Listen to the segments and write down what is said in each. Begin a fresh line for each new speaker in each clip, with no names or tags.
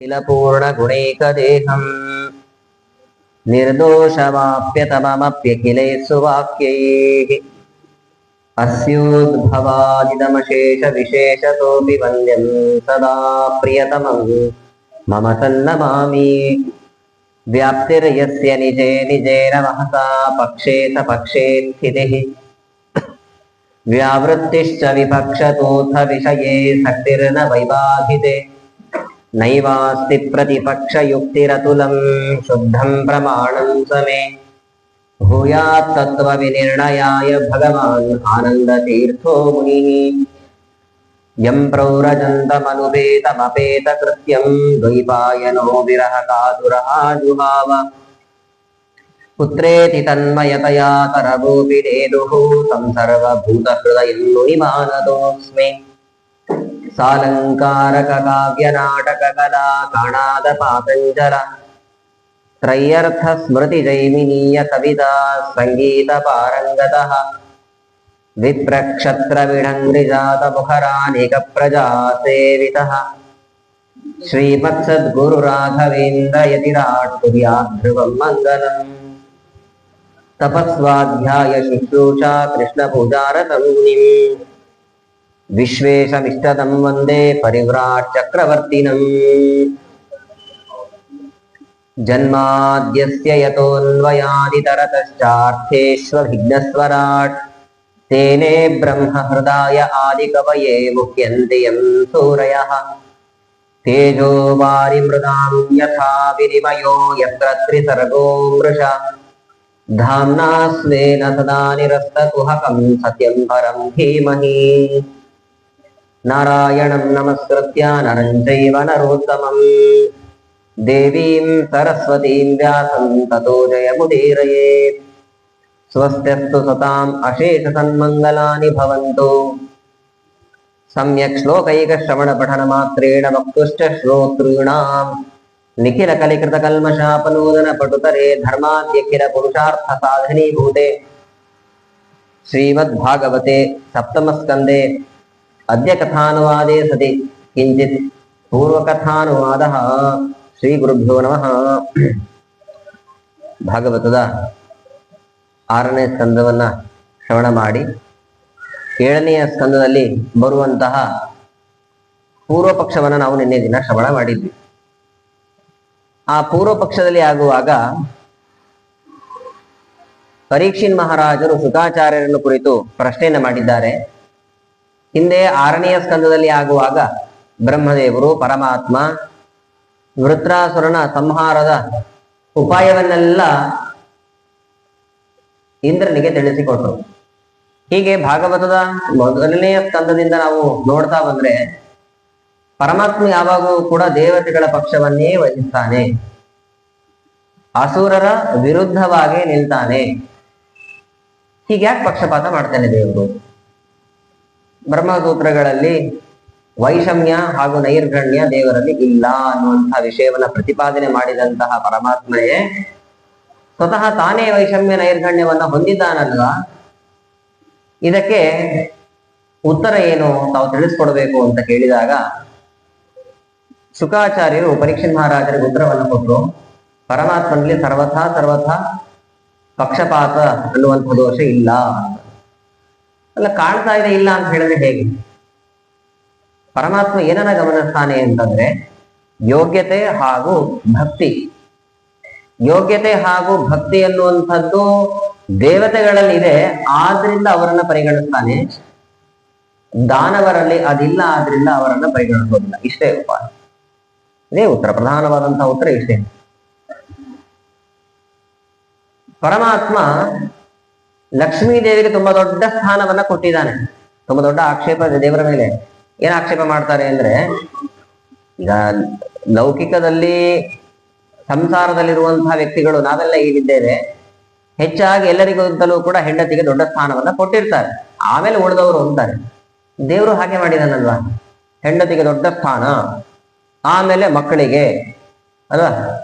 पूर्णगुणैकदेहम् निर्दोषमाप्यतममप्यखिलैः सुवाक्यैः अस्योद्भवादिदमशेषविशेषतोऽपि वन्द्यं सदा प्रियतमं मम तन्नमामि। व्याप्तिर्यस्य निजे निजेन महसा पक्षे सपक्षे स्थितिः व्यावृत्तिश्च विपक्षतोऽथ विषये शक्तिर्न वैबाधिते नैवास्ति प्रतिपक्षयुक्तिरतुलं शुद्धं प्रमाणं समे। भूयात् तत्त्वविनिर्णयाय भगवान् आनन्दतीर्थो मुनिः यं प्रौरजन्तमनुपेतमपेतकृत्यं द्वैपायनो विरहकातुरः जुहाव। पुत्रेति तन्मयतया तरवोऽपि नेदुः तं सर्वभूतहृदयं मुनिमानतोऽस्मि। सालङ्कारककाव्यनाटककला काणादपातञ्जल त्रय्यर्थस्मृतिजैमिनीय कविता सङ्गीतपारङ्गतः विप्रक्षत्रविडङ्घ्रिजातमुखरानेकप्रजासेवितः श्रीमत्सद्गुरुराघवेन्द्रयतिराट् कुर्याद्ध्रुवं मङ्गलम्। तपस्वाध्याय शुश्रूषा कृष्णपूजारतं मुनिम् विश्वेशमिष्टदं वन्दे परिव्राट् चक्रवर्तिनम्। जन्माद्यस्य यतोऽन्वयादितरतश्चार्थेष्वभिघ्नस्वराट् तेने ब्रह्महृदाय आदिकवये मुह्यन्ति यं सूरयः। तेजो वारिमृदां यथा विनिमयो यत्र त्रिसर्गो मृषा धाम्ना स्वेन सदा निरस्तकुहकं सत्यं परं धीमहि। नारायणं नमस्कृत्य नरं चैव नरोत्तमम् देवीं सरस्वतीं व्यासं ततो जयमुदीरयेत्। स्वस्त्यस्तु सताम् अशेषसन्मङ्गलानि भवन्तु। सम्यक् श्लोकैकश्रवणपठनमात्रेण वक्तुश्च श्रोतॄणां निखिलकलिकृतकल्मषापनोदनपटुतरे धर्माद्यखिलपुरुषार्थसाधनीभूते श्रीमद्भागवते सप्तमस्कन्धे अद्य कथानुवादे सति किञ्चित् पूर्वकथानुवादः। ಶ್ರೀಗುರುಭ್ಯೋ ನಮಃ. ಭಾಗವತದ 6ನೇ ಸ್ಕಂದವನ್ನ ಶ್ರವಣ ಮಾಡಿ 7ನೆಯ ಸ್ಕಂದದಲ್ಲಿ ಬರುವಂತಹ ಪೂರ್ವ ಪಕ್ಷವನ್ನು ನಾವು ನಿನ್ನೆ ದಿನ ಶ್ರವಣ ಮಾಡಿದ್ವಿ. ಆ ಪೂರ್ವ ಪಕ್ಷದಲ್ಲಿ ಆಗುವಾಗ ಪರೀಕ್ಷಿನ್ ಮಹಾರಾಜರು ಶುಕಾಚಾರ್ಯರನ್ನು ಕುರಿತು ಪ್ರಶ್ನೆಯನ್ನು ಮಾಡಿದ್ದಾರೆ. ಹಿಂದೆ 6ನೆಯ ಸ್ಕಂದದಲ್ಲಿ ಆಗುವಾಗ ಬ್ರಹ್ಮದೇವರು ಪರಮಾತ್ಮ ವೃತ್ರಾಸುರನ ಸಂಹಾರದ ಉಪಾಯವನ್ನೆಲ್ಲ ಇಂದ್ರನಿಗೆ ತಿಳಿಸಿಕೊಟ್ರು. ಹೀಗೆ ಭಾಗವತದ 1ನೆಯ ಸ್ಕಂದದಿಂದ ನಾವು ನೋಡ್ತಾ ಬಂದ್ರೆ ಪರಮಾತ್ಮ ಯಾವಾಗೂ ಕೂಡ ದೇವತೆಗಳ ಪಕ್ಷವನ್ನೇ ವಹಿಸ್ತಾನೆ, ಅಸುರರ ವಿರುದ್ಧವಾಗಿ ನಿಲ್ತಾನೆ. ಹೀಗ್ಯಾಕೆ ಪಕ್ಷಪಾತ ಮಾಡ್ತಾನೆ ದೇವರು? ಬ್ರಹ್ಮಸೂತ್ರಗಳಲ್ಲಿ ವೈಷಮ್ಯ ಹಾಗೂ ನೈರ್ಗಣ್ಯ ದೇವರಲ್ಲಿ ಇಲ್ಲ ಅನ್ನುವಂತಹ ವಿಷಯವನ್ನ ಪ್ರತಿಪಾದನೆ ಮಾಡಿದಂತಹ ಪರಮಾತ್ಮಯೇ ಸ್ವತಃ ತಾನೇ ವೈಷಮ್ಯ ನೈರ್ಗಣ್ಯವನ್ನ ಹೊಂದಿದ್ದಾನಲ್ವಾ? ಇದಕ್ಕೆ ಉತ್ತರ ಏನು ತಾವು ತಿಳಿಸ್ಕೊಡ್ಬೇಕು ಅಂತ ಕೇಳಿದಾಗ ಶುಕಾಚಾರ್ಯರು ಪರೀಕ್ಷಿತ್ ಮಹಾರಾಜರಿಗೆ ಉತ್ತರವನ್ನು ಕೊಟ್ಟರು. ಪರಮಾತ್ಮನಲ್ಲಿ ಸರ್ವಥಾ ಪಕ್ಷಪಾತ ಅನ್ನುವಂಥ ದೋಷ ಇಲ್ಲ. ಅಲ್ಲ, ಕಾಣ್ತಾ ಇದೆ ಇಲ್ಲ ಅಂತ ಹೇಳಿದ್ರೆ ಹೇಗೆ? ಪರಮಾತ್ಮ ಏನನ್ನ ಗಮನಿಸ್ತಾನೆ ಅಂತಂದ್ರೆ ಯೋಗ್ಯತೆ ಹಾಗೂ ಭಕ್ತಿ. ಯೋಗ್ಯತೆ ಹಾಗೂ ಭಕ್ತಿ ಅನ್ನುವಂಥದ್ದು ದೇವತೆಗಳಲ್ಲಿ ಇದೆ, ಆದ್ರಿಂದ ಅವರನ್ನ ಪರಿಗಣಿಸ್ತಾನೆ. ದಾನವರಲ್ಲಿ ಅದಿಲ್ಲ, ಆದ್ರಿಂದ ಅವರನ್ನ ಪರಿಗಣಿಸೋದಿಲ್ಲ. ಇಷ್ಟೇ ಉಪಾಯ, ಇದೇ ಉತ್ತರ, ಪ್ರಧಾನವಾದಂತಹ ಉತ್ತರ ಇಷ್ಟೇ. ಪರಮಾತ್ಮ ಲಕ್ಷ್ಮೀ ದೇವಿಗೆ ತುಂಬಾ ದೊಡ್ಡ ಸ್ಥಾನವನ್ನ ಕೊಟ್ಟಿದ್ದಾನೆ. ತುಂಬಾ ದೊಡ್ಡ ಆಕ್ಷೇಪ ದೇವರ ಮೇಲೆ. ಏನ್ ಆಕ್ಷೇಪ ಮಾಡ್ತಾರೆ ಅಂದ್ರೆ, ಈಗ ಲೌಕಿಕದಲ್ಲಿ ಸಂಸಾರದಲ್ಲಿರುವಂತಹ ವ್ಯಕ್ತಿಗಳು ನಾವೆಲ್ಲ ಈಗಿದ್ದೇವೆ, ಹೆಚ್ಚಾಗಿ ಎಲ್ಲರಿಗಿಂತಲೂ ಕೂಡ ಹೆಂಡತಿಗೆ ದೊಡ್ಡ ಸ್ಥಾನವನ್ನ ಕೊಟ್ಟಿರ್ತಾರೆ. ಆಮೇಲೆ ಉಳಿದವರು ಅಂತಾರೆ. ದೇವರು ಹಾಗೆ ಮಾಡಿದಾನಲ್ವಾ? ಹೆಂಡತಿಗೆ ದೊಡ್ಡ ಸ್ಥಾನ, ಆಮೇಲೆ ಮಕ್ಕಳಿಗೆ ಅಲ್ವಾ?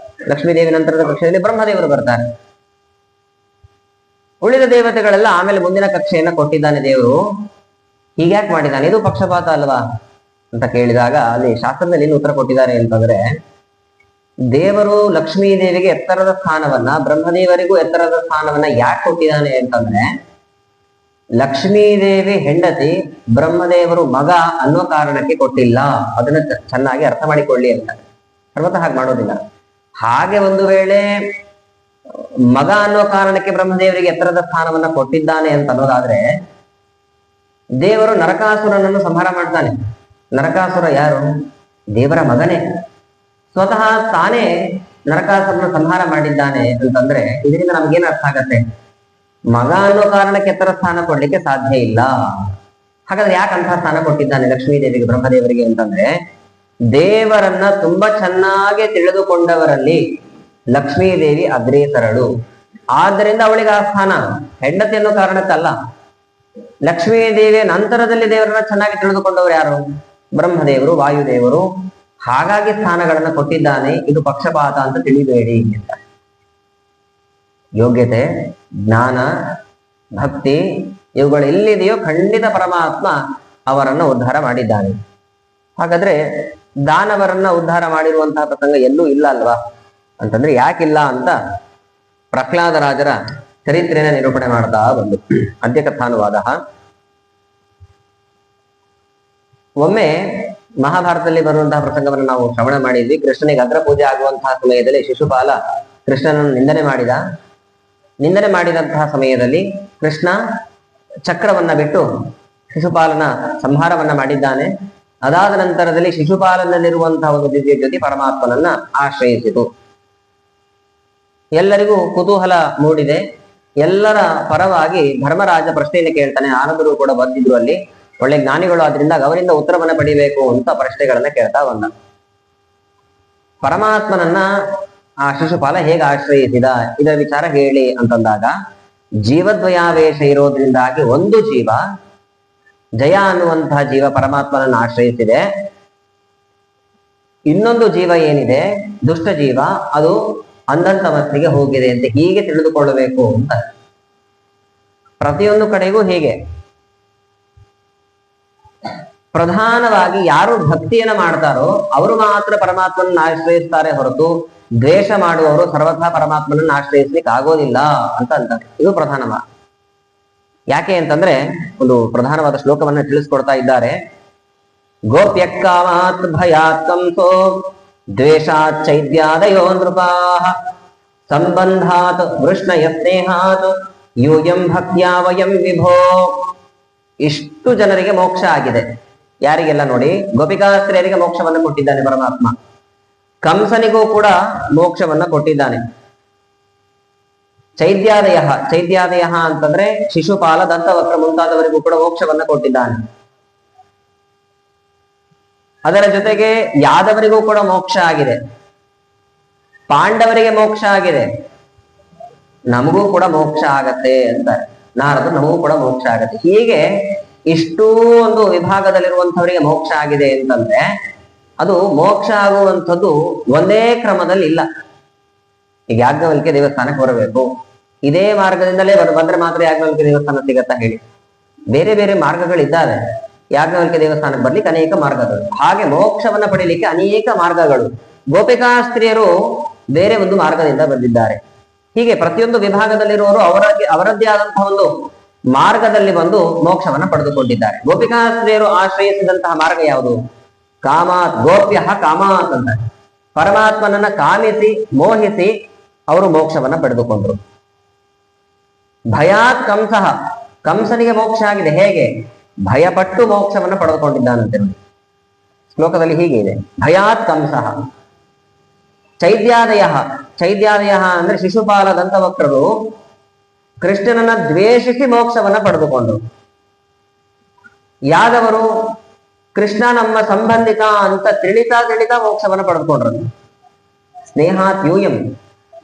ಲಕ್ಷ್ಮೀದೇವಿ ನಂತರದ ಕಕ್ಷೆಯಲ್ಲಿ ಬ್ರಹ್ಮದೇವರು ಬರ್ತಾರೆ. ಉಳಿದ ದೇವತೆಗಳೆಲ್ಲ ಆಮೇಲೆ ಮುಂದಿನ ಕಕ್ಷೆಯನ್ನ ಕೊಟ್ಟಿದ್ದಾನೆ ದೇವರು. ಹೀಗ್ಯಾಕೆ ಮಾಡಿದ್ದಾನೆ? ಇದು ಪಕ್ಷಪಾತ ಅಲ್ವಾ ಅಂತ ಕೇಳಿದಾಗ ಅಲ್ಲಿ ಶಾಸ್ತ್ರದಲ್ಲಿ ಏನು ಉತ್ತರ ಕೊಟ್ಟಿದ್ದಾರೆ ಅಂತಂದ್ರೆ, ದೇವರು ಲಕ್ಷ್ಮೀ ದೇವಿಗೆ ಎತ್ತರದ ಸ್ಥಾನವನ್ನ, ಬ್ರಹ್ಮದೇವರಿಗೂ ಎತ್ತರದ ಸ್ಥಾನವನ್ನ ಯಾಕೆ ಕೊಟ್ಟಿದ್ದಾನೆ ಅಂತಂದ್ರೆ, ಲಕ್ಷ್ಮೀದೇವಿ ಹೆಂಡತಿ, ಬ್ರಹ್ಮದೇವರು ಮಗ ಅನ್ನೋ ಕಾರಣಕ್ಕೆ ಕೊಟ್ಟಿಲ್ಲ. ಅದನ್ನ ಚೆನ್ನಾಗಿ ಅರ್ಥ ಮಾಡಿಕೊಳ್ಳಿ ಅಂತ. ಸರ್ವತಃ ಹಾಗೆ ಮಾಡೋದಿಲ್ಲ. ಹಾಗೆ ಒಂದು ವೇಳೆ ಮಗ ಅನ್ನೋ ಕಾರಣಕ್ಕೆ ಬ್ರಹ್ಮದೇವರಿಗೆ ಎತ್ತರದ ಸ್ಥಾನವನ್ನ ಕೊಟ್ಟಿದ್ದಾನೆ ಅಂತ ಅನ್ನೋದಾದ್ರೆ, ದೇವರು ನರಕಾಸುರನನ್ನು ಸಂಹಾರ ಮಾಡ್ತಾನೆ. ನರಕಾಸುರ ಯಾರು? ದೇವರ ಮಗನೇ. ಸ್ವತಃ ತಾನೇ ನರಕಾಸುರನ ಸಂಹಾರ ಮಾಡಿದ್ದಾನೆ ಅಂತಂದ್ರೆ ಇದರಿಂದ ನಮ್ಗೇನ್ ಅರ್ಥ ಆಗತ್ತೆ? ಮಗ ಅನ್ನೋ ಕಾರಣಕ್ಕೆ ಎತ್ತರ ಸ್ಥಾನ ಕೊಡ್ಲಿಕ್ಕೆ ಸಾಧ್ಯ ಇಲ್ಲ. ಹಾಗಾದ್ರೆ ಯಾಕೆ ಅಂತಹ ಸ್ಥಾನ ಕೊಟ್ಟಿದ್ದಾನೆ ಲಕ್ಷ್ಮೀ ದೇವಿಗೆ, ಬ್ರಹ್ಮದೇವರಿಗೆ ಅಂತಂದ್ರೆ, ದೇವರನ್ನ ತುಂಬಾ ಚೆನ್ನಾಗಿ ತಿಳಿದುಕೊಂಡವರಲ್ಲಿ ಲಕ್ಷ್ಮೀ ದೇವಿ ಅಗ್ರೇಸರಳು. ಆದ್ದರಿಂದ ಅವಳಿಗೆ ಆ ಸ್ಥಾನ. ಹೆಂಡತಿ ಅನ್ನೋ ಕಾರಣಕ್ಕಲ್ಲ. ಲಕ್ಷ್ಮೀ ದೇವಿಯ ನಂತರದಲ್ಲಿ ದೇವರನ್ನ ಚೆನ್ನಾಗಿ ತಿಳಿದುಕೊಂಡವರು ಯಾರು? ಬ್ರಹ್ಮದೇವರು, ವಾಯುದೇವರು. ಹಾಗಾಗಿ ಸ್ಥಾನಗಳನ್ನ ಕೊಟ್ಟಿದ್ದಾನೆ. ಇದು ಪಕ್ಷಪಾತ ಅಂತ ತಿಳಿಬೇಡಿ ಅಂತ. ಯೋಗ್ಯತೆ, ಜ್ಞಾನ, ಭಕ್ತಿ ಇವುಗಳು ಎಲ್ಲಿದೆಯೋ ಖಂಡಿತ ಪರಮಾತ್ಮ ಅವರನ್ನ ಉದ್ಧಾರ ಮಾಡಿದ್ದಾನೆ. ಹಾಗಾದ್ರೆ ದಾನವರನ್ನ ಉದ್ಧಾರ ಮಾಡಿರುವಂತಹ ಪ್ರಸಂಗ ಎಲ್ಲೂ ಇಲ್ಲ ಅಲ್ವಾ ಅಂತಂದ್ರೆ ಯಾಕಿಲ್ಲ ಅಂತ ಪ್ರಹ್ಲಾದ ರಾಜರ ಚರಿತ್ರೆನ ನಿರೂಪಣೆ ಮಾಡ್ತಾ ಬಂದು ಅದ್ಯ ಕಥಾನುವಾದ. ಒಮ್ಮೆ ಮಹಾಭಾರತದಲ್ಲಿ ಬರುವಂತಹ ಪ್ರಸಂಗವನ್ನು ನಾವು ಶ್ರವಣ ಮಾಡಿದ್ವಿ. ಕೃಷ್ಣನಿಗೆ ಅಗ್ರ ಪೂಜೆ ಆಗುವಂತಹ ಸಮಯದಲ್ಲಿ ಶಿಶುಪಾಲ ಕೃಷ್ಣನನ್ನು ನಿಂದನೆ ಮಾಡಿದಂತಹ ಸಮಯದಲ್ಲಿ ಕೃಷ್ಣ ಚಕ್ರವನ್ನ ಬಿಟ್ಟು ಶಿಶುಪಾಲನ ಸಂಹಾರವನ್ನ ಮಾಡಿದ್ದಾನೆ. ಅದಾದ ನಂತರದಲ್ಲಿ ಶಿಶುಪಾಲನಲ್ಲಿರುವಂತಹ ಒಂದು ದಿವ್ಯ ಜ್ಯೋತಿ ಪರಮಾತ್ಮನನ್ನ ಆಶ್ರಯಿಸಿತು. ಎಲ್ಲರಿಗೂ ಕುತೂಹಲ ಮೂಡಿದೆ. ಎಲ್ಲರ ಪರವಾಗಿ ಧರ್ಮರಾಜ ಪ್ರಶ್ನೆಯನ್ನು ಕೇಳ್ತಾನೆ. ಆನಂದರು ಕೂಡ ಬಂದಿದ್ರು ಅಲ್ಲಿ, ಒಳ್ಳೆ ಜ್ಞಾನಿಗಳು. ಆದ್ರಿಂದ ಅವರಿಂದ ಉತ್ತರವನ್ನ ಪಡಿಬೇಕು ಅಂತ ಪ್ರಶ್ನೆಗಳನ್ನ ಕೇಳ್ತಾ ಬಂದ. ಪರಮಾತ್ಮನನ್ನ ಆ ಶಿಶುಪಾಲ ಹೇಗೆ ಆಶ್ರಯಿಸಿದ, ಇದರ ವಿಚಾರ ಹೇಳಿ ಅಂತಂದಾಗ, ಜೀವದ್ವಯಾವೇಶ ಇರೋದ್ರಿಂದಾಗಿ ಒಂದು ಜೀವ, ಜಯ ಅನ್ನುವಂತಹ ಜೀವ ಪರಮಾತ್ಮನನ್ನ ಆಶ್ರಯಿಸಿದೆ. ಇನ್ನೊಂದು ಜೀವ ಏನಿದೆ ದುಷ್ಟ ಜೀವ, ಅದು ಅಂಧಂತಮಸ್ಸಿಗೆ ಹೋಗಿದೆ ಅಂತ ಹೀಗೆ ತಿಳಿದುಕೊಳ್ಳಬೇಕು ಅಂತ. ಪ್ರತಿಯೊಂದು ಕಡೆಗೂ ಹೀಗೆ ಪ್ರಧಾನವಾಗಿ ಯಾರು ಭಕ್ತಿಯನ್ನ ಮಾಡ್ತಾರೋ ಅವರು ಮಾತ್ರ ಪರಮಾತ್ಮನನ್ನ ಆಶ್ರಯಿಸ್ತಾರೆ ಹೊರತು ದ್ವೇಷ ಮಾಡುವವರು ಸರ್ವಥಾ ಪರಮಾತ್ಮನನ್ನ ಆಶ್ರಯಿಸ್ಲಿಕ್ಕೆ ಆಗೋದಿಲ್ಲ ಅಂತ ಅಂತಾರೆ. ಇದು ಪ್ರಧಾನವ. ಯಾಕೆ ಅಂತಂದ್ರೆ ಒಂದು ಪ್ರಧಾನವಾದ ಶ್ಲೋಕವನ್ನ ತಿಳಿಸ್ಕೊಡ್ತಾ ಇದ್ದಾರೆ. ಗೋಪ್ಯಕ್ಕಾಮಾತ್ ಭಯಾತ್ ಕಂಸೋ ದ್ವೇಷಾತ್ ಚೈದ್ಯಾದಯೋ ನೃಪಾಃ ಸಂಬಂಧಾತ್ ವೃಷ್ಣಯ ಸ್ನೇಹಾತ್ ಯೂಯಂ ಭಕ್ತ್ಯಾ ವಯಂ ವಿಭೋ. ಇಷ್ಟು ಜನರಿಗೆ ಮೋಕ್ಷ ಆಗಿದೆ. ಯಾರಿಗೆಲ್ಲ ನೋಡಿ, ಗೋಪಿಕಾಸ್ತ್ರೀಯರಿಗೆ ಮೋಕ್ಷವನ್ನ ಕೊಟ್ಟಿದ್ದಾನೆ ಪರಮಾತ್ಮ. ಕಂಸನಿಗೂ ಕೂಡ ಮೋಕ್ಷವನ್ನ ಕೊಟ್ಟಿದ್ದಾನೆ. ಚೈದ್ಯಾದಯ ಅಂತಂದ್ರೆ ಶಿಶುಪಾಲ, ದಂತವಕ್ರ ಮುಂತಾದವರಿಗೂ ಕೂಡ ಮೋಕ್ಷವನ್ನ ಕೊಟ್ಟಿದ್ದಾನೆ. ಅದರ ಜೊತೆಗೆ ಯಾದವರಿಗೂ ಕೂಡ ಮೋಕ್ಷ ಆಗಿದೆ. ಪಾಂಡವರಿಗೆ ಮೋಕ್ಷ ಆಗಿದೆ. ನಮಗೂ ಕೂಡ ಮೋಕ್ಷ ಆಗತ್ತೆ ಅಂತಾರೆ ನಾರದರು. ನಮಗೂ ಕೂಡ ಮೋಕ್ಷ ಆಗತ್ತೆ. ಹೀಗೆ ಇಷ್ಟೂ ಒಂದು ವಿಭಾಗದಲ್ಲಿರುವಂತವರಿಗೆ ಮೋಕ್ಷ ಆಗಿದೆ ಅಂತಂದ್ರೆ ಅದು ಮೋಕ್ಷ ಆಗುವಂಥದ್ದು ಒಂದೇ ಕ್ರಮದಲ್ಲಿ ಇಲ್ಲ. ಈಗ ಯಾಜ್ಞವಲ್ಕ್ಯ ದೇವಸ್ಥಾನಕ್ಕೆ ಬರಬೇಕು, ಇದೇ ಮಾರ್ಗದಿಂದಲೇ ಬಂದ್ರೆ ಮಾತ್ರ ಯಾಜ್ಞವಲ್ಕ್ಯ ದೇವಸ್ಥಾನ ಸಿಗತ್ತಾ ಹೇಳಿ? ಬೇರೆ ಬೇರೆ ಮಾರ್ಗಗಳಿದ್ದಾವೆ. ಯಾಜ್ಞವಲ್ಕ್ಯ ದೇವಸ್ಥಾನಕ್ಕೆ ಬರ್ಲಿಕ್ಕೆ ಅನೇಕ ಮಾರ್ಗಗಳು, ಹಾಗೆ ಮೋಕ್ಷವನ್ನ ಪಡೀಲಿಕ್ಕೆ ಅನೇಕ ಮಾರ್ಗಗಳು. ಗೋಪಿಕಾಸ್ತ್ರೀಯರು ಬೇರೆ ಒಂದು ಮಾರ್ಗದಿಂದ ಬಂದಿದ್ದಾರೆ. ಹೀಗೆ ಪ್ರತಿಯೊಂದು ವಿಭಾಗದಲ್ಲಿರುವವರು ಅವರದ್ದೇ ಆದಂತಹ ಒಂದು ಮಾರ್ಗದಲ್ಲಿ ಬಂದು ಮೋಕ್ಷವನ್ನ ಪಡೆದುಕೊಂಡಿದ್ದಾರೆ. ಗೋಪಿಕಾಸ್ತ್ರೀಯರು ಆಶ್ರಯಿಸಿದಂತಹ ಮಾರ್ಗ ಯಾವುದು? ಕಾಮಾತ್ ಗೋಪ್ಯ ಕಾಮಾತ್ ಅಂತ ಪರಮಾತ್ಮನನ್ನ ಕಾಮಿಸಿ ಮೋಹಿಸಿ ಅವರು ಮೋಕ್ಷವನ್ನ ಪಡೆದುಕೊಂಡ್ರು. ಭಯಾತ್ ಕಂಸಃ, ಕಂಸನಿಗೆ ಮೋಕ್ಷ ಆಗಿದೆ. ಹೇಗೆ? ಭಯಪಟ್ಟು ಮೋಕ್ಷವನ್ನ ಪಡೆದುಕೊಂಡಿದ್ದಾನಂತೆ. ಶ್ಲೋಕದಲ್ಲಿ ಹೀಗೆ ಇದೆ, ಭಯಾತ್ ಕಂಸಃ. ಚೈದ್ಯಾದಯ ಅಂದ್ರೆ ಶಿಶುಪಾಲ, ದಂತವಕ್ರರು ಕೃಷ್ಣನನ್ನ ದ್ವೇಷಿಸಿ ಮೋಕ್ಷವನ್ನ ಪಡೆದುಕೊಂಡ್ರು. ಯಾದವರು ಕೃಷ್ಣ ನಮ್ಮ ಸಂಬಂಧಿತ ಅಂತ ತಿಳಿತಾ ಮೋಕ್ಷವನ್ನ ಪಡೆದುಕೊಂಡ್ರು. ಸ್ನೇಹಾತ್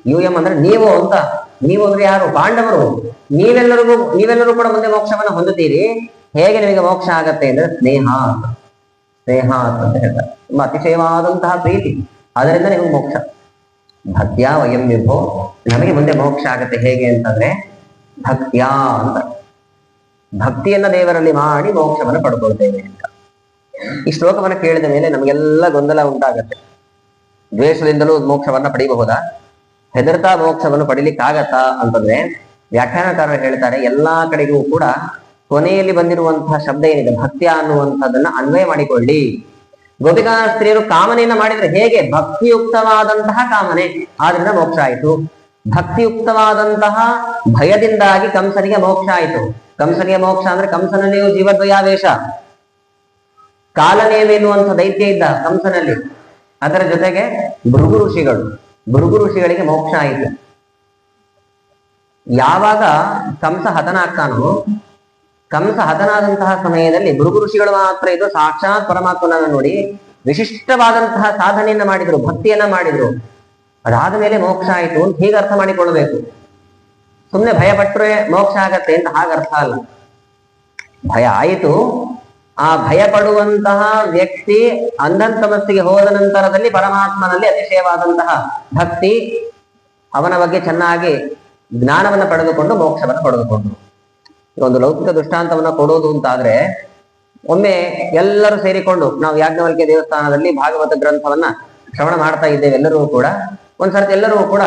ಯೂಯಂ ಅಂದ್ರೆ ನೀವು ಅಂತ. ನೀವು ಅಂದ್ರೆ ಯಾರು? ಪಾಂಡವರು. ನೀವೆಲ್ಲರೂ ಕೂಡ ಮುಂದೆ ಮೋಕ್ಷವನ್ನ ಹೊಂದುತ್ತೀರಿ. ಹೇಗೆ ನಿಮಗೆ ಮೋಕ್ಷ ಆಗತ್ತೆ ಅಂದ್ರೆ ಸ್ನೇಹ ಅಂತ ಹೇಳ್ತಾರೆ. ತುಂಬಾ ಅತಿಶಯವಾದಂತಹ ಪ್ರೀತಿ, ಅದರಿಂದ ನಿಮಗೆ ಮೋಕ್ಷ. ಭಕ್ತ್ಯಾ ವಯಂ ವಿಭೋ, ನಮಗೆ ಮುಂದೆ ಮೋಕ್ಷ ಆಗತ್ತೆ. ಹೇಗೆ ಅಂತಂದ್ರೆ ಭಕ್ತ್ಯಾ ಅಂತ, ಭಕ್ತಿಯನ್ನ ದೇವರಲ್ಲಿ ಮಾಡಿ ಮೋಕ್ಷವನ್ನು ಪಡ್ಕೊಳ್ತೇವೆ ಅಂತ. ಈ ಶ್ಲೋಕವನ್ನು ಕೇಳಿದ ಮೇಲೆ ನಮಗೆಲ್ಲ ಗೊಂದಲ ಉಂಟಾಗತ್ತೆ. ದ್ವೇಷದಿಂದಲೂ ಮೋಕ್ಷವನ್ನ ಪಡಿಬಹುದಾ? ಹೆದರ್ತಾ ಮೋಕ್ಷವನ್ನು ಪಡಿಲಿಕ್ಕಾಗತ್ತಾ ಅಂತಂದ್ರೆ ವ್ಯಾಖ್ಯಾನಕಾರರು ಹೇಳ್ತಾರೆ, ಎಲ್ಲಾ ಕಡೆಗೂ ಕೂಡ ಕೊನೆಯಲ್ಲಿ ಬಂದಿರುವಂತಹ ಶಬ್ದ ಏನಿದೆ ಭಕ್ತಿಯ ಅನ್ನುವಂಥದ್ದನ್ನ ಅನ್ವಯ ಮಾಡಿಕೊಳ್ಳಿ. ಗೋಪಿಕಾ ಸ್ತ್ರೀಯರು ಕಾಮನೆಯನ್ನ ಮಾಡಿದ್ರೆ ಹೇಗೆ? ಭಕ್ತಿಯುಕ್ತವಾದಂತಹ ಕಾಮನೆ, ಆದ್ರಿಂದ ಮೋಕ್ಷ ಆಯಿತು. ಭಕ್ತಿಯುಕ್ತವಾದಂತಹ ಭಯದಿಂದಾಗಿ ಕಂಸನಿಗೆ ಮೋಕ್ಷ ಆಯಿತು. ಕಂಸನಿಗೆ ಮೋಕ್ಷ ಅಂದ್ರೆ ಕಂಸನಲ್ಲಿಯೂ ಜೀವದ್ವಯಾವೇಶ, ಕಾಲನೇಮ ಎನ್ನುವಂಥ ದೈತ್ಯ ಇದ್ದ ಕಂಸನಲ್ಲಿ. ಅದರ ಜೊತೆಗೆ ಭೃಗು ಋಷಿಗಳಿಗೆ ಮೋಕ್ಷ ಆಯಿತು. ಯಾವಾಗ ಕಂಸ ಹತನಾಗ್ತಾನೋ, ಕಂಸ ಹತನಾದಂತಹ ಸಮಯದಲ್ಲಿ ಭೃಗು ಋಷಿಗಳು ಮಾತ್ರ ಇದು ಸಾಕ್ಷಾತ್ ಪರಮಾತ್ಮನನ್ನ ನೋಡಿ ವಿಶಿಷ್ಟವಾದಂತಹ ಸಾಧನೆಯನ್ನ ಮಾಡಿದ್ರು, ಭಕ್ತಿಯನ್ನ ಮಾಡಿದ್ರು. ಅದಾದ ಮೇಲೆ ಮೋಕ್ಷ ಆಯಿತು ಅಂತ ಹೀಗೆ ಅರ್ಥ ಮಾಡಿಕೊಳ್ಬೇಕು. ಸುಮ್ಮನೆ ಭಯ ಪಟ್ಟರೆ ಮೋಕ್ಷ ಆಗತ್ತೆ ಅಂತ ಹಾಗೆ ಅರ್ಥ ಅಲ್ಲ. ಭಯ ಆಯಿತು, ಆ ಭಯ ಪಡುವಂತಹ ವ್ಯಕ್ತಿ ಅಂಧನ್ ಸಮಸ್ಯೆಗೆ ಹೋದ ನಂತರದಲ್ಲಿ ಪರಮಾತ್ಮನಲ್ಲಿ ಅತಿಶಯವಾದಂತಹ ಭಕ್ತಿ, ಅವನ ಬಗ್ಗೆ ಚೆನ್ನಾಗಿ ಜ್ಞಾನವನ್ನ ಪಡೆದುಕೊಂಡು ಮೋಕ್ಷವನ್ನ ಪಡೆದುಕೊಂಡು. ಒಂದು ಲೌಕಿಕ ದೃಷ್ಟಾಂತವನ್ನ ಕೊಡೋದು ಅಂತಾದ್ರೆ, ಒಮ್ಮೆ ಎಲ್ಲರೂ ಸೇರಿಕೊಂಡು ನಾವು ಯಾಜ್ಞವಲ್ಕ್ಯ ದೇವಸ್ಥಾನದಲ್ಲಿ ಭಾಗವತ ಗ್ರಂಥವನ್ನ ಶ್ರವಣ ಮಾಡ್ತಾ ಇದ್ದೇವೆ. ಎಲ್ಲರೂ ಕೂಡ ಒಂದ್ಸರ್ತಿ ಎಲ್ಲರೂ ಕೂಡ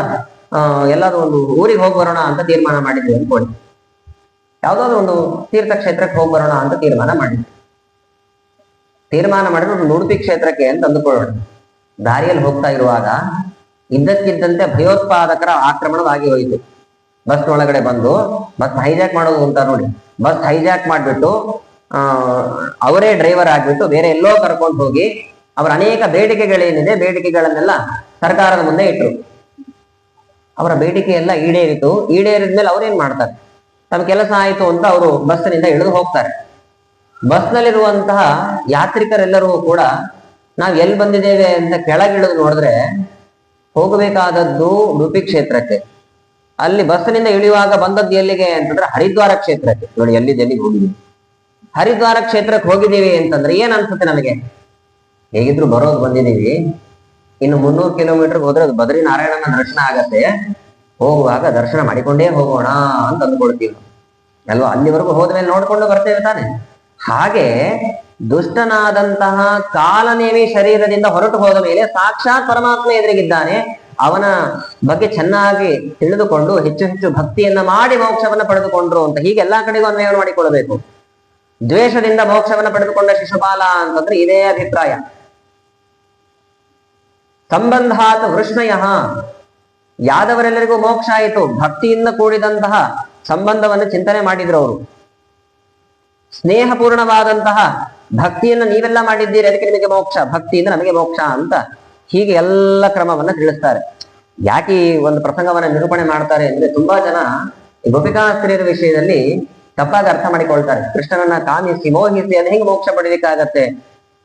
ಎಲ್ಲಾದ್ರೂ ಒಂದು ಊರಿಗೆ ಹೋಗಿ ಬರೋಣ ಅಂತ ತೀರ್ಮಾನ ಮಾಡಿದ್ವಿ ಅನ್ಕೊಳ್ಳಿ. ಯಾವ್ದಾದ್ರು ಒಂದು ತೀರ್ಥ ಕ್ಷೇತ್ರಕ್ಕೆ ಹೋಗಿ ಬರೋಣ ಅಂತ ತೀರ್ಮಾನ ಮಾಡಿದ್ರೆ ಒಂದು ಉಡುಪಿ ಕ್ಷೇತ್ರಕ್ಕೆ ಅಂತ ಅಂದುಕೊಳ್ಳೋಣ. ದಾರಿಯಲ್ಲಿ ಹೋಗ್ತಾ ಇರುವಾಗ ಇದ್ದಕ್ಕಿದ್ದಂತೆ ಭಯೋತ್ಪಾದಕರ ಆಕ್ರಮಣವಾಗಿ ಹೋಯಿತು. ಬಸ್ ಒಳಗಡೆ ಬಂದು ಬಸ್ ಹೈಜಾಕ್ ಮಾಡೋದು ಅಂತ ನೋಡಿ, ಬಸ್ ಹೈಜಾಕ್ ಮಾಡ್ಬಿಟ್ಟು ಅವರೇ ಡ್ರೈವರ್ ಆಗ್ಬಿಟ್ಟು ಬೇರೆ ಎಲ್ಲೋ ಕರ್ಕೊಂಡು ಹೋಗಿ ಅವರ ಅನೇಕ ಬೇಡಿಕೆಗಳೇನಿದೆ ಬೇಡಿಕೆಗಳನ್ನೆಲ್ಲ ಸರ್ಕಾರದ ಮುಂದೆ ಇಟ್ರು. ಅವರ ಬೇಡಿಕೆ ಎಲ್ಲ ಈಡೇರಿದ್ಮೇಲೆ ಅವ್ರೇನ್ ಮಾಡ್ತಾರೆ? ತಮ್ಮ ಕೆಲಸ ಆಯ್ತು ಅಂತ ಅವರು ಬಸ್ನಿಂದ ಇಳಿದು ಹೋಗ್ತಾರೆ. ಬಸ್ನಲ್ಲಿರುವಂತಹ ಯಾತ್ರಿಕರೆಲ್ಲರೂ ಕೂಡ ನಾವ್ ಎಲ್ಲಿ ಬಂದಿದ್ದೇವೆ ಅಂತ ಕೆಳಗಿಳಿದು ನೋಡಿದ್ರೆ ಹೋಗಬೇಕಾದದ್ದು ಉಡುಪಿ ಕ್ಷೇತ್ರಕ್ಕೆ. ಅಲ್ಲಿ ಬಸ್ನಿಂದ ಇಳಿಯುವಾಗ ಬಂದದ್ದು ಎಲ್ಲಿಗೆ ಅಂತಂದ್ರೆ ಹರಿದ್ವಾರ ಕ್ಷೇತ್ರಕ್ಕೆ. ನೋಡಿ ಎಲ್ಲಿಗೆ ಹೋಗಿದ್ದೀವಿ, ಹರಿದ್ವಾರ ಕ್ಷೇತ್ರಕ್ಕೆ ಹೋಗಿದ್ದೀವಿ ಅಂತಂದ್ರೆ ಏನ್ ಅನ್ಸುತ್ತೆ ನಮಗೆ? ಹೇಗಿದ್ರು ಬರೋದು ಬಂದಿದ್ದೀವಿ, ಇನ್ನು 300 ಕಿಲೋಮೀಟರ್ ಹೋದ್ರೆ ಅದು ಬದ್ರಿನಾರಾಯಣನ ದರ್ಶನ ಆಗತ್ತೆ, ಹೋಗುವಾಗ ದರ್ಶನ ಮಾಡಿಕೊಂಡೇ ಹೋಗೋಣ ಅಂತ ಅಂದ್ಕೊಳ್ತೀವಿ ಅಲ್ವಾ? ಅಲ್ಲಿವರೆಗೂ ಹೋದ್ಮೇಲೆ ನೋಡ್ಕೊಂಡು ಬರ್ತೇವೆ ತಾನೆ. ಹಾಗೆ ದುಷ್ಟನಾದಂತಹ ಕಾಲನೇಮಿ ಶರೀರದಿಂದ ಹೊರಟು ಹೋದ ಮೇಲೆ ಸಾಕ್ಷಾತ್ ಪರಮಾತ್ಮ ಎದುರಿಗಿದ್ದಾನೆ. ಅವನ ಬಗ್ಗೆ ಚೆನ್ನಾಗಿ ತಿಳಿದುಕೊಂಡು ಹೆಚ್ಚು ಹೆಚ್ಚು ಭಕ್ತಿಯನ್ನ ಮಾಡಿ ಮೋಕ್ಷವನ್ನ ಪಡೆದುಕೊಂಡ್ರು ಅಂತ ಹೀಗೆ ಎಲ್ಲಾ ಕಡೆಗೂ ಅನ್ವಯ ಮಾಡಿಕೊಳ್ಳಬೇಕು. ದ್ವೇಷದಿಂದ ಮೋಕ್ಷವನ್ನ ಪಡೆದುಕೊಂಡ ಶಿಶುಪಾಲ ಅಂತಂದ್ರೆ ಇದೇ ಅಭಿಪ್ರಾಯ. ಸಂಬಂಧಾತ್ ವೃಷ್ಣಯ, ಯಾದವರೆಲ್ಲರಿಗೂ ಮೋಕ್ಷ ಆಯಿತು. ಭಕ್ತಿಯಿಂದ ಕೂಡಿದಂತಹ ಸಂಬಂಧವನ್ನು ಚಿಂತನೆ ಮಾಡಿದ್ರು ಅವರು. ಸ್ನೇಹಪೂರ್ಣವಾದಂತಹ ಭಕ್ತಿಯನ್ನ ನೀವೆಲ್ಲ ಮಾಡಿದ್ದೀರಿ, ಅದಕ್ಕೆ ನಿಮಗೆ ಮೋಕ್ಷ, ಭಕ್ತಿಯಿಂದ ನಮಗೆ ಮೋಕ್ಷ ಅಂತ ಹೀಗೆ ಎಲ್ಲ ಕ್ರಮವನ್ನ ತಿಳಿಸ್ತಾರೆ. ಯಾಕೆ ಈ ಒಂದು ಪ್ರಸಂಗವನ್ನ ನಿರೂಪಣೆ ಮಾಡ್ತಾರೆ ಅಂದ್ರೆ, ತುಂಬಾ ಜನ ಗೋಪಿಕಾ ಸ್ತ್ರೀಯರ ವಿಷಯದಲ್ಲಿ ತಪ್ಪಾಗಿ ಅರ್ಥ ಮಾಡಿಕೊಳ್ತಾರೆ. ಕೃಷ್ಣನನ್ನ ಕಾಮಿಸಿ ಮೋಹಿಸಿ ಅದು ಹೆಂಗೆ ಮೋಕ್ಷ ಪಡೀಲಿಕ್ಕಾಗತ್ತೆ?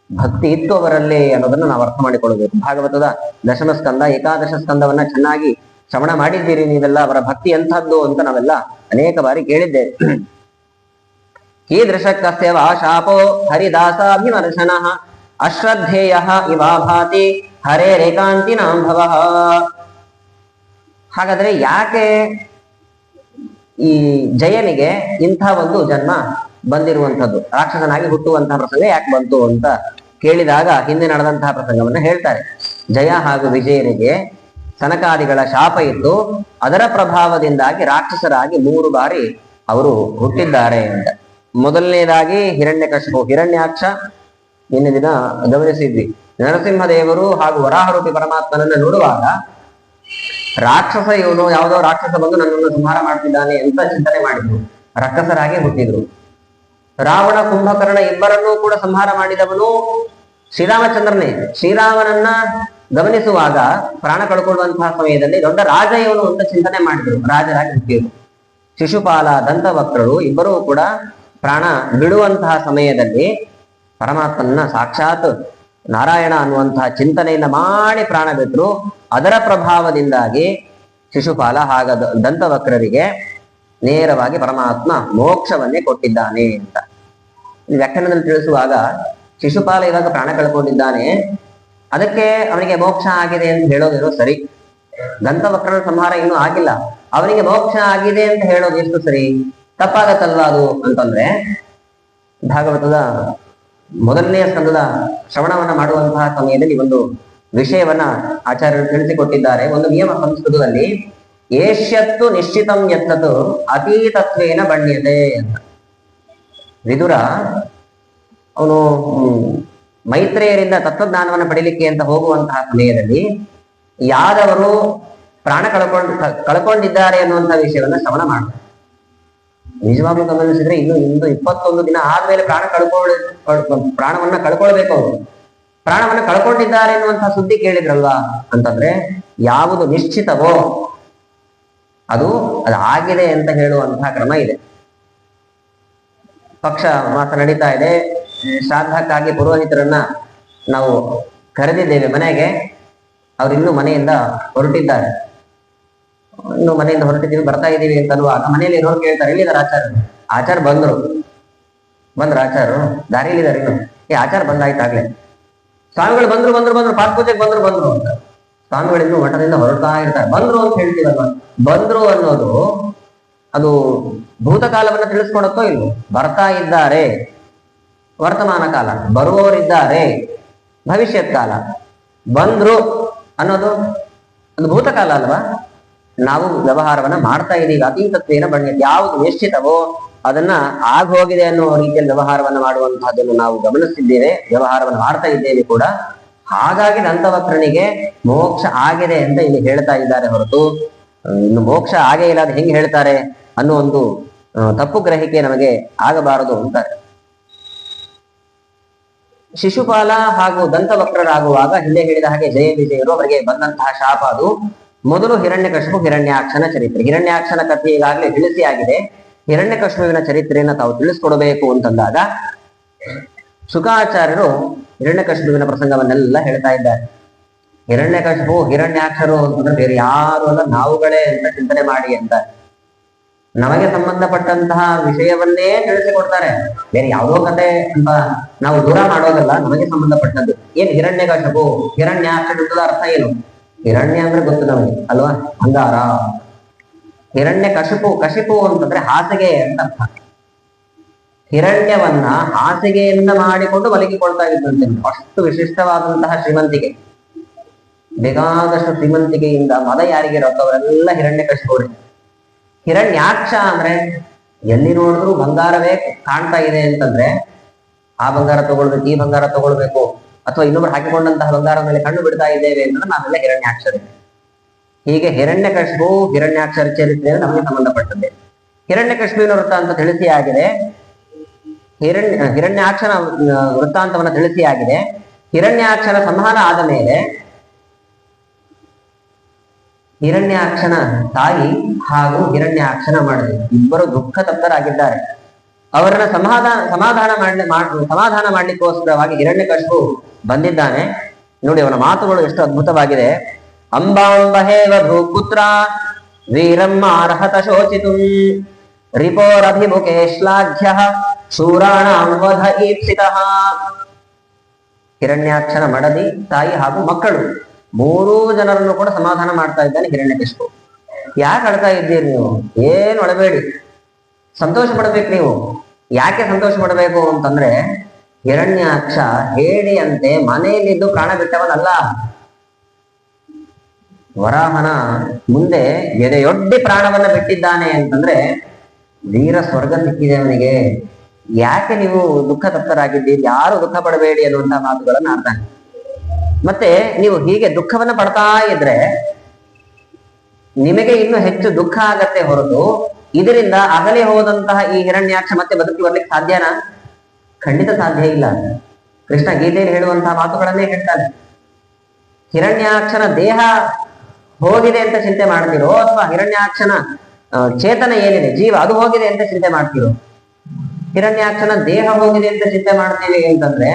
ಭಕ್ತಿ ಇತ್ತು ಅವರಲ್ಲಿ ಅನ್ನೋದನ್ನ ನಾವು ಅರ್ಥ ಮಾಡಿಕೊಳ್ಬೇಕು. ಭಾಗವತದ ದಶಮ ಸ್ಕಂದ, ಏಕಾದಶ ಸ್ಕಂದವನ್ನ ಚೆನ್ನಾಗಿ ಶ್ರವಣ ಮಾಡಿದ್ದೀರಿ ನೀವೆಲ್ಲ. ಅವರ ಭಕ್ತಿ ಎಂಥದ್ದು ಅಂತ ನಾವೆಲ್ಲ ಅನೇಕ ಬಾರಿ ಕೇಳಿದ್ದೇವೆ. ಕೀದೃಶ ಕಸ್ಯ ವಾ ಶಾಪೋ ಹರಿದಾಸಾಭಿಮರ್ಶನ ಅಶ್ರದ್ಧೇಯ ಇವಾ ಭಾತಿ ಹರೇ ರೇಕಾಂತಿ ನಾಂಭವ. ಹಾಗಾದ್ರೆ ಯಾಕೆ ಈ ಜಯನಿಗೆ ಇಂಥ ಒಂದು ಜನ್ಮ ಬಂದಿರುವಂಥದ್ದು, ರಾಕ್ಷಸನಾಗಿ ಹುಟ್ಟುವಂತಹ ಪ್ರಸಂಗ ಯಾಕೆ ಬಂತು ಅಂತ ಕೇಳಿದಾಗ ಹಿಂದೆ ನಡೆದಂತಹ ಪ್ರಸಂಗವನ್ನ ಹೇಳ್ತಾರೆ. ಜಯ ಹಾಗೂ ವಿಜಯನಿಗೆ ಸನಕಾದಿಗಳ ಶಾಪ ಇತ್ತು. ಅದರ ಪ್ರಭಾವದಿಂದಾಗಿ ರಾಕ್ಷಸರಾಗಿ 3 ಬಾರಿ ಅವರು ಹುಟ್ಟಿದ್ದಾರೆ ಅಂತ. ಮೊದಲನೇದಾಗಿ ಹಿರಣ್ಯಾಕ್ಷ, ನಿನ್ನೆ ದಿನ ಗಮನಿಸಿದ್ವಿ. ನರಸಿಂಹದೇವರು ಹಾಗೂ ವರಾಹರೂಪಿ ಪರಮಾತ್ಮನನ್ನ ನೋಡುವಾಗ ರಾಕ್ಷಸ ಇವನು, ಯಾವುದೋ ರಾಕ್ಷಸ ಬಂದು ನನ್ನನ್ನು ಸಂಹಾರ ಮಾಡ್ತಿದ್ದಾನೆ ಅಂತ ಚಿಂತನೆ ಮಾಡಿದ್ರು. ರಾಕ್ಷಸರಾಗಿ ಹುಟ್ಟಿದ್ರು. ರಾವಣ ಕುಂಭಕರ್ಣ ಇಬ್ಬರನ್ನೂ ಕೂಡ ಸಂಹಾರ ಮಾಡಿದವನು ಶ್ರೀರಾಮಚಂದ್ರನೇ. ಶ್ರೀರಾಮನನ್ನ ಗಮನಿಸುವಾಗ ಪ್ರಾಣ ಕಳ್ಕೊಳ್ಳುವಂತಹ ಸಮಯದಲ್ಲಿ ದೊಡ್ಡ ರಾಜ ಇವನು ಅಂತ ಚಿಂತನೆ ಮಾಡಿದ್ರು, ರಾಜರಾಗಿ ಹುಟ್ಟಿದ್ರು. ಶಿಶುಪಾಲ, ದಂತವಕ್ರರು ಇಬ್ಬರೂ ಕೂಡ ಪ್ರಾಣ ಬಿಡುವಂತಹ ಸಮಯದಲ್ಲಿ ಪರಮಾತ್ಮನ ಸಾಕ್ಷಾತ್ ನಾರಾಯಣ ಅನ್ನುವಂತಹ ಚಿಂತನೆಯನ್ನ ಮಾಡಿ ಪ್ರಾಣ ಬಿಟ್ರು. ಅದರ ಪ್ರಭಾವದಿಂದಾಗಿ ಶಿಶುಪಾಲ ಹಾಗ ದಂತವಕ್ರರಿಗೆ ನೇರವಾಗಿ ಪರಮಾತ್ಮ ಮೋಕ್ಷವನ್ನೇ ಕೊಟ್ಟಿದ್ದಾನೆ ಅಂತ ಈ ವ್ಯಾಖ್ಯಾನದಲ್ಲಿ ತಿಳಿಸುವಾಗ, ಶಿಶುಪಾಲ ಇವಾಗ ಪ್ರಾಣ ಕಳ್ಕೊಂಡಿದ್ದಾನೆ, ಅದಕ್ಕೆ ಅವನಿಗೆ ಮೋಕ್ಷ ಆಗಿದೆ ಅಂತ ಹೇಳೋದೇನೋ ಸರಿ. ದಂತವಕ್ರನ ಸಂಹಾರ ಇನ್ನೂ ಆಗಿಲ್ಲ, ಅವನಿಗೆ ಮೋಕ್ಷ ಆಗಿದೆ ಅಂತ ಹೇಳೋದು ಎಷ್ಟು ಸರಿ? ತಪ್ಪಾಗತ್ತಲ್ವಾ ಅದು ಅಂತಂದ್ರೆ, ಭಾಗವತದ ಮೊದಲನೆಯ ಸ್ಕಂದದ ಶ್ರವಣವನ್ನ ಮಾಡುವಂತಹ ಸಮಯದಲ್ಲಿ ಒಂದು ವಿಷಯವನ್ನ ಆಚಾರ್ಯರು ತಿಳಿಸಿಕೊಟ್ಟಿದ್ದಾರೆ. ಒಂದು ನಿಯಮ ಸಂಸ್ಕೃತದಲ್ಲಿ, ಏಷ್ಯತ್ತು ನಿಶ್ಚಿತಂ ಯತ್ತದು ಅತೀತತ್ವೇನ ಬಣ್ಯತೆ ಅಂತ. ವಿದುರ ಅವನು ಮೈತ್ರೇಯರಿಂದ ತತ್ವಜ್ಞಾನವನ್ನು ಪಡಿಲಿಕ್ಕೆ ಅಂತ ಹೋಗುವಂತಹ ಸಮಯದಲ್ಲಿ ಯಾದವರು ಪ್ರಾಣ ಕಳ್ಕೊಂಡಿದ್ದಾರೆ ಅನ್ನುವಂತಹ ವಿಷಯವನ್ನ ಶ್ರವಣ ಮಾಡ್ತಾರೆ. ನಿಜವಾಗ್ಲೂ ಗಮನಿಸಿದ್ರೆ ಇಂದು 21 ದಿನ ಆದ್ಮೇಲೆ ಪ್ರಾಣವನ್ನ ಕಳ್ಕೊಳ್ಬೇಕು. ಅವರು ಪ್ರಾಣವನ್ನ ಕಳ್ಕೊಂಡಿದ್ದಾರೆ ಎನ್ನುವಂತಹ ಸುದ್ದಿ ಕೇಳಿದ್ರಲ್ವಾ ಅಂತಂದ್ರೆ, ಯಾವುದು ನಿಶ್ಚಿತವೋ ಅದು ಆಗಿದೆ ಅಂತ ಹೇಳುವಂತಹ ಕ್ರಮ ಇದೆ. ಪಕ್ಷ ಮಾಸ ನಡೀತಾ ಇದೆ. ಶ್ರಾದ್ದಕ್ಕಾಗಿ ಪುರೋಹಿತರನ್ನ ನಾವು ಕರೆದಿದ್ದೇವೆ ಮನೆಗೆ. ಅವ್ರಿನ್ನೂ ಮನೆಯಿಂದ ಹೊರಟಿದ್ದಾರೆ. ಇನ್ನು ಮನೆಯಿಂದ ಹೊರಟಿದ್ದೀವಿ, ಬರ್ತಾ ಇದ್ದೀವಿ ಅಂತ ಅಲ್ವಾಗ ಮನೆಯಲ್ಲಿ ಇರೋರು ಕೇಳ್ತಾರೆ, ಎಲ್ಲಿದ್ದಾರೆ ಆಚಾರ ಬಂದ್ರು ಆಚಾರು ದಾರಿಯಲ್ಲಿದ್ದಾರೆ. ಇನ್ನು ಆಚಾರ ಬಂದಾಯ್ತಾಗ್ಲೆ. ಸ್ವಾಮಿಗಳು ಬಂದ್ರು ಪಾಠ ಪೂಜೆಗೆ ಬಂದ್ರು ಅಂತ. ಸ್ವಾಮಿಗಳು ಇನ್ನು ಮಠದಿಂದ ಹೊರಡ್ತಾ ಇರ್ತಾರೆ. ಬಂದ್ರು ಅಂತ ಹೇಳ್ತೀವಲ್ವ, ಬಂದ್ರು ಅನ್ನೋದು ಅದು ಭೂತಕಾಲವನ್ನ ತಿಳಿಸ್ಕೊಡತ್ತೋ ಇಲ್ವೋ? ಬರ್ತಾ ಇದ್ದಾರೆ ವರ್ತಮಾನ ಕಾಲ, ಬರುವವರಿದ್ದಾರೆ ಭವಿಷ್ಯತ್ ಕಾಲ. ಬಂದ್ರು ಅನ್ನೋದು ಒಂದು ಭೂತಕಾಲ ಅಲ್ವಾ? ನಾವು ವ್ಯವಹಾರವನ್ನ ಮಾಡ್ತಾ ಇದ್ದೀವಿ. ಅತೀತತ್ವೇನ ಬಣ್ಯ, ಯಾವುದು ನಿಶ್ಚಿತವೋ ಅದನ್ನ ಹೋಗಿದೆ ಅನ್ನೋ ರೀತಿಯಲ್ಲಿ ವ್ಯವಹಾರವನ್ನ ಮಾಡುವಂತಹದ್ದನ್ನು ನಾವು ಗಮನಿಸಿದ್ದೇವೆ, ವ್ಯವಹಾರವನ್ನು ಮಾಡ್ತಾ ಇದ್ದೇವೆ ಕೂಡ. ಹಾಗಾಗಿ ದಂತವಕ್ರನಿಗೆ ಮೋಕ್ಷ ಆಗಿದೆ ಅಂತ ಇಲ್ಲಿ ಹೇಳ್ತಾ ಇದ್ದಾರೆ ಹೊರತು ಇನ್ನು ಮೋಕ್ಷ ಆಗೇ ಇಲ್ಲ ಅದು ಹೆಂಗೆ ಹೇಳ್ತಾರೆ ಅನ್ನೋ ಒಂದು ತಪ್ಪು ಗ್ರಹಿಕೆ ನಮಗೆ ಆಗಬಾರದು ಅಂತಾರೆ. ಶಿಶುಪಾಲ ಹಾಗೂ ದಂತವಕ್ರರಾಗುವಾಗ ಹಿಂದೆ ಹೇಳಿದ ಹಾಗೆ ಜಯ ವಿಜಯರು ಅವರಿಗೆ ಬಂದಂತಹ ಶಾಪ. ಅದು ಮೊದಲು ಹಿರಣ್ಯಕಶಿಪು ಹಿರಣ್ಯಾಕ್ಷನ ಚರಿತ್ರೆ. ಹಿರಣ್ಯಾಕ್ಷನ ಕಥೆ ಈಗಾಗಲೇ ತಿಳಿಸಿ ಆಗಿದೆ. ಹಿರಣ್ಯಕಶಿಪುವಿನ ಚರಿತ್ರೆಯನ್ನು ತಾವು ತಿಳಿಸ್ಕೊಡ್ಬೇಕು ಅಂತಂದಾಗ ಶುಕಾಚಾರ್ಯರು ಹಿರಣ್ಯಕಶಿಪುವಿನ ಪ್ರಸಂಗವನ್ನೆಲ್ಲ ಹೇಳ್ತಾ ಇದ್ದಾರೆ. ಹಿರಣ್ಯಕಶಿಪು ಹಿರಣ್ಯಾಕ್ಷರು ಅಂತಂದ್ರೆ ಬೇರೆ ಯಾರು ಅಲ್ಲ, ನಾವುಗಳೇ ಅಂತ ಚಿಂತನೆ ಮಾಡಿ ಅಂತ ನಮಗೆ ಸಂಬಂಧಪಟ್ಟಂತಹ ವಿಷಯವನ್ನೇ ತಿಳಿಸಿಕೊಡ್ತಾರೆ. ಬೇರೆ ಯಾವುದೋ ಕತೆ ಅಂತ ನಾವು ದೂರ ಮಾಡೋದಲ್ಲ, ನಮಗೆ ಸಂಬಂಧಪಟ್ಟದ್ದು. ಏನ್ ಹಿರಣ್ಯಕಶಿಪು ಹಿರಣ್ಯಾಕ್ಷರದ ಅರ್ಥ ಏನು? ಹಿರಣ್ಯ ಅಂದ್ರೆ ಗೊತ್ತು ನಮಗೆ ಅಲ್ವಾ, ಅಂಗಾರ. ಹಿರಣ್ಯ ಕಶಿಪು ಅಂತಂದ್ರೆ ಹಾಸಿಗೆ ಅಂತ ಅರ್ಥ. ಹಿರಣ್ಯವನ್ನ ಹಾಸಿಗೆಯಿಂದ ಮಾಡಿಕೊಂಡು ಮಲಗಿಕೊಳ್ತಾ ಇದ್ದಂತೆ. ಅಷ್ಟು ವಿಶಿಷ್ಟವಾದಂತಹ ಶ್ರೀಮಂತಿಕೆ, ಬೇಕಾದಷ್ಟು ಶ್ರೀಮಂತಿಕೆಯಿಂದ ಮದ ಯಾರಿಗೆ ಇರುತ್ತೋ ಅವರೆಲ್ಲ ಹಿರಣ್ಯಕಶಿಪುರೇ. ಹಿರಣ್ಯಾಕ್ಷ ಅಂದ್ರೆ ಎಲ್ಲಿ ನೋಡಿದ್ರು ಬಂಗಾರವೇ ಕಾಣ್ತಾ ಇದೆ ಅಂತಂದ್ರೆ ಆ ಬಂಗಾರ ತಗೊಳ್ಬೇಕು, ಈ ಬಂಗಾರ ತಗೊಳ್ಬೇಕು, ಅಥವಾ ಇನ್ನೊಬ್ರು ಹಾಕಿಕೊಂಡಂತಹ ಬಂಗಾರ ಮೇಲೆ ಕಣ್ಣು ಬಿಡ್ತಾ ಇದ್ದೇವೆ ಅಂದ್ರೆ ನಾವೆಲ್ಲ ಹಿರಣ್ಯಾಕ್ಷರೇ. ಹೀಗೆ ಹಿರಣ್ಯಕಶಿಪು ಹಿರಣ್ಯಾಕ್ಷರ ಚರಿತ್ರೆ ನಮಗೆ ಸಂಬಂಧಪಟ್ಟದ್ದೇ. ಹಿರಣ್ಯಕಶಿಪುವಿನ ವೃತ್ತ ಅಂತ ತಿಳಿಸಿ ಆಗಿದೆ. ಹಿರಣ್ಯಾಕ್ಷನ ವೃತ್ತಾಂತವನ್ನ ತಿಳಿಸಿ ಆಗಿದೆ. ಹಿರಣ್ಯಾಕ್ಷನ ಸಂಹಾರ ಆದ ಮೇಲೆ ಹಿರಣ್ಯಾಕ್ಷನ ತಾಯಿ ಹಾಗೂ ಹಿರಣ್ಯಾಕ್ಷನ ಮಾಡಿದೆ ಇಬ್ಬರು ದುಃಖ ತಪ್ತರಾಗಿದ್ದಾರೆ. ಅವರನ್ನ ಸಮಾಧಾನ ಮಾಡ್ಲಿಕ್ಕೋಸ್ಕರವಾಗಿ ಹಿರಣ್ಯಕಶಿಪು ಬಂದಿದ್ದಾನೆ. ನೋಡಿ ಅವನ ಮಾತುಗಳು ಎಷ್ಟು ಅದ್ಭುತವಾಗಿದೆ. ಅಂಬಾಂಬಹೇವ ಭೂಪುತ್ರ ವೀರಂ ಅರ್ಹತ ಶೋಚಿತು ರಿಪೋರಭಿಮುಖೇ ಶ್ಲಾಘ್ಯ ಶೂರಾಣಾಂ ವಧ ಈಪ್ಸಿತಃ. ಹಿರಣ್ಯಾಕ್ಷನ ಮಡದಿ, ತಾಯಿ ಹಾಗೂ ಮಕ್ಕಳು ಮೂರೂ ಜನರನ್ನು ಕೂಡ ಸಮಾಧಾನ ಮಾಡ್ತಾ ಇದ್ದಾನೆ ಹಿರಣ್ಯಕಶಿಪು. ಯಾಕೆ ಅಳ್ತಾ ಇದ್ದೀರಿ ನೀವು? ಏನು ಅಳಬೇಡಿ, ಸಂತೋಷ ಪಡ್ಬೇಕು ನೀವು. ಯಾಕೆ ಸಂತೋಷ ಪಡಬೇಕು ಅಂತಂದ್ರೆ ಹಿರಣ್ಯಾಕ್ಷ ಹೇಳಿಯಂತೆ ಮನೆಯಲ್ಲಿದ್ದು ಪ್ರಾಣ ಬಿಟ್ಟವನಲ್ಲ. ವರಾಹನ ಮುಂದೆ ಎದೆಯೊಡ್ಡಿ ಪ್ರಾಣವನ್ನ ಬಿಟ್ಟಿದ್ದಾನೆ ಅಂತಂದ್ರೆ ವೀರ ಸ್ವರ್ಗ ಸಿಕ್ಕಿದೆ ಅವನಿಗೆ. ಯಾಕೆ ನೀವು ದುಃಖ ತಪ್ತರಾಗಿದ್ದೀರಿ? ಯಾರು ದುಃಖ ಪಡಬೇಡಿ ಅನ್ನುವಂತಹ ಮಾತುಗಳನ್ನ ಆಡ್ತಾನೆ. ಮತ್ತೆ ನೀವು ಹೀಗೆ ದುಃಖವನ್ನ ಪಡ್ತಾ ಇದ್ರೆ ನಿಮಗೆ ಇನ್ನು ಹೆಚ್ಚು ದುಃಖ ಆಗತ್ತೆ ಹೊರತು ಇದರಿಂದ ಅಗಲಿ ಹೋದಂತಹ ಈ ಹಿರಣ್ಯಾಕ್ಷ ಮತ್ತೆ ಬದುಕಿ ಬರ್ಲಿಕ್ಕೆ ಸಾಧ್ಯನಾ? ಖಂಡಿತ ಸಾಧ್ಯ ಇಲ್ಲ. ಕೃಷ್ಣ ಗೀತೆಯಲ್ಲಿ ಹೇಳುವಂತಹ ಮಾತುಗಳನ್ನೇ ಹೇಳ್ತಾನೆ. ಹಿರಣ್ಯಾಕ್ಷನ ದೇಹ ಹೋಗಿದೆ ಅಂತ ಚಿಂತೆ ಮಾಡ್ತಿರೋ ಅಥವಾ ಹಿರಣ್ಯಾಕ್ಷನ ಚೇತನ ಏನಿದೆ ಜೀವ ಅದು ಹೋಗಿದೆ ಅಂತ ಚಿಂತೆ ಮಾಡ್ತಿರೋ? ಹಿರಣ್ಯಾಕ್ಷನ ದೇಹ ಹೋಗಿದೆ ಅಂತ ಚಿಂತೆ ಮಾಡ್ತೀವಿ ಅಂತಂದ್ರೆ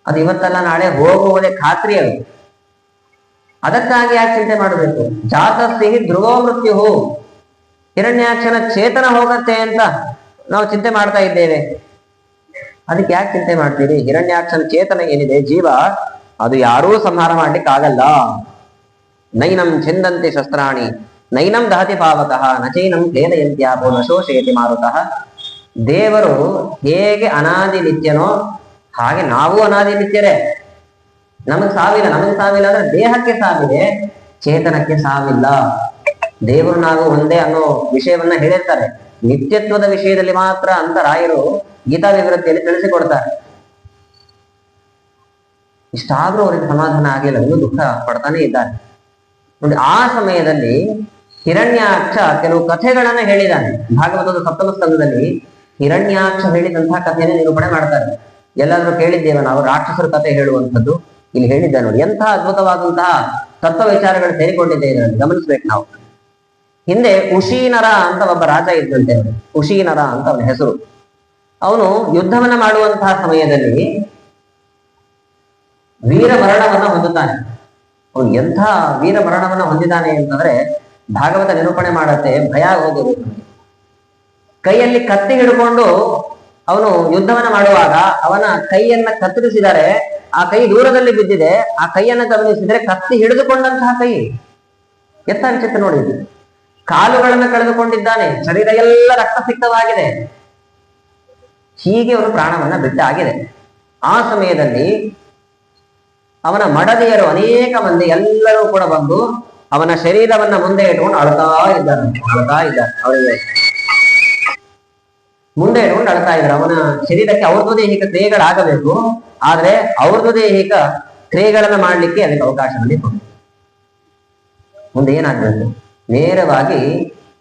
ಅದು ಇವತ್ತಲ್ಲ ನಾಳೆ ಹೋಗುವುದೇ ಖಾತ್ರಿ. ಅದು ಅದಕ್ಕಾಗಿ ಯಾಕೆ ಚಿಂತೆ ಮಾಡಬೇಕು? ಜಾತಸ್ಸಿಹಿ ಧ್ರುವೋ ಮೃತ್ಯು. ಹಿರಣ್ಯಾಕ್ಷನ ಚೇತನ ಹೋಗತ್ತೆ ಅಂತ ನಾವು ಚಿಂತೆ ಮಾಡ್ತಾ ಇದ್ದೇವೆ. ಅದಕ್ಕೆ ಯಾಕೆ ಚಿಂತೆ ಮಾಡ್ತೀರಿ? ಹಿರಣ್ಯಾಕ್ಷನ ಚೇತನ ಏನಿದೆ ಜೀವ ಅದು ಯಾರೂ ಸಂಹಾರ ಮಾಡ್ಲಿಕ್ಕೆ ಆಗಲ್ಲ. ನೈನಂ ಛಿಂದಂತಿ ಶಸ್ತ್ರಾಣಿ ನೈನಂ ದಹತಿ ಪಾವಕಃ ನಚೈನಂ ಕ್ಲೇದಯಂತ್ಯಾಪೋ ನ ಶೋಷಯತಿ ಮಾರುತಃ. ದೇವರು ಹೇಗೆ ಅನಾದಿ ನಿತ್ಯನೋ ಹಾಗೆ ನಾವು ಅನಾದಿ ನಿತ್ಯರೇ. ನಮಗ್ ಸಾವಿಲ್ಲ, ನಮಗ್ ಸಾವಿಲ್ಲ ಅಂದ್ರೆ ದೇಹಕ್ಕೆ ಸಾವಿದೆ, ಚೇತನಕ್ಕೆ ಸಾವಿಲ್ಲ. ದೇವರು ನಾವು ಒಂದೇ ಅನ್ನೋ ವಿಷಯವನ್ನ ಹೇಳಿರ್ತಾರೆ. ನಿತ್ಯತ್ವದ ವಿಷಯದಲ್ಲಿ ಮಾತ್ರ ಅಂತ ರಾಯರು ಗೀತಾ ವಿವೃತ್ತಿಯಲ್ಲಿ ತಿಳಿಸಿಕೊಡ್ತಾರೆ. ಇಷ್ಟಾದ್ರೂ ಅವರಿಗೆ ಸಮಾಧಾನ ಆಗಿಲ್ಲ, ಇನ್ನೂ ದುಃಖ ಪಡ್ತಾನೆ ಇದ್ದಾರೆ. ನೋಡಿ, ಆ ಸಮಯದಲ್ಲಿ ಹಿರಣ್ಯಾಕ್ಷ ಕೆಲವು ಕಥೆಗಳನ್ನ ಹೇಳಿದ್ದಾನೆ. ಭಾಗವತದ ಸಪ್ತಮ ಸ್ಕಂದದಲ್ಲಿ ಹಿರಣ್ಯಾಕ್ಷ ಹೇಳಿದಂತಹ ಕಥೆಯನ್ನು ನಿರೂಪಣೆ ಮಾಡ್ತಾರೆ. ಎಲ್ಲಾದ್ರೂ ಕೇಳಿದ್ದೇವೆ ನಾವು ರಾಕ್ಷಸರ ಕಥೆ ಹೇಳುವಂಥದ್ದು? ಇಲ್ಲಿ ಹೇಳಿದ್ದ ನೋಡಿ, ಎಂತಹ ಅದ್ಭುತವಾದಂತಹ ತತ್ವ ವಿಚಾರಗಳು ಸೇರಿಕೊಂಡಿದೆ ಇದರಲ್ಲಿ, ಗಮನಿಸ್ಬೇಕು ನಾವು. ಹಿಂದೆ ಉಶೀನರ ಅಂತ ಒಬ್ಬ ರಾಜ ಇದ್ದಂತೆ. ಉಶೀನರ ಅಂತ ಅವನ ಹೆಸರು. ಅವನು ಯುದ್ಧವನ್ನ ಮಾಡುವಂತಹ ಸಮಯದಲ್ಲಿ ವೀರ ಮರಣವನ್ನ ಹೊಂದುತ್ತಾನೆ. ಅವನು ಎಂಥ ವೀರ ಮರಣವನ್ನ ಹೊಂದಿದ್ದಾನೆ ಅಂತಂದ್ರೆ ಭಾಗವತ ನಿರೂಪಣೆ ಮಾಡತ್ತೆ, ಭಯ ಆಗೋದು. ಕೈಯಲ್ಲಿ ಕತ್ತಿ ಹಿಡ್ಕೊಂಡು ಅವನು ಯುದ್ಧವನ್ನ ಮಾಡುವಾಗ ಅವನ ಕೈಯನ್ನ ಕತ್ತರಿಸಿದರೆ ಆ ಕೈ ದೂರದಲ್ಲಿ ಬಿದ್ದಿದೆ. ಆ ಕೈಯನ್ನ ಗಮನಿಸಿದರೆ ಕತ್ತಿ ಹಿಡಿದುಕೊಂಡಂತಹ ಕೈ. ಎತ್ತ ವಿಚಿತ್ರ ನೋಡಿ. ಕಾಲುಗಳನ್ನು ಕಳೆದುಕೊಂಡಿದ್ದಾನೆ, ಶರೀರ ಎಲ್ಲ ರಕ್ತಸಿಕ್ತವಾಗಿದೆ. ಹೀಗೆ ಅವನು ಪ್ರಾಣವನ್ನ ಬಿಟ್ಟಾಗಿದೆ. ಆ ಸಮಯದಲ್ಲಿ ಅವನ ಮಡದಿಯರು ಅನೇಕ ಮಂದಿ ಎಲ್ಲರೂ ಕೂಡ ಬಂದು ಅವನ ಶರೀರವನ್ನ ಮುಂದೆ ಇಟ್ಕೊಂಡು ಅಳ್ತಾ ಇದ್ದಾರೆ. ಅವರಿಗೆ ಮುಂದೆ ಇಟ್ಕೊಂಡು ಅಳ್ತಾ ಇದ್ದಾರೆ. ಅವನ ಶರೀರಕ್ಕೆ ಅವ್ರದ್ದು ದೈಹಿಕ ಕ್ರಿಯೆಗಳಾಗಬೇಕು, ಆದ್ರೆ ಅವ್ರದ್ದು ದೈಹಿಕ ಕ್ರಿಯೆಗಳನ್ನ ಮಾಡ್ಲಿಕ್ಕೆ ಅದಕ್ಕೆ ಅವಕಾಶದಲ್ಲಿ ಕೊಡು. ಮುಂದೆ ಏನಾಗ್ಬೇಕು? ನೇರವಾಗಿ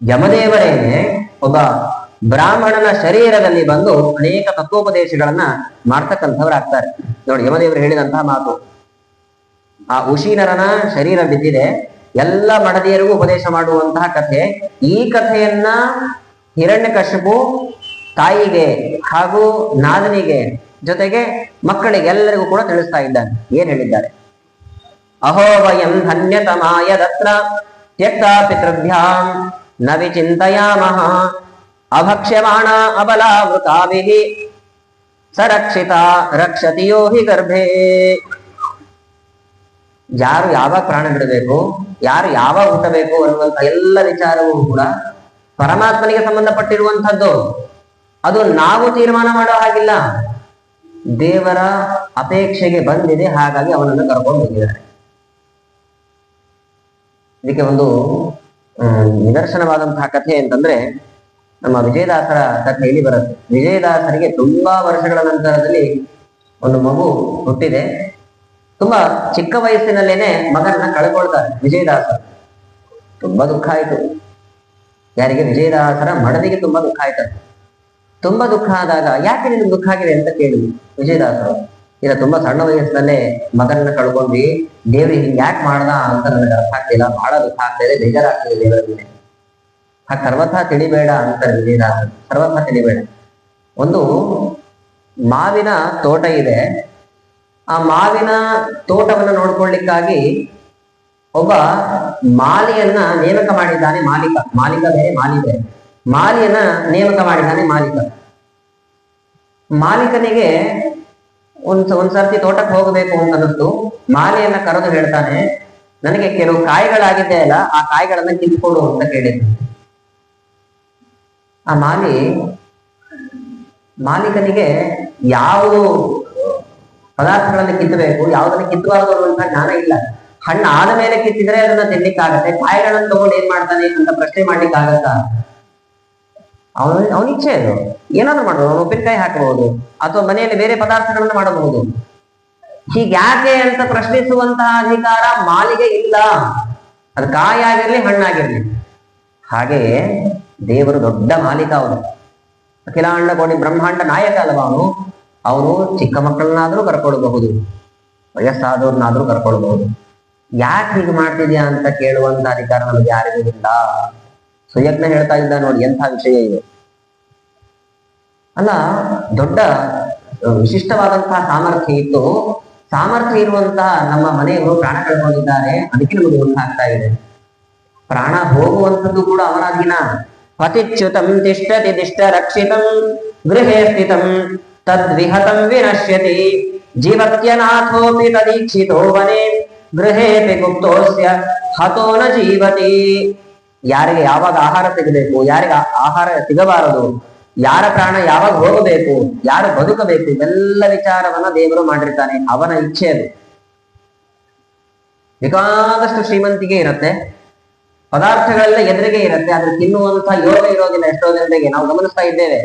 ಯಮದೇವರೇನೆ ಒಬ್ಬ ಬ್ರಾಹ್ಮಣನ ಶರೀರದಲ್ಲಿ ಬಂದು ಅನೇಕ ತತ್ವೋಪದೇಶಗಳನ್ನ ಮಾಡ್ತಕ್ಕಂಥವ್ರಾಗ್ತಾರೆ. ನೋಡಿ, ಯಮದೇವರು ಹೇಳಿದಂತಹ ಮಾತು. ಆ ಉಶೀನರನ ಶರೀರ ಬಿದ್ದಿದೆ, ಎಲ್ಲ ಮಡದಿಯರಿಗೂ ಉಪದೇಶ ಮಾಡುವಂತಹ ಕಥೆ. ಈ ಕಥೆಯನ್ನ ಹಿರಣ್ಯಕಶಿಪು ತಾಯಿಗೆ ಹಾಗೂ ನಾದನಿಗೆ ಜೊತೆಗೆ ಮಕ್ಕಳಿಗೆ ಎಲ್ಲರಿಗೂ ಕೂಡ ತಿಳಿಸ್ತಾ ಇದ್ದಾನೆ. ಏನ್ ಹೇಳಿದ್ದಾರೆ? ಅಹೋ ವಯಂ ಧನ್ಯತಮಾಯ ದತ್ರ ತ್ಯಕ್ತ ಪಿತೃಭ್ಯಾಂ ನ ವಿಚಿಂತಯಾಮಃ ಅಭಕ್ಷ್ಯಮಾಣ ಅಬಲಾವೃತಾಭಿಃ ಸರಕ್ಷಿತ ರಕ್ಷತಿ ಯೋ ಹಿ ಗರ್ಭೇ. ಯಾರು ಯಾವಾಗ ಪ್ರಾಣ ಬಿಡಬೇಕು, ಯಾರು ಯಾವಾಗ ಹುಟ್ಟಬೇಕು ಅನ್ನುವಂಥ ಎಲ್ಲ ವಿಚಾರವೂ ಕೂಡ ಪರಮಾತ್ಮನಿಗೆ ಸಂಬಂಧಪಟ್ಟಿರುವಂಥದ್ದು. ಅದು ನಾವು ತೀರ್ಮಾನ ಮಾಡೋ ಹಾಗಿಲ್ಲ, ದೇವರ ಅಪೇಕ್ಷೆಗೆ ಬಂದಿದೆ. ಹಾಗಾಗಿ ಅವನನ್ನು ಕರ್ಕೊಂಡು ಹೋಗಿದ್ದಾರೆ. ಇದಕ್ಕೆ ಒಂದು ನಿದರ್ಶನವಾದಂತಹ ಕಥೆ ಅಂತಂದ್ರೆ ನಮ್ಮ ವಿಜಯದಾಸರ ಕಥೆಯಲ್ಲಿ ಬರುತ್ತೆ. ವಿಜಯದಾಸರಿಗೆ ತುಂಬಾ ವರ್ಷಗಳ ನಂತರದಲ್ಲಿ ಒಂದು ಮಗು ಹುಟ್ಟಿದೆ. ತುಂಬಾ ಚಿಕ್ಕ ವಯಸ್ಸಿನಲ್ಲೇನೆ ಮಗನನ್ನ ಕಳ್ಕೊಳ್ತಾರೆ ವಿಜಯದಾಸರು. ತುಂಬಾ ದುಃಖ ಆಯ್ತು. ಯಾರಿಗೆ? ವಿಜಯದಾಸರ ಮಡದಿಗೆ ತುಂಬಾ ದುಃಖ ಆಯ್ತಂತೆ. ತುಂಬಾ ದುಃಖ ಆದಾಗ ಯಾಕೆ ನಿಮ್ಗೆ ದುಃಖ ಆಗಿದೆ ಅಂತ ಕೇಳಿದ್ವಿ ವಿಜಯದಾಸರು. ಇಲ್ಲ, ತುಂಬಾ ಸಣ್ಣ ವಯಸ್ಸಿನಲ್ಲೇ ಮಗನನ್ನ ಕಳ್ಕೊಂಡ್ವಿ, ದೇವ್ರಿಗೆ ಹಿಂಗ್ ಯಾಕೆ ಮಾಡ್ದ ಅಂತ ನನಗೆ ಅರ್ಥ ಆಗ್ತಿಲ್ಲ, ಬಹಳ ದುಃಖ ಆಗ್ತಾ ಇದೆ, ಬೇಜಾರಾಗ್ತಿದೆ ದೇವರ ಮೇಲೆ. ಹಾಗೆ ಸರ್ವಥಾ ತಿಳಿಬೇಡ ಅಂತಾರೆ ವಿಜಯದಾಸರು. ಸರ್ವಥಾ ತಿಳಿಬೇಡ. ಒಂದು ಮಾವಿನ ತೋಟ ಇದೆ. ಆ ಮಾವಿನ ತೋಟವನ್ನು ನೋಡ್ಕೊಳ್ಳಿಕ್ಕಾಗಿ ಒಬ್ಬ ಮಾಲಿಯನ್ನ ನೇಮಕ ಮಾಡಿದ್ದಾನೆ ಮಾಲೀಕ ಬೇರೆ, ಮಾಲಿ ಬೇರೆ. ಮಾಲಿಯನ್ನ ನೇಮಕ ಮಾಡಿದ್ದಾನೆ ಮಾಲೀಕ. ಮಾಲೀಕನಿಗೆ ಒಂದ್ಸರ್ತಿ ತೋಟಕ್ಕೆ ಹೋಗಬೇಕು ಅಂತ ಅನ್ನಿಸ್ತು. ಮಾಲಿಯನ್ನ ಕರೆದು ಹೇಳ್ತಾನೆ, ನನಗೆ ಕೆಲವು ಕಾಯಿಗಳಾಗಿದ್ದೆ ಅಲ್ಲ, ಆ ಕಾಯಿಗಳನ್ನ ಕಿತ್ಕೊಡು ಅಂತ ಕೇಳಿದ್ರು. ಆ ಮಾಲೀಕನಿಗೆ ಯಾವುದು ಪದಾರ್ಥಗಳನ್ನು ಕಿತ್ತಬೇಕು, ಯಾವುದನ್ನ ಕಿತ್ತಬಾರದು ಅನ್ನುವಂತ ಜ್ಞಾನ ಇಲ್ಲ. ಹಣ್ಣು ಆದ ಮೇಲೆ ಕಿತ್ತಿದ್ರೆ ಅದನ್ನ ತಿನ್ಲಿಕ್ಕಾಗತ್ತೆ, ಕಾಯಿಗಳನ್ನ ತಗೊಂಡು ಏನ್ ಮಾಡ್ತಾನೆ ಅಂತ ಪ್ರಶ್ನೆ ಮಾಡ್ಲಿಕ್ಕೆ ಆಗತ್ತಾ? ಅವನ ಇಚ್ಛೆ ಅದು. ಏನಾದ್ರು ಮಾಡಬಹುದು, ಉಪ್ಪಿನಕಾಯಿ ಹಾಕಬಹುದು ಅಥವಾ ಮನೆಯಲ್ಲಿ ಬೇರೆ ಪದಾರ್ಥಗಳನ್ನ ಮಾಡಬಹುದು. ಹೀಗ್ಯಾಕೆ ಅಂತ ಪ್ರಶ್ನಿಸುವಂತಹ ಅಧಿಕಾರ ಮಾಲಿಗೆ ಇಲ್ಲ. ಅದು ಕಾಯಾಗಿರ್ಲಿ ಹಣ್ಣಾಗಿರ್ಲಿ. ಹಾಗೆಯೇ ದೇವರು ದೊಡ್ಡ ಮಾಲೀಕ. ಅವನು ಅಖಿಲಾಂಡ ಕೋಟಿ ಬ್ರಹ್ಮಾಂಡ ನಾಯಕ ಅಲ್ವಾ ಅವನು. ಅವನು ಚಿಕ್ಕ ಮಕ್ಕಳನ್ನಾದ್ರೂ ಕರ್ಕೊಳ್ಬಹುದು, ವಯಸ್ಸಾದವ್ರನ್ನಾದ್ರೂ ಕರ್ಕೊಳ್ಬಹುದು. ಯಾಕೆ ಹೀಗೆ ಮಾಡ್ತಿದ್ಯಾ ಅಂತ ಕೇಳುವಂತ ಅಧಿಕಾರ ನಮಗೆ ಯಾರಿಗೂ ಇಲ್ಲ. ಸುಯಜ್ಞ ಹೇಳ್ತಾ ಇದ್ದ ನೋಡಿ, ಎಂಥ ವಿಷಯ ಇದೆ ಅಲ್ಲ. ದೊಡ್ಡ ವಿಶಿಷ್ಟವಾದಂತಹ ಸಾಮರ್ಥ್ಯ ಇತ್ತು. ಸಾಮರ್ಥ್ಯ ಇರುವಂತಹ ನಮ್ಮ ಮನೆಯವರು ಪ್ರಾಣ ಕಳ್ಕೊಂಡಿದ್ದಾರೆ. ಅದಕ್ಕೆ ನಮಗೆ ದುಃಖ ಆಗ್ತಾ ಇದೆ. ಪ್ರಾಣ ಹೋಗುವಂಥದ್ದು ಕೂಡ ಅವನಾಗಿನ. ಪತಿಚ್ಯುತಂ ತಿಷ್ಠತಿ ದಿಷ್ಟ ರಕ್ಷಿತಂ ಗೃಹೇ ಸ್ಥಿತಂ ತದ್ವಿಹತಂ ವಿನಶ್ಯತಿ ಜೀವತ್ಯನಾಥೋಪಿ ತದೀಕ್ಷಿತೋ ವನೆ ಗೃಹೇಪಿ ಗುಪ್ತೋಸ್ಯ ಹತೋ ನ ಜೀವತಿ. ಯಾರಿಗೆ ಯಾವಾಗ ಆಹಾರ ಸಿಗಬೇಕು, ಯಾರಿಗೆ ಆಹಾರ ಸಿಗಬಾರದು, ಯಾರ ಪ್ರಾಣ ಯಾವಾಗ ಹೋಗಬೇಕು, ಯಾರು ಬದುಕಬೇಕು, ಇವೆಲ್ಲ ವಿಚಾರವನ್ನ ದೇವರು ಮಾಡಿರ್ತಾನೆ. ಅವನ ಇಚ್ಛೆ ಅದು. ಬೇಕಾದಷ್ಟು ಶ್ರೀಮಂತಿಗೆ ಇರುತ್ತೆ, ಪದಾರ್ಥಗಳೆಲ್ಲ ಎದುರಿಗೆ ಇರುತ್ತೆ, ಆದ್ರೆ ತಿನ್ನುವಂತಹ ಯೋಗ ಇರೋದಿಲ್ಲ. ಎಷ್ಟೋ ಜನರಿಗೆ ನಾವು ಗಮನಿಸ್ತಾ ಇದ್ದೇವೆ,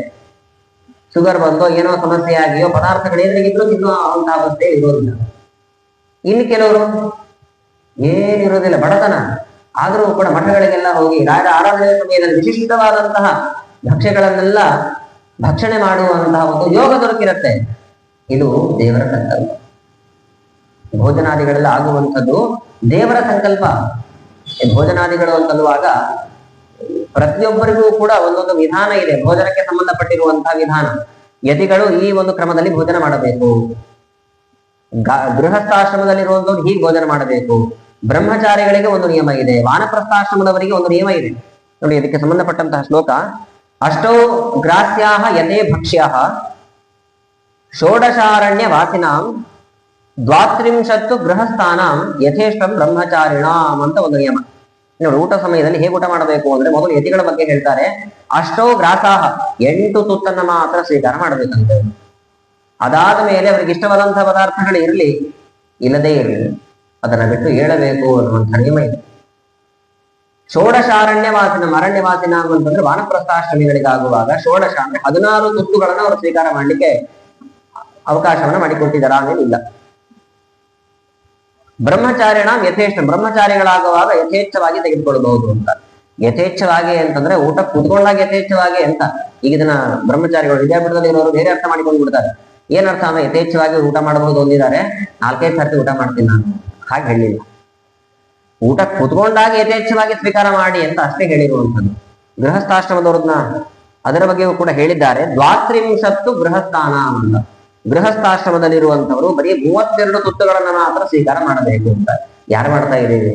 ಶುಗರ್ ಬಂದೋ ಏನೋ ಸಮಸ್ಯೆ ಆಗಿಯೋ ಪದಾರ್ಥಗಳು ಎದುರಿಗಿದ್ರು ತಿನ್ನುವಂತಹ ಅವಸ್ಥೆ ಇರೋದಿಲ್ಲ. ಇನ್ನು ಕೆಲವರು ಏನಿರೋದಿಲ್ಲ, ಬಡತನ, ಆದರೂ ಕೂಡ ಮಠಗಳಿಗೆಲ್ಲ ಹೋಗಿ ರಾಜ ಆರಾಧನೆ ಸಮಯದಲ್ಲಿ ವಿಶಿಷ್ಟವಾದಂತಹ ಭಕ್ಷ್ಯಗಳನ್ನೆಲ್ಲ ಭಕ್ಷಣೆ ಮಾಡುವಂತಹ ಒಂದು ಯೋಗ ದೊರಕಿರುತ್ತೆ. ಇದು ದೇವರ ಸಂಕಲ್ಪ. ಭೋಜನಾದಿಗಳೆಲ್ಲ ಆಗುವಂಥದ್ದು ದೇವರ ಸಂಕಲ್ಪ. ಭೋಜನಾದಿಗಳು ಅಂತನ್ನುವಾಗ ಪ್ರತಿಯೊಬ್ಬರಿಗೂ ಕೂಡ ಒಂದೊಂದು ವಿಧಾನ ಇದೆ, ಭೋಜನಕ್ಕೆ ಸಂಬಂಧಪಟ್ಟಿರುವಂತಹ ವಿಧಾನ. ಯತಿಗಳು ಈ ಒಂದು ಕ್ರಮದಲ್ಲಿ ಭೋಜನ ಮಾಡಬೇಕು, ಗೃಹಸ್ಥಾಶ್ರಮದಲ್ಲಿರುವಂತವ್ರು ಹೀಗೆ ಭೋಜನ ಮಾಡಬೇಕು, ಬ್ರಹ್ಮಚಾರಿಗಳಿಗೆ ಒಂದು ನಿಯಮ ಇದೆ, ವಾನಪ್ರಸ್ಥಾಶ್ರಮದವರಿಗೆ ಒಂದು ನಿಯಮ ಇದೆ. ನೋಡಿ, ಇದಕ್ಕೆ ಸಂಬಂಧಪಟ್ಟಂತಹ ಶ್ಲೋಕ: ಅಷ್ಟೌ ಗ್ರಾಸ್ಯಾಹ ಯಥೇ ಭಕ್ಷ್ಯಾಹ ಷೋಡಶಾರಣ್ಯ ವಾಸಿನಾಂ ದ್ವಾತ್ರಿಂಶತ್ತು ಗೃಹಸ್ಥಾನಾಂ ಯಥೇಷ್ಟಂ ಬ್ರಹ್ಮಚಾರಿಣಾಂ ಅಂತ ಒಂದು ನಿಯಮ. ನೋಡಿ, ಊಟ ಸಮಯದಲ್ಲಿ ಹೇಗೆ ಊಟ ಮಾಡಬೇಕು ಅಂದ್ರೆ, ಮೊದಲು ಯತಿಗಳ ಬಗ್ಗೆ ಹೇಳ್ತಾರೆ. ಅಷ್ಟೋ ಗ್ರಾಸಾಹ, 8 ತುತ್ತನ್ನ ಮಾತ್ರ ಸ್ವೀಕಾರ ಮಾಡಬೇಕಂತೆ. ಅದಾದ ಮೇಲೆ ಅವರಿಗೆ ಇಷ್ಟವಾದಂತಹ ಪದಾರ್ಥಗಳು ಇರಲಿ ಇಲ್ಲದೇ ಇರಲಿ, ಅದನ್ನ ಬಿಟ್ಟು ಏಳಬೇಕು ಅನ್ನುವಂಥ ನಿಯಮ ಇದೆ. ಷೋಡಶಾರಣ್ಯವಾಸಿನ ಅರಣ್ಯವಾಸಿನ ಅಂತಂದ್ರೆ ವಾನಪ್ರಸ್ಥಾಶ್ರಮಿಗಳಿಗಾಗುವಾಗ ಷೋಡಶ ಅಂದ್ರೆ 16 ತುತ್ತುಗಳನ್ನ ಅವರು ಸ್ವೀಕಾರ ಮಾಡ್ಲಿಕ್ಕೆ ಅವಕಾಶವನ್ನ ಮಾಡಿಕೊಟ್ಟಿದ್ದಾರೆ, ಆಮೇಲೆ ಇಲ್ಲ. ಬ್ರಹ್ಮಚಾರಿಣ ಯಥೇಷ್ಟ, ಬ್ರಹ್ಮಚಾರಿಗಳಾಗುವಾಗ ಯಥೇಚ್ಛವಾಗಿ ತೆಗೆದುಕೊಳ್ಬಹುದು ಅಂತ. ಯಥೇಚ್ಛವಾಗಿ ಅಂತಂದ್ರೆ ಊಟ ಕೂತ್ಕೊಂಡಾಗ ಯಥೇಚ್ಛವಾಗಿ ಅಂತ. ಈಗ ಇದನ್ನ ಬ್ರಹ್ಮಚಾರಿಗಳು ವಿದ್ಯಾಪೀಠದಲ್ಲಿ ಇರೋರು ಬೇರೆ ಅರ್ಥ ಮಾಡಿಕೊಂಡು ಬಿಡ್ತಾರೆ. ಏನ್ ಅರ್ಥ ಅಂದ್ರೆ, ಯಥೇಚ್ಛವಾಗಿ ಊಟ ಮಾಡಬಹುದು ಒಂದಿದ್ದಾರೆ, 4-5 ಸರ್ತಿ ಊಟ ಮಾಡ್ತೀನಿ ನಾನು, ಹಾಗೆ ಹೇಳಿಲ್ಲ. ಊಟ ಕೂತ್ಕೊಂಡಾಗ ಯಥೇಚ್ಛವಾಗಿ ಸ್ವೀಕಾರ ಮಾಡಿ ಅಂತ ಅಷ್ಟೇ ಹೇಳಿರುವಂಥದ್ದು. ಗೃಹಸ್ಥಾಶ್ರಮದವ್ರನ್ನ ಅದರ ಬಗ್ಗೆಯೂ ಕೂಡ ಹೇಳಿದ್ದಾರೆ. ದ್ವಾತ್ರಿಂಶತ್ತು ಗೃಹಸ್ಥಾನ ಅಂತ. ಗೃಹಸ್ಥಾಶ್ರಮದಲ್ಲಿರುವಂತವರು ಬರೀ 32 ತುತ್ತುಗಳನ್ನ ಮಾತ್ರ ಸ್ವೀಕಾರ ಮಾಡಬೇಕು ಅಂತ. ಯಾರು ಮಾಡ್ತಾ ಇದ್ದೀವಿ?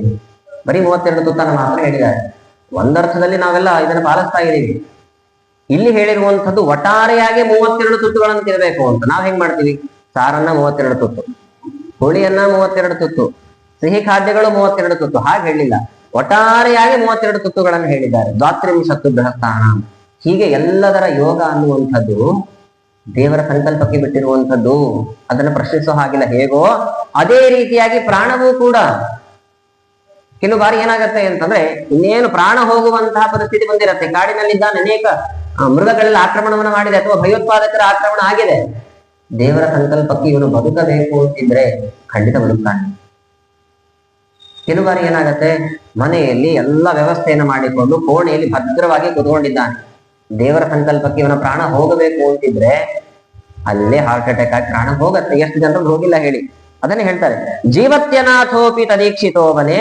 ಬರೀ 32 ತುತ್ತನ್ನ ಮಾತ್ರ ಹೇಳಿದ್ದಾರೆ. ಒಂದರ್ಥದಲ್ಲಿ ನಾವೆಲ್ಲ ಇದನ್ನ ಪಾಲಿಸ್ತಾ ಇದ್ದೀವಿ. ಇಲ್ಲಿ ಹೇಳಿರುವಂಥದ್ದು ಒಟ್ಟಾರೆಯಾಗಿ 32 ತುತ್ತುಗಳನ್ನು ತಿನ್ನಬೇಕು ಅಂತ. ನಾವ್ ಹೆಂಗ್ ಮಾಡ್ತೀವಿ? ಸಾರನ್ನ 32 ತುತ್ತು, ಹುಳಿಯನ್ನ 32 ತುತ್ತು, ಸಿಹಿ ಖಾದ್ಯಗಳು 32 ತುತ್ತು, ಹಾಗೆ ಹೇಳಿಲ್ಲ. ಒಟ್ಟಾರೆಯಾಗಿ 32 ತುತ್ತುಗಳನ್ನು ಹೇಳಿದ್ದಾರೆ. ದ್ವಾತ್ರಿಂಶತ್ತು ಗೃಹಸ್ಥಾನ. ಹೀಗೆ ಎಲ್ಲದರ ಯೋಗ ಅನ್ನುವಂಥದ್ದು ದೇವರ ಸಂಕಲ್ಪಕ್ಕೆ ಬಿಟ್ಟಿರುವಂಥದ್ದು. ಅದನ್ನು ಪ್ರಶ್ನಿಸೋ ಹಾಗಿಲ್ಲ. ಹೇಗೋ ಅದೇ ರೀತಿಯಾಗಿ ಪ್ರಾಣವೂ ಕೂಡ ಕೆಲವು ಬಾರಿ ಏನಾಗತ್ತೆ ಅಂತಂದ್ರೆ, ಇನ್ನೇನು ಪ್ರಾಣ ಹೋಗುವಂತಹ ಪರಿಸ್ಥಿತಿ ಬಂದಿರತ್ತೆ. ಕಾಡಿನಲ್ಲಿದ್ದ ಅನೇಕ ಮೃಗಗಳೆಲ್ಲ ಆಕ್ರಮಣವನ್ನ ಮಾಡಿದೆ, ಅಥವಾ ಭಯೋತ್ಪಾದಕರ ಆಕ್ರಮಣ ಆಗಿದೆ. ದೇವರ ಸಂಕಲ್ಪಕ್ಕೆ ಇವನು ಬದುಕಬೇಕು ಅಂತಿದ್ರೆ ಖಂಡಿತ ಬದುಕ್ತಾನೆ. ಕೆಲವು ಬಾರಿ ಏನಾಗತ್ತೆ, ಮನೆಯಲ್ಲಿ ಎಲ್ಲ ವ್ಯವಸ್ಥೆಯನ್ನು ಮಾಡಿಕೊಂಡು ಕೋಣೆಯಲ್ಲಿ ಭದ್ರವಾಗಿ ಕುತ್ಕೊಂಡಿದ್ದಾನೆ. ದೇವರ ಸಂಕಲ್ಪಕ್ಕೆ ಇವನ ಪ್ರಾಣ ಹೋಗಬೇಕು ಅಂತಿದ್ರೆ ಅಲ್ಲೇ ಹಾರ್ಟ್ ಅಟ್ಯಾಕ್ ಆಗಿ ಪ್ರಾಣ ಹೋಗತ್ತೆ. ಎಷ್ಟು ಜನರು ಹೋಗಿಲ್ಲ ಹೇಳಿ? ಅದನ್ನೇ ಹೇಳ್ತಾರೆ, ಜೀವತ್ಯನಾಥೋಪಿ ತದೀಕ್ಷಿತೋವನೆ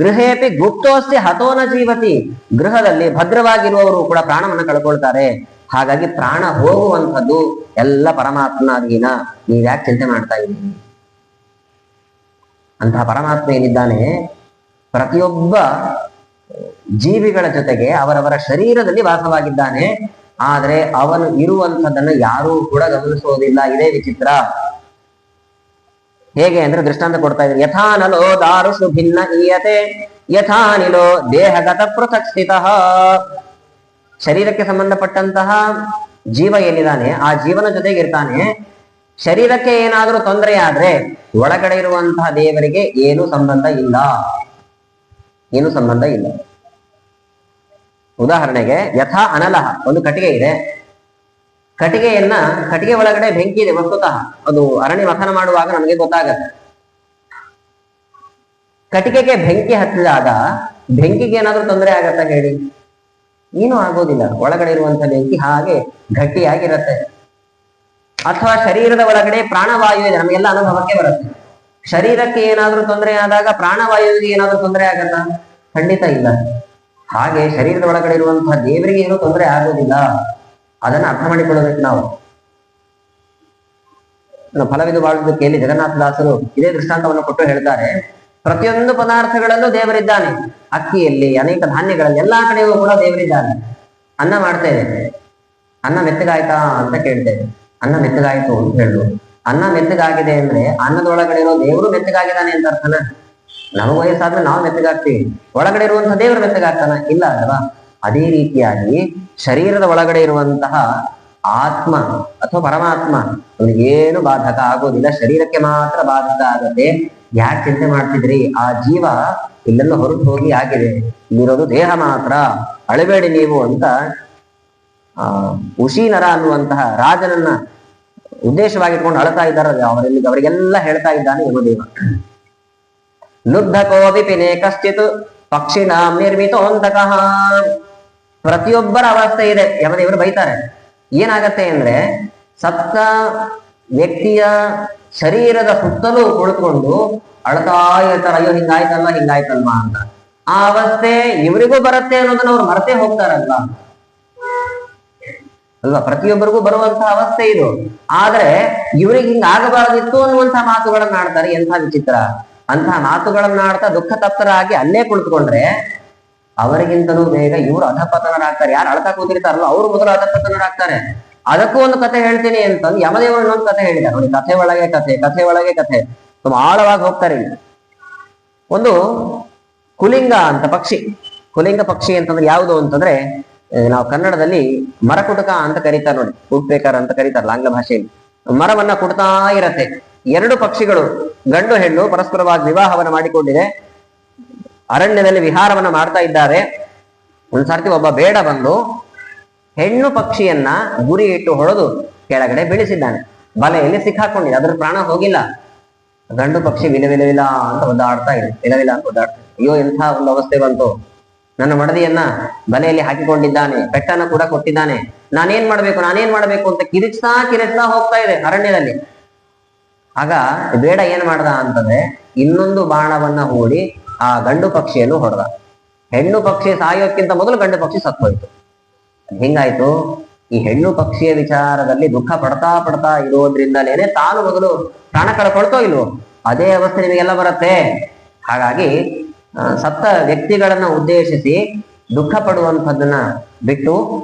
ಗೃಹೇಪಿ ಗುಪ್ತೋಸ್ತಿ ಹತೋನ ಜೀವತಿ. ಗೃಹದಲ್ಲಿ ಭದ್ರವಾಗಿರುವವರು ಕೂಡ ಪ್ರಾಣವನ್ನು ಕಳ್ಕೊಳ್ತಾರೆ. ಹಾಗಾಗಿ ಪ್ರಾಣ ಹೋಗುವಂಥದ್ದು ಎಲ್ಲ ಪರಮಾತ್ಮನ ಅಧೀನ. ನೀವ್ಯಾಕೆ ಚಿಂತೆ ಮಾಡ್ತಾ ಇದ್ದೀರಿ? ಅಂತಹ ಪರಮಾತ್ಮ ಏನಿದ್ದಾನೆ, ಪ್ರತಿಯೊಬ್ಬ ಜೀವಿಗಳ ಜೊತೆಗೆ ಅವರವರ ಶರೀರದಲ್ಲಿ ವಾಸವಾಗಿದ್ದಾನೆ. ಆದ್ರೆ ಅವನು ಇರುವಂಥದ್ದನ್ನು ಯಾರೂ ಕೂಡ ಗಮನಿಸೋದಿಲ್ಲ. ಇದೇ ವಿಚಿತ್ರ. ಹೇಗೆ ಅಂದ್ರೆ ದೃಷ್ಟಾಂತ ಕೊಡ್ತಾ ಇದ್ದಾರೆ. ಯಥಾನಲೋ ದಾರುಷು ಭಿನ್ನ ಈಯತೆ ಯಥಾನಿಲೋ ದೇಹಗತ ಪೃಥಕ್ ಸ್ಥಿತಃ. ಶರೀರಕ್ಕೆ ಸಂಬಂಧಪಟ್ಟಂತಹ ಜೀವ ಏನಿದ್ದಾನೆ, ಆ ಜೀವನ ಜೊತೆಗೆ ಇರ್ತಾನೆ. ಶರೀರಕ್ಕೆ ಏನಾದರೂ ತೊಂದರೆ ಆದ್ರೆ ಒಳಗಡೆ ಇರುವಂತಹ ದೇವರಿಗೆ ಏನು ಸಂಬಂಧ ಇಲ್ಲ, ಏನು ಸಂಬಂಧ ಇಲ್ಲ. ಉದಾಹರಣೆಗೆ ಯಥಾ ಅನಲಹ, ಒಂದು ಕಟ್ಟಿಗೆ ಇದೆ. ಕಟ್ಟಿಗೆ ಒಳಗಡೆ ಬೆಂಕಿ ಇದೆ. ವಸ್ತುತಃ ಅದು ಅರಣ್ಯ ಮಥನ ಮಾಡುವಾಗ ನಮಗೆ ಗೊತ್ತಾಗತ್ತೆ. ಕಟ್ಟಿಗೆಗೆ ಬೆಂಕಿ ಹತ್ತಿದಾಗ ಬೆಂಕಿಗೆ ಏನಾದ್ರೂ ತೊಂದರೆ ಆಗತ್ತಾ ಹೇಳಿ? ಏನೂ ಆಗೋದಿಲ್ಲ. ಒಳಗಡೆ ಇರುವಂತಹ ಬೆಂಕಿ ಹಾಗೆ ಗಟ್ಟಿಯಾಗಿರತ್ತೆ. ಅಥವಾ ಶರೀರದ ಒಳಗಡೆ ಪ್ರಾಣವಾಯು ಇದೆ, ನಮಗೆಲ್ಲ ಅನುಭವಕ್ಕೆ ಬರುತ್ತೆ. ಶರೀರಕ್ಕೆ ಏನಾದ್ರೂ ತೊಂದರೆ ಆದಾಗ ಪ್ರಾಣವಾಯುವಿಗೆ ಏನಾದ್ರೂ ತೊಂದರೆ ಆಗತ್ತಾ? ಖಂಡಿತ ಇಲ್ಲ. ಹಾಗೆ ಶರೀರದ ಒಳಗಡೆ ಇರುವಂತಹ ದೇವರಿಗೆ ಏನೂ ತೊಂದರೆ ಆಗೋದಿಲ್ಲ. ಅದನ್ನ ಅರ್ಥ ಮಾಡಿಕೊಳ್ಳಬೇಕು ನಾವು. ಫಲವಿದು ಬಾಳುವುದಕ್ಕೆ ಜಗನ್ನಾಥದಾಸರು ಇದೇ ದೃಷ್ಟಾಂತವನ್ನು ಕೊಟ್ಟು ಹೇಳ್ತಾರೆ. ಪ್ರತಿಯೊಂದು ಪದಾರ್ಥಗಳಲ್ಲೂ ದೇವರಿದ್ದಾನೆ. ಅಕ್ಕಿಯಲ್ಲಿ, ಅನೇಕ ಧಾನ್ಯಗಳಲ್ಲಿ, ಎಲ್ಲಾ ಕಡೆಯೂ ಕೂಡ ದೇವರಿದ್ದಾನೆ. ಅನ್ನ ಮಾಡ್ತೇವೆ, ಅನ್ನ ಮೆತ್ತಗಾಯ್ತಾ ಅಂತ ಕೇಳ್ತೇವೆ. ಅನ್ನ ಮೆತ್ತಗಾಯ್ತು ಅಂತ ಹೇಳುದು. ಅನ್ನ ಮೆತ್ತಗಾಗಿದೆ ಅಂದ್ರೆ ಅನ್ನದೊಳಗಡೆ ಇರೋ ದೇವರು ಮೆತ್ತಗಾಗಿದ್ದಾನೆ ಅಂತ ಅರ್ಥನ? ನಮಗೆ ವಯಸ್ಸಾದ್ಮೇಲೆ ನಾವು ಮೆತ್ತಗಾಗ್ತೀವಿ, ಒಳಗಡೆ ಇರುವಂತಹ ದೇವರು ಮೆತ್ತಗಾಗ್ತಾನ? ಇಲ್ಲ ಅಲ್ವಾ? ಅದೇ ರೀತಿಯಾಗಿ ಶರೀರದ ಒಳಗಡೆ ಇರುವಂತಹ ಆತ್ಮ ಅಥವಾ ಪರಮಾತ್ಮ ಅವನಿಗೇನು ಬಾಧಕ ಆಗೋದಿಲ್ಲ. ಶರೀರಕ್ಕೆ ಮಾತ್ರ ಬಾಧಕ ಆಗತ್ತೆ. ಯಾಕೆ ಚಿಂತೆ ಮಾಡ್ತಿದ್ರಿ? ಆ ಜೀವ ಇಲ್ಲೆಲ್ಲ ಹೊರಟು ಹೋಗಿ ಆಗಿದೆ, ಇಲ್ಲಿರೋದು ದೇಹ ಮಾತ್ರ, ಅಳಬೇಡಿ ನೀವು ಅಂತ ಉಶೀನರ ಅನ್ನುವಂತಹ ರಾಜನನ್ನ ಉದ್ದೇಶವಾಗಿಟ್ಕೊಂಡು ಅಳ್ತಾ ಇದ್ದಾರೆ. ಅವರಿಗೆಲ್ಲ ಹೇಳ್ತಾ ಇದ್ದಾನೆ ಯಮದೇವ. ಲುಬ್ಧ ಕೋಪಿ ಪಿನೇ ಕಶ್ಚಿತ್ ಪಕ್ಷಿಣಾಂ ನಿರ್ಮಿತೋಂತಕಃ. ಪ್ರತಿಯೊಬ್ಬರ ಅವಸ್ಥೆ ಇದೆ. ಯಮದೇವರು ಬೈತಾರೆ. ಏನಾಗತ್ತೆ ಅಂದ್ರೆ, ಸತ್ತ ವ್ಯಕ್ತಿಯ ಶರೀರದ ಸುತ್ತಲೂ ಕುಳಿತುಕೊಂಡು ಅಳ್ತಾ ಇರ್ತಾರೆ, ಅಯ್ಯೋ ಹಿಂಗಾಯ್ತಲ್ವಾ ಅಂತ. ಆ ಅವಸ್ಥೆ ಇವರಿಗೂ ಬರುತ್ತೆ ಅನ್ನೋದನ್ನ ಅವ್ರು ಮರೆತೇ ಹೋಗ್ತಾರಲ್ವಾ ಅಲ್ವಾ? ಪ್ರತಿಯೊಬ್ಬರಿಗೂ ಬರುವಂತಹ ಅವಸ್ಥೆ ಇದು. ಆದ್ರೆ ಇವ್ರಿಗೆ ಹಿಂಗ ಆಗಬಾರದಿತ್ತು ಅನ್ನುವಂತಹ ಮಾತುಗಳನ್ನ ಆಡ್ತಾರೆ. ಎಂಥ ವಿಚಿತ್ರ! ಅಂತಹ ಮಾತುಗಳನ್ನ ಆಡ್ತಾ ದುಃಖ ತಪ್ತರಾಗಿ ಅಲ್ಲೇ ಕುಳಿತುಕೊಂಡ್ರೆ ಅವರಿಗಿಂತಲೂ ಬೇಗ ಇವರು ಅಧಪತನರಾಗ್ತಾರೆ. ಯಾರು ಅಳ್ತಾ ಕೂತಿರ್ತಾರಲ್ಲ ಅವರು ಮೊದಲು ಅಧಪತನರಾಗ್ತಾರೆ. ಅದಕ್ಕೂ ಒಂದು ಕಥೆ ಹೇಳ್ತೀನಿ ಅಂತಂದು ಯಮದೇವರು ಇನ್ನೊಂದು ಕಥೆ ಹೇಳಿದ್ದಾರೆ ನೋಡಿ. ಕಥೆ ಒಳಗೆ ಕಥೆ, ಕಥೆ ಒಳಗೆ ಕಥೆ, ತುಂಬ ಆಳವಾಗಿ ಹೋಗ್ತಾರೆ. ಒಂದು ಕುಲಿಂಗ ಅಂತ ಪಕ್ಷಿ. ಕುಲಿಂಗ ಪಕ್ಷಿ ಅಂತಂದ್ರೆ ಯಾವುದು ಅಂತಂದ್ರೆ, ನಾವು ಕನ್ನಡದಲ್ಲಿ ಮರಕುಟುಕ ಅಂತ ಕರೀತಾರೆ ನೋಡಿ, ವುಡ್ಪೇಕರ್ ಅಂತ ಕರೀತಾರಲ್ಲ ಆಂಗ್ಲ ಭಾಷೆಯಲ್ಲಿ. ಮರವನ್ನ ಕುಡ್ತಾ ಇರತ್ತೆ. ಎರಡು ಪಕ್ಷಿಗಳು ಗಂಡು ಹೆಣ್ಣು ಪರಸ್ಪರವಾಗಿ ವಿವಾಹವನ್ನ ಮಾಡಿಕೊಂಡಿದೆ. ಅರಣ್ಯದಲ್ಲಿ ವಿಹಾರವನ್ನ ಮಾಡ್ತಾ ಇದ್ದಾರೆ. ಒಂದ್ಸರ್ತಿ ಒಬ್ಬ ಬೇಡ ಬಂದು ಹೆಣ್ಣು ಪಕ್ಷಿಯನ್ನ ಗುರಿ ಇಟ್ಟು ಹೊಡೆದು ಕೆಳಗಡೆ ಬೀಳಿಸಿದ್ದಾನೆ. ಬಲೆಯಲ್ಲಿ ಸಿಕ್ಕಾಕೊಂಡಿದೆ, ಅದ್ರ ಪ್ರಾಣ ಹೋಗಿಲ್ಲ. ಗಂಡು ಪಕ್ಷಿ ವಿಲ ಅಂತ ಒದ್ದಾಡ್ತಾ ಇದೆ, ವಿಲ ಅಂತ ಒದ್ದಾಡ್ತಾ. ಅಯ್ಯೋ, ಎಂಥ ಒಂದು ಅವಸ್ಥೆ ಬಂತು! ನನ್ನ ಮಡದಿಯನ್ನ ಬಲೆಯಲ್ಲಿ ಹಾಕಿಕೊಂಡಿದ್ದಾನೆ, ಪೆಟ್ಟನ್ನ ಕೂಡ ಕೊಟ್ಟಿದ್ದಾನೆ, ನಾನೇನ್ ಮಾಡ್ಬೇಕು ಅಂತ ಕಿರಿಚ್ತಾ ಹೋಗ್ತಾ ಇದೆ ಅರಣ್ಯದಲ್ಲಿ. ಆಗ ಬೇಡ ಏನ್ ಮಾಡ್ದ ಅಂತಂದ್ರೆ, ಇನ್ನೊಂದು ಬಾಣವನ್ನ ಹೂಡಿ ಆ ಗಂಡು ಪಕ್ಷಿಯನ್ನು ಹೊಡೆದ. ಹೆಣ್ಣು ಪಕ್ಷಿ ಸಾಯೋಕ್ಕಿಂತ ಮೊದಲು ಗಂಡು ಪಕ್ಷಿ ಸತ್ತೋಯ್ತು. ಹಿಂಗಾಯ್ತು. ಈ ಹೆಣ್ಣು ಪಕ್ಷಿಯ ವಿಚಾರದಲ್ಲಿ ದುಃಖ ಪಡ್ತಾ ಇರೋದ್ರಿಂದಲೇನೆ ತಾನು ಮೊದಲು ಪ್ರಾಣ ಕಳ್ಕೊಳ್ತೋ ಇಲ್ವೋ, ಅದೇ ಅವಸ್ಥೆ ನಿಮಗೆಲ್ಲ ಬರುತ್ತೆ. ಹಾಗಾಗಿ ಸತ್ತ ವ್ಯಕ್ತಿಗಳನ್ನ ಉದ್ದೇಶಿಸಿ ದುಃಖ ಪಡುವಂಥದ್ದನ್ನ ಬಿಟ್ಟು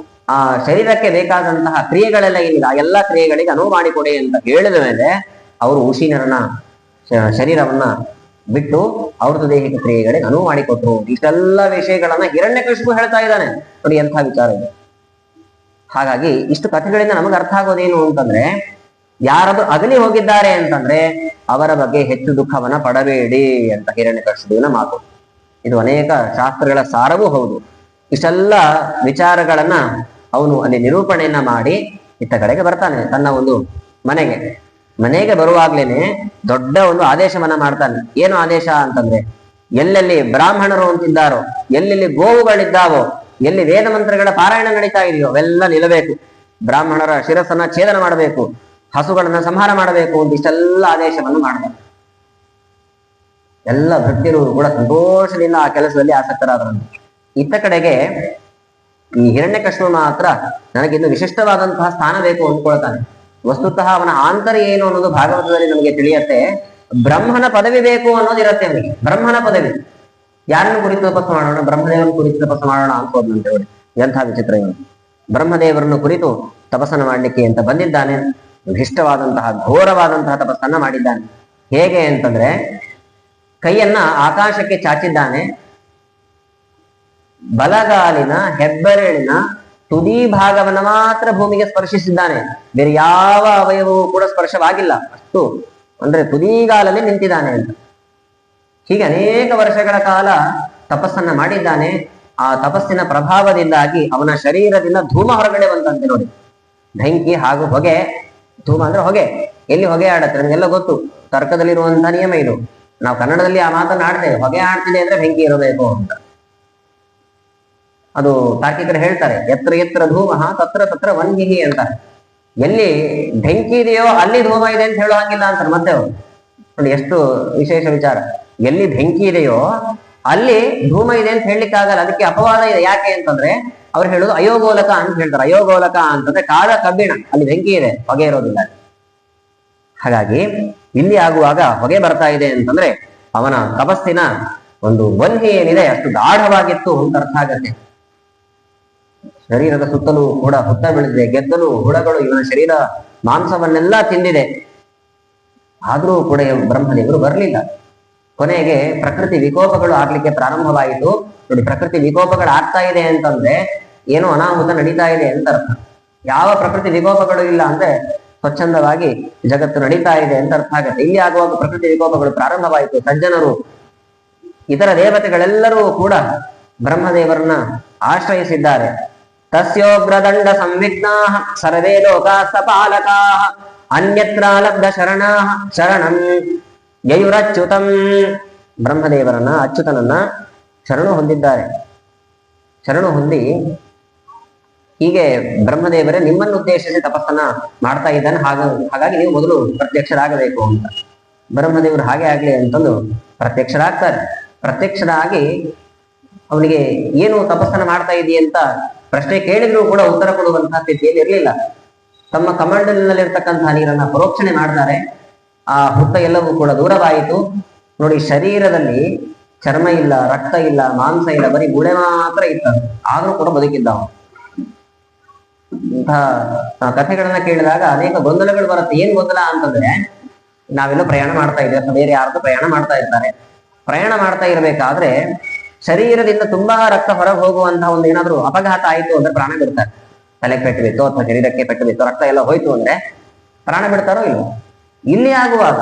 ಆ ಶರೀರಕ್ಕೆ ಬೇಕಾದಂತಹ ಕ್ರಿಯೆಗಳೆಲ್ಲ ಏನಿದೆ ಆ ಎಲ್ಲ ಕ್ರಿಯೆಗಳಿಗೆ ಅನುವು ಮಾಡಿಕೊಡಿ ಅಂತ ಹೇಳಿದ ಮೇಲೆ ಅವರು ಉಶೀನರನ ಶರೀರವನ್ನ ಬಿಟ್ಟು ಅವ್ರದ್ದು ದೈಹಿಕ ಕ್ರಿಯೆಗಳಿಗೆ ಅನುವು ಮಾಡಿಕೊಟ್ರು. ಇಷ್ಟೆಲ್ಲ ವಿಷಯಗಳನ್ನ ಹಿರಣ್ಯಕಶಿಪು ಹೇಳ್ತಾ ಇದ್ದಾನೆ ನೋಡಿ, ಎಂಥ ವಿಚಾರ ಇದೆ. ಹಾಗಾಗಿ ಇಷ್ಟು ಕಥೆಗಳಿಂದ ನಮಗೆ ಅರ್ಥ ಆಗೋದೇನು ಅಂತಂದ್ರೆ, ಯಾರಾದ್ರೂ ಅಗಲಿ ಹೋಗಿದ್ದಾರೆ ಅಂತಂದ್ರೆ ಅವರ ಬಗ್ಗೆ ಹೆಚ್ಚು ದುಃಖವನ್ನ ಪಡಬೇಡಿ ಅಂತ ಹಿರಣ್ಯಕಶಿಪುವಿನ ಮಾತು. ಇದು ಅನೇಕ ಶಾಸ್ತ್ರಗಳ ಸಾರವೂ ಹೌದು. ಇಷ್ಟೆಲ್ಲ ವಿಚಾರಗಳನ್ನ ಅವನು ಅಲ್ಲಿ ನಿರೂಪಣೆಯನ್ನ ಮಾಡಿ ಇತ್ತ ಕಡೆಗೆ ಬರ್ತಾನೆ ತನ್ನ ಒಂದು ಮನೆಗೆ ಬರುವಾಗ್ಲೇನೆ ದೊಡ್ಡ ಒಂದು ಆದೇಶವನ್ನ ಮಾಡ್ತಾನೆ. ಏನು ಆದೇಶ ಅಂತಂದ್ರೆ, ಎಲ್ಲೆಲ್ಲಿ ಬ್ರಾಹ್ಮಣರು ಅಂತಿದ್ದಾರೋ, ಎಲ್ಲೆಲ್ಲಿ ಗೋವುಗಳಿದ್ದಾವೋ, ಎಲ್ಲಿ ವೇದ ಮಂತ್ರಗಳ ಪಾರಾಯಣ ನಡೀತಾ ಇದೆಯೋ ಅವೆಲ್ಲ ನಿಲ್ಲಬೇಕು. ಬ್ರಾಹ್ಮಣರ ಶಿರಸ್ಸನ್ನ ಛೇದನ ಮಾಡಬೇಕು, ಹಸುಗಳನ್ನ ಸಂಹಾರ ಮಾಡಬೇಕು ಅಂತ ಇಷ್ಟೆಲ್ಲ ಆದೇಶವನ್ನು ಮಾಡ್ತಾರೆ. ಎಲ್ಲ ಭಕ್ತರು ಕೂಡ ಸಂತೋಷದಿಂದ ಆ ಕೆಲಸದಲ್ಲಿ ಆಸಕ್ತರಾದ್ರಂತೆ. ಇತ್ತ ಕಡೆಗೆ ಈ ಹಿರಣ್ಯಕಶಿಪು ಮಾತ್ರ ನನಗಿನ್ನು ವಿಶಿಷ್ಟವಾದಂತಹ ಸ್ಥಾನ ಬೇಕು ಅಂದ್ಕೊಳ್ತಾನೆ. ವಸ್ತುತಃ ಅವನ ಆಂತರ್ಯ ಏನು ಅನ್ನೋದು ಭಾಗವತದಲ್ಲಿ ನಮಗೆ ತಿಳಿಯತ್ತೆ. ಬ್ರಹ್ಮನ ಪದವಿ ಬೇಕು ಅನ್ನೋದಿರತ್ತೆ ಅವನಿಗೆ. ಬ್ರಹ್ಮನ ಪದವಿ ಯಾರನ್ನು ಕುರಿತು ತಪಸ್ಸು ಮಾಡೋಣ, ಬ್ರಹ್ಮದೇವರನ್ನು ಕುರಿತು ತಪಸ್ಸು ಮಾಡೋಣ ಅನ್ಕೋದಂತೆ ನೋಡಿ. ಎಂಥ ವಿಚಿತ್ರ ಇವನು. ಬ್ರಹ್ಮದೇವರನ್ನು ಕುರಿತು ತಪಸ್ಸನ್ನು ಮಾಡ್ಲಿಕ್ಕೆ ಅಂತ ಬಂದಿದ್ದಾನೆ. ವಿಶಿಷ್ಟವಾದಂತಹ ಘೋರವಾದಂತಹ ತಪಸ್ಸನ್ನ ಮಾಡಿದ್ದಾನೆ. ಹೇಗೆ ಅಂತಂದ್ರೆ, ಕೈಯನ್ನ ಆಕಾಶಕ್ಕೆ ಚಾಚಿದ್ದಾನೆ. ಬಲಗಾಲಿನ ಹೆಬ್ಬೆರಳಿನ ತುದಿ ಭಾಗವನ್ನ ಮಾತ್ರ ಭೂಮಿಗೆ ಸ್ಪರ್ಶಿಸಿದ್ದಾನೆ. ಬೇರೆ ಯಾವ ಅವಯವೂ ಕೂಡ ಸ್ಪರ್ಶವಾಗಿಲ್ಲ. ಅಷ್ಟು ಅಂದ್ರೆ ತುದಿಗಾಲಲ್ಲಿ ನಿಂತಿದ್ದಾನೆ ಅಂತ. ಹೀಗೆ ಅನೇಕ ವರ್ಷಗಳ ಕಾಲ ತಪಸ್ಸನ್ನ ಮಾಡಿದ್ದಾನೆ. ಆ ತಪಸ್ಸಿನ ಪ್ರಭಾವದಿಂದಾಗಿ ಅವನ ಶರೀರದಿಂದ ಧೂಮ ಹೊರಗಡೆ ಬಂತಂತೆ ನೋಡಿ. ಬೆಂಕಿ ಹಾಗೂ ಹೊಗೆ. ಧೂಮ ಅಂದ್ರೆ ಹೊಗೆ. ಎಲ್ಲಿ ಹೊಗೆ ಆಡತ್ತೆ ನಮಗೆಲ್ಲ ಗೊತ್ತು. ತರ್ಕದಲ್ಲಿರುವಂತಹ ನಿಯಮ ಇದು. ನಾವು ಕನ್ನಡದಲ್ಲಿ ಆ ಮಾತನ್ನ ಆಡ್ತೇವೆ, ಹೊಗೆ ಆಡ್ತಿದೆ ಅಂದ್ರೆ ಬೆಂಕಿ ಇರಬೇಕು ಅಂತ. ಅದು ತಾರ್ಕಿಕರು ಹೇಳ್ತಾರೆ, ಎತ್ರ ಧೂಮ ತತ್ರ ವನ್ಗಿಹಿ ಅಂತ. ಎಲ್ಲಿ ಬೆಂಕಿ ಇದೆಯೋ ಅಲ್ಲಿ ಧೂಮ ಇದೆ ಅಂತ ಹೇಳೋ ಹಾಗಿಲ್ಲ ಅಂತಾರೆ ಮತ್ತೆ ಅವರು. ನೋಡಿ ಎಷ್ಟು ವಿಶೇಷ ವಿಚಾರ. ಎಲ್ಲಿ ಬೆಂಕಿ ಇದೆಯೋ ಅಲ್ಲಿ ಧೂಮ ಇದೆ ಅಂತ ಹೇಳಲಿಕ್ಕೆ ಆಗಲ್ಲ. ಅದಕ್ಕೆ ಅಪವಾದ ಇದೆ. ಯಾಕೆ ಅಂತಂದ್ರೆ ಅವ್ರು ಹೇಳೋದು ಅಯೋಗೋಲಕ ಅಂತ ಹೇಳ್ತಾರೆ. ಅಯೋಗೋಲಕ ಅಂತಂದ್ರೆ ಕಾದ ಕಬ್ಬಿಣ, ಅಲ್ಲಿ ಬೆಂಕಿ ಇದೆ, ಹೊಗೆ ಇರೋದಿಲ್ಲ. ಹಾಗಾಗಿ ಇಲ್ಲಿ ಆಗುವಾಗ ಹೊಗೆ ಬರ್ತಾ ಇದೆ ಅಂತಂದ್ರೆ ಅವನ ತಪಸ್ಸಿನ ಒಂದು ವನ್ಹಿ ಏನಿದೆ ಅಷ್ಟು ಗಾಢವಾಗಿತ್ತು ಅಂತ ಅರ್ಥ ಆಗತ್ತೆ. ಶರೀರದ ಸುತ್ತಲೂ ಕೂಡ ಹುತ್ತ ಬೆಳೆದಿದೆ. ಗೆದ್ದಲು ಹುಳಗಳು ಇವನ ಶರೀರ ಮಾಂಸವನ್ನೆಲ್ಲ ತಿಂದಿದೆ. ಆದ್ರೂ ಕೂಡ ಬ್ರಹ್ಮದೇವರು ಬರಲಿಲ್ಲ. ಕೊನೆಗೆ ಪ್ರಕೃತಿ ವಿಕೋಪಗಳು ಆಗ್ಲಿಕ್ಕೆ ಪ್ರಾರಂಭವಾಯಿತು ನೋಡಿ. ಪ್ರಕೃತಿ ವಿಕೋಪಗಳು ಆಗ್ತಾ ಇದೆ ಅಂತಂದ್ರೆ ಏನೋ ಅನಾಹುತ ನಡೀತಾ ಇದೆ ಅಂತ ಅರ್ಥ. ಯಾವ ಪ್ರಕೃತಿ ವಿಕೋಪಗಳು ಇಲ್ಲ ಅಂದ್ರೆ ಸ್ವಚ್ಛಂದವಾಗಿ ಜಗತ್ತು ನಡೀತಾ ಇದೆ ಅಂತ ಅರ್ಥ ಆಗುತ್ತೆ. ಇಲ್ಲಿ ಆಗುವಾಗ ಪ್ರಕೃತಿ ವಿಕೋಪಗಳು ಪ್ರಾರಂಭವಾಯಿತು. ಸಜ್ಜನರು ಇತರ ದೇವತೆಗಳೆಲ್ಲರೂ ಕೂಡ ಬ್ರಹ್ಮದೇವರನ್ನ ಆಶ್ರಯಿಸಿದ್ದಾರೆ. ತಸ್ಯೋಗ್ರದಂಡ ಸಂವಿಘ್ನಾ ಸರ್ವೇ ಲೋಕಾಸ್ತ ಪಾಲಕಾ ಅನ್ಯತ್ರ ಲಬ್ಧ ಶರಣಂ ಯಯುರಚ್ಯುತಂ. ಬ್ರಹ್ಮದೇವರನ್ನ, ಅಚ್ಯುತನನ್ನ ಶರಣು ಹೊಂದಿದ್ದಾರೆ. ಶರಣು ಹೊಂದಿ ಹೀಗೆ ಬ್ರಹ್ಮದೇವರೇ ನಿಮ್ಮನ್ನು ಉದ್ದೇಶಿಸಿ ತಪಸ್ಸನ್ನ ಮಾಡ್ತಾ ಇದ್ದಾನೆ, ಹಾಗಾಗಿ ನೀವು ಮೊದಲು ಪ್ರತ್ಯಕ್ಷರಾಗಬೇಕು ಅಂತ. ಬ್ರಹ್ಮದೇವರು ಹಾಗೆ ಆಗ್ಲಿ ಅಂತಂದು ಪ್ರತ್ಯಕ್ಷರಾಗ್ತಾರೆ. ಪ್ರತ್ಯಕ್ಷರಾಗಿ ಅವನಿಗೆ ಏನು ತಪಸ್ಸನ್ನ ಮಾಡ್ತಾ ಇದೆಯಾ ಅಂತ ಪ್ರಶ್ನೆ ಕೇಳಿದ್ರು ಕೂಡ ಉತ್ತರ ಕೊಡುವಂತಹ ಸ್ಥಿತಿಯಲ್ಲಿ ಇರಲಿಲ್ಲ. ತಮ್ಮ ಕಮಂಡಲಿನಲ್ಲಿರ್ತಕ್ಕಂತಹ ನೀರನ್ನ ಪರೋಕ್ಷಣೆ ಮಾಡ್ತಾರೆ. ಆ ಹುತ್ತ ಎಲ್ಲವೂ ಕೂಡ ದೂರವಾಯಿತು. ನೋಡಿ, ಶರೀರದಲ್ಲಿ ಚರ್ಮ ಇಲ್ಲ, ರಕ್ತ ಇಲ್ಲ, ಮಾಂಸ ಇಲ್ಲ, ಬರೀ ಗುಳೆ ಮಾತ್ರ ಇತ್ತಂತೆ. ಆದ್ರೂ ಕೂಡ ಬದುಕಿದ್ದಾವ. ಇಂತಹ ಕಥೆಗಳನ್ನ ಕೇಳಿದಾಗ ಅನೇಕ ಗೊಂದಲಗಳು ಬರುತ್ತೆ. ಏನ್ ಗೊಂದಲ ಅಂತಂದ್ರೆ, ನಾವೆಲ್ಲ ಪ್ರಯಾಣ ಮಾಡ್ತಾ ಇದ್ದೇವೆ ಅಥವಾ ಬೇರೆ ಯಾರ್ದು ಪ್ರಯಾಣ ಮಾಡ್ತಾ ಇರ್ತಾರೆ. ಪ್ರಯಾಣ ಮಾಡ್ತಾ ಇರ್ಬೇಕಾದ್ರೆ ಶರೀರದಿಂದ ತುಂಬಾ ರಕ್ತ ಹೊರಗೆ ಹೋಗುವಂತಹ ಒಂದು ಏನಾದ್ರು ಅಪಘಾತ ಆಯ್ತು ಅಂದ್ರೆ ಪ್ರಾಣ ಬಿಡ್ತಾರೆ. ತಲೆಗೆ ಪೆಟ್ಟು ಬಿತ್ತು ಅಥವಾ ಶರೀರಕ್ಕೆ ಪೆಟ್ಟು ಬಿತ್ತು, ರಕ್ತ ಎಲ್ಲ ಹೋಯ್ತು ಅಂದ್ರೆ ಪ್ರಾಣ ಬಿಡ್ತಾರೋ ಇಲ್ವೋ. ಇಲ್ಲಿ ಆಗುವಾಗ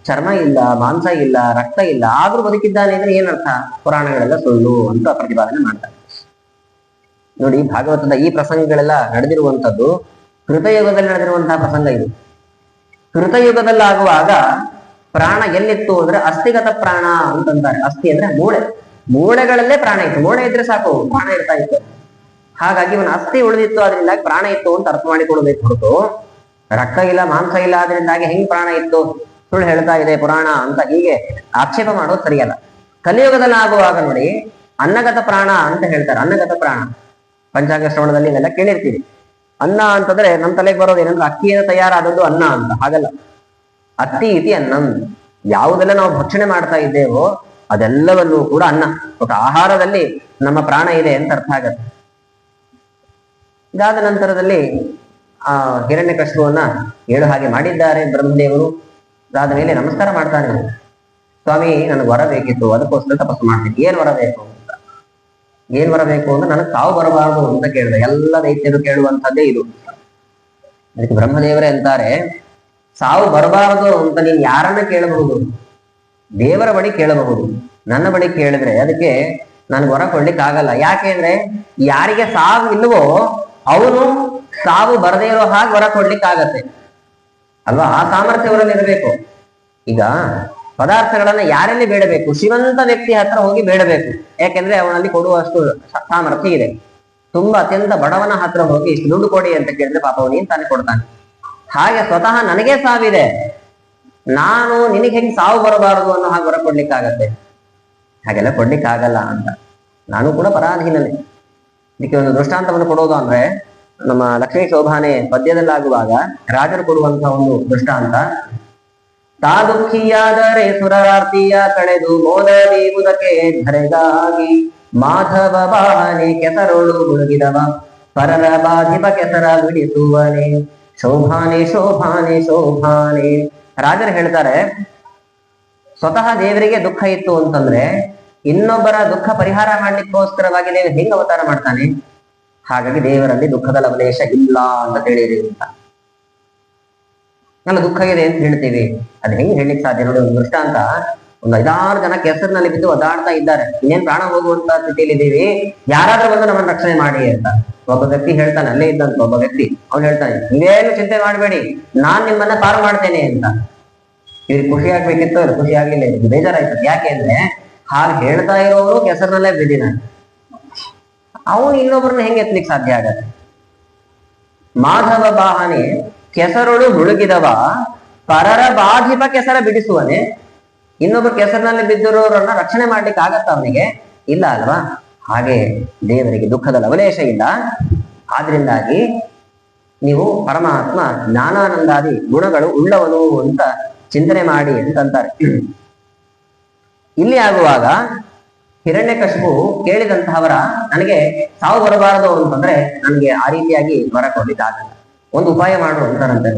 ಚರ್ಮ ಇಲ್ಲ, ಮಾಂಸ ಇಲ್ಲ, ರಕ್ತ ಇಲ್ಲ, ಆದ್ರೂ ಬದುಕಿದ್ದಾನೆ ಅಂದ್ರೆ ಏನರ್ಥ? ಪುರಾಣಗಳೆಲ್ಲ ಸುಳ್ಳು ಅಂತ ಪ್ರತಿಪಾದನೆ ಮಾಡ್ತಾರೆ. ನೋಡಿ, ಭಾಗವತದ ಈ ಪ್ರಸಂಗಗಳೆಲ್ಲ ನಡೆದಿರುವಂತದ್ದು ಕೃತಯುಗದಲ್ಲಿ ನಡೆದಿರುವಂತಹ ಪ್ರಸಂಗ ಇದು. ಕೃತಯುಗದಲ್ಲಾಗುವಾಗ ಪ್ರಾಣ ಎಲ್ಲಿತ್ತು ಅಂದ್ರೆ ಅಸ್ಥಿಗತ ಪ್ರಾಣ ಅಂತಂತಾರೆ. ಅಸ್ಥಿ ಅಂದ್ರೆ ಮೂಳೆ, ಮೂಳೆಗಳಲ್ಲೇ ಪ್ರಾಣ ಇತ್ತು. ಮೂಳೆ ಇದ್ರೆ ಸಾಕು, ಪ್ರಾಣ ಇರ್ತಾ ಇತ್ತು. ಹಾಗಾಗಿ ಇವನ ಅಸ್ಥಿ ಉಳಿದಿತ್ತು, ಅದರಿಂದಾಗಿ ಪ್ರಾಣ ಇತ್ತು ಅಂತ ಅರ್ಥ ಮಾಡಿಕೊಡ್ಬೇಕು ಹೊರತು ರಕ್ತ ಇಲ್ಲ, ಮಾಂಸ ಇಲ್ಲ, ಅದರಿಂದಾಗಿ ಹೆಂಗ್ ಪ್ರಾಣ ಇತ್ತು, ಸುಳ್ಳು ಹೇಳ್ತಾ ಇದೆ ಪುರಾಣ ಅಂತ ಹೀಗೆ ಆಕ್ಷೇಪ ಮಾಡೋದು ಸರಿಯಲ್ಲ. ಕಲಿಯುಗದಲ್ಲಿ ಆಗುವಾಗ ನೋಡಿ, ಅನ್ನಗತ ಪ್ರಾಣ ಅಂತ ಹೇಳ್ತಾರೆ. ಅನ್ನಗತ ಪ್ರಾಣ ಪಂಚಾಂಗ ಶ್ರವಣದಲ್ಲಿ ಇದೆಲ್ಲ ಕೇಳಿರ್ತೀವಿ. ಅನ್ನ ಅಂತಂದ್ರೆ ನಮ್ ತಲೆಗೆ ಬರೋದು ಏನಂದ್ರೆ ಅಕ್ಕಿಯಿಂದ ತಯಾರಾದದ್ದು ಅನ್ನ ಅಂತ. ಹಾಗಲ್ಲ, ಅತ್ತಿ ಇತಿ ಅನ್ನಂ. ಯಾವುದೆಲ್ಲ ನಾವು ಭಕ್ಷಣೆ ಮಾಡ್ತಾ ಇದ್ದೇವೋ ಅದೆಲ್ಲವನ್ನೂ ಕೂಡ ಅನ್ನ. ಒಟ್ಟು ಆಹಾರದಲ್ಲಿ ನಮ್ಮ ಪ್ರಾಣ ಇದೆ ಅಂತ ಅರ್ಥ ಆಗತ್ತೆ. ಇದಾದ ನಂತರದಲ್ಲಿ ಆ ಹಿರಣ್ಯಕಶಿಪುವನ್ನ ಹೇಳು ಹಾಗೆ ಮಾಡಿದ್ದಾರೆ ಬ್ರಹ್ಮದೇವರು. ಅದಾದ ಮೇಲೆ ನಮಸ್ಕಾರ ಮಾಡ್ತಾನೆ. ಸ್ವಾಮಿ, ನನಗೆ ವರ ಬೇಕಿತ್ತು, ಅದಕ್ಕೋಸ್ಕರ ತಪಸ್ಸು ಮಾಡ್ತೀನಿ. ಏನ್ ವರ ಬೇಕು ಅಂತ. ಏನ್ ವರ ಬೇಕು ಅಂದ್ರೆ ನನಗೆ ಸಾವು ಬರಬಾರದು ಅಂತ ಕೇಳಿದೆ. ಎಲ್ಲ ದೈತ್ಯರು ಕೇಳುವಂಥದ್ದೇ ಇದು. ಅದಕ್ಕೆ ಬ್ರಹ್ಮದೇವರೇ ಅಂತಾರೆ, ಸಾವು ಬರಬಾರದು ಅಂತ ನೀನ್ ಯಾರನ್ನ ಕೇಳಬಹುದು? ದೇವರ ಬಳಿ ಕೇಳಬಹುದು. ನನ್ನ ಬಳಿ ಕೇಳಿದ್ರೆ ಅದಕ್ಕೆ ನನ್ಗೆ ವರ ಕೊಡ್ಲಿಕ್ಕೆ ಆಗಲ್ಲ. ಯಾಕೆ ಅಂದ್ರೆ ಯಾರಿಗೆ ಸಾವು ಇಲ್ವೋ ಅವನು ಸಾವು ಬರದೇ ಇರೋ ಹಾಗೆ ವರ ಕೊಡ್ಲಿಕ್ಕೆ ಆಗತ್ತೆ ಅಲ್ವಾ? ಆ ಸಾಮರ್ಥ್ಯ ಅವರಲ್ಲಿ ಇರಬೇಕು. ಈಗ ಪದಾರ್ಥಗಳನ್ನ ಯಾರಲ್ಲಿ ಬೇಡಬೇಕು? ಶಿವಂತ ವ್ಯಕ್ತಿ ಹತ್ರ ಹೋಗಿ ಬೇಡಬೇಕು. ಯಾಕೆಂದ್ರೆ ಅವನಲ್ಲಿ ಕೊಡುವಷ್ಟು ಸಾಮರ್ಥ್ಯ ಇದೆ. ತುಂಬಾ ಅತ್ಯಂತ ಬಡವನ ಹತ್ರ ಹೋಗಿ ಇಷ್ಟು ದುಡ್ಡು ಕೊಡಿ ಅಂತ ಕೇಳಿದ್ರೆ ಪಾಪ ಅವನು ತಾನೇ ಕೊಡ್ತಾನೆ. ಹಾಗೆ ಸ್ವತಃ ನನಗೆ ಸಾವಿದೆ, ನಾನು ನಿನಗೆ ಹೆಂಗ್ ಸಾವು ಬರಬಾರದು ಅನ್ನೋ ಹಾಗೆ ಹೊರ ಕೊಡ್ಲಿಕ್ಕಾಗತ್ತೆ? ಹಾಗೆಲ್ಲ ಕೊಡ್ಲಿಕ್ಕೆ ಆಗಲ್ಲ ಅಂತ. ನಾನು ಕೂಡ ಪರಾಧೀನನೇ. ಇದಕ್ಕೆ ಒಂದು ದೃಷ್ಟಾಂತವನ್ನು ಕೊಡೋದು ಅಂದ್ರೆ, ನಮ್ಮ ಲಕ್ಷ್ಮೀ ಶೋಭಾನೆ ಪದ್ಯದಲ್ಲಾಗುವಾಗ ರಾಜರು ಕೊಡುವಂತಹ ಒಂದು ದೃಷ್ಟಾಂತ. ತಾ ದುಃಖಿಯಾದರೆ ಸುರಾರ್ತಿಯ ಕಳೆದು ಮೋದೀವುದಕ್ಕೆ ಧರೆಗಾಗಿ ಮಾಧವ ವಾಹನೆ ಕೆಸರೊಳು ಮುಳುಗಿದವ ಪರರ ಬಾಧಿಪ ಕೆಸರ ಬಿಡಿಸುವನೆ ಶೋಭಾನೆ ಶೋಭಾನೆ ಶೋಭಾನೆ. ರಾಜರು ಹೇಳ್ತಾರೆ, ಸ್ವತಃ ದೇವರಿಗೆ ದುಃಖ ಇತ್ತು ಅಂತಂದ್ರೆ ಇನ್ನೊಬ್ಬರ ದುಃಖ ಪರಿಹಾರ ಮಾಡ್ಲಿಕ್ಕೋಸ್ಕರವಾಗಿ ದೇವರು ಹೆಂಗ್ ಅವತಾರ ಮಾಡ್ತಾನೆ? ಹಾಗಾಗಿ ದೇವರಲ್ಲಿ ದುಃಖದ ಲವಲೇಶ ಇಲ್ಲ ಅಂತ ಹೇಳಿರಿ ಅಂತ. ಅಲ್ಲ, ದುಃಖ ಇದೆ ಅಂತ ಹೇಳ್ತೀವಿ, ಅದ್ ಹೆಂಗ್ ಹೇಳಲಿಕ್ಕೆ ಸಾಧ್ಯ? ನೋಡಿ, ಒಂದು ದೃಷ್ಟಾಂತ. ಒಂದು 5-6 ಜನ ಕೆಸರಿನಲ್ಲಿ ಬಿದ್ದು ಒದಾಡ್ತಾ ಇದ್ದಾರೆ. ಇನ್ನೇನ್ ಪ್ರಾಣ ಹೋಗುವಂತ ಸ್ಥಿತಿಯಲ್ಲಿ ಇದ್ದೀವಿ, ಯಾರಾದ್ರೂ ಬಂದು ನಮ್ಮನ್ನ ರಕ್ಷಣೆ ಮಾಡಿ ಅಂತ. ಒಬ್ಬ ವ್ಯಕ್ತಿ ಹೇಳ್ತಾನೆ, ಅಲ್ಲೇ ಇದ್ದಂತ ಒಬ್ಬ ವ್ಯಕ್ತಿ, ಅವ್ನು ಹೇಳ್ತಾನೆ, ನೀವೇನು ಚಿಂತೆ ಮಾಡಬೇಡಿ, ನಾನ್ ನಿಮ್ಮನ್ನ ಪಾರು ಮಾಡ್ತೇನೆ ಅಂತ. ಇವ್ರಿಗೆ ಖುಷಿ ಆಗ್ಬೇಕಿತ್ತು, ಅವ್ರು ಖುಷಿ ಆಗ್ಲಿಲ್ಲ, ಇವ್ರಿಗೆ ಬೇಜಾರಾಯ್ತು. ಯಾಕೆ ಅಂದ್ರೆ ಹಾಗೆ ಹೇಳ್ತಾ ಇರೋರು ಕೆಸರಿನಲ್ಲೇ ಬಿದ್ದಿನ, ಅವನು ಇನ್ನೊಬ್ಬರನ್ನ ಹೆಂಗೆ ಎತ್ತಲಿಕ್ಕೆ ಸಾಧ್ಯ ಆಗತ್ತೆ? ಮಾಧವ ವಾಹನೆ ಕೆಸರೊಳು ಮುಳುಗಿದವ ಪರರ ಬಾಧಿಪ ಕೆಸರ ಬಿಡಿಸುವನೆ. ಇನ್ನೊಬ್ಬರು ಕೆಸರಿನಲ್ಲಿ ಬಿದ್ದಿರೋರನ್ನ ರಕ್ಷಣೆ ಮಾಡ್ಲಿಕ್ಕೆ ಆಗತ್ತ ಅವನಿಗೆ? ಇಲ್ಲ ಅಲ್ವಾ? ಹಾಗೆ ದೇವರಿಗೆ ದುಃಖದ ಲವಲೇಶ ಇಲ್ಲ. ಆದ್ರಿಂದಾಗಿ ನೀವು ಪರಮಾತ್ಮ ಜ್ಞಾನಾನಂದಾದಿ ಗುಣಗಳು ಉಳ್ಳವನು ಅಂತ ಚಿಂತನೆ ಮಾಡಿ ಅಂತಂತಾರೆ. ಇಲ್ಲಿ ಆಗುವಾಗ ಹಿರಣ್ಯಕಶಿಪು ಕೇಳಿದಂತಹವರ ನನಗೆ ಸಾವು ಬರಬಾರದು ಅಂತಂದ್ರೆ ನನಗೆ ಆ ರೀತಿಯಾಗಿ ವರ ಕೊಡ್ಲಿಕ್ಕಾಗಲ್ಲ, ಒಂದು ಉಪಾಯ ಮಾಡು ಅಂತಾರಂತೆ.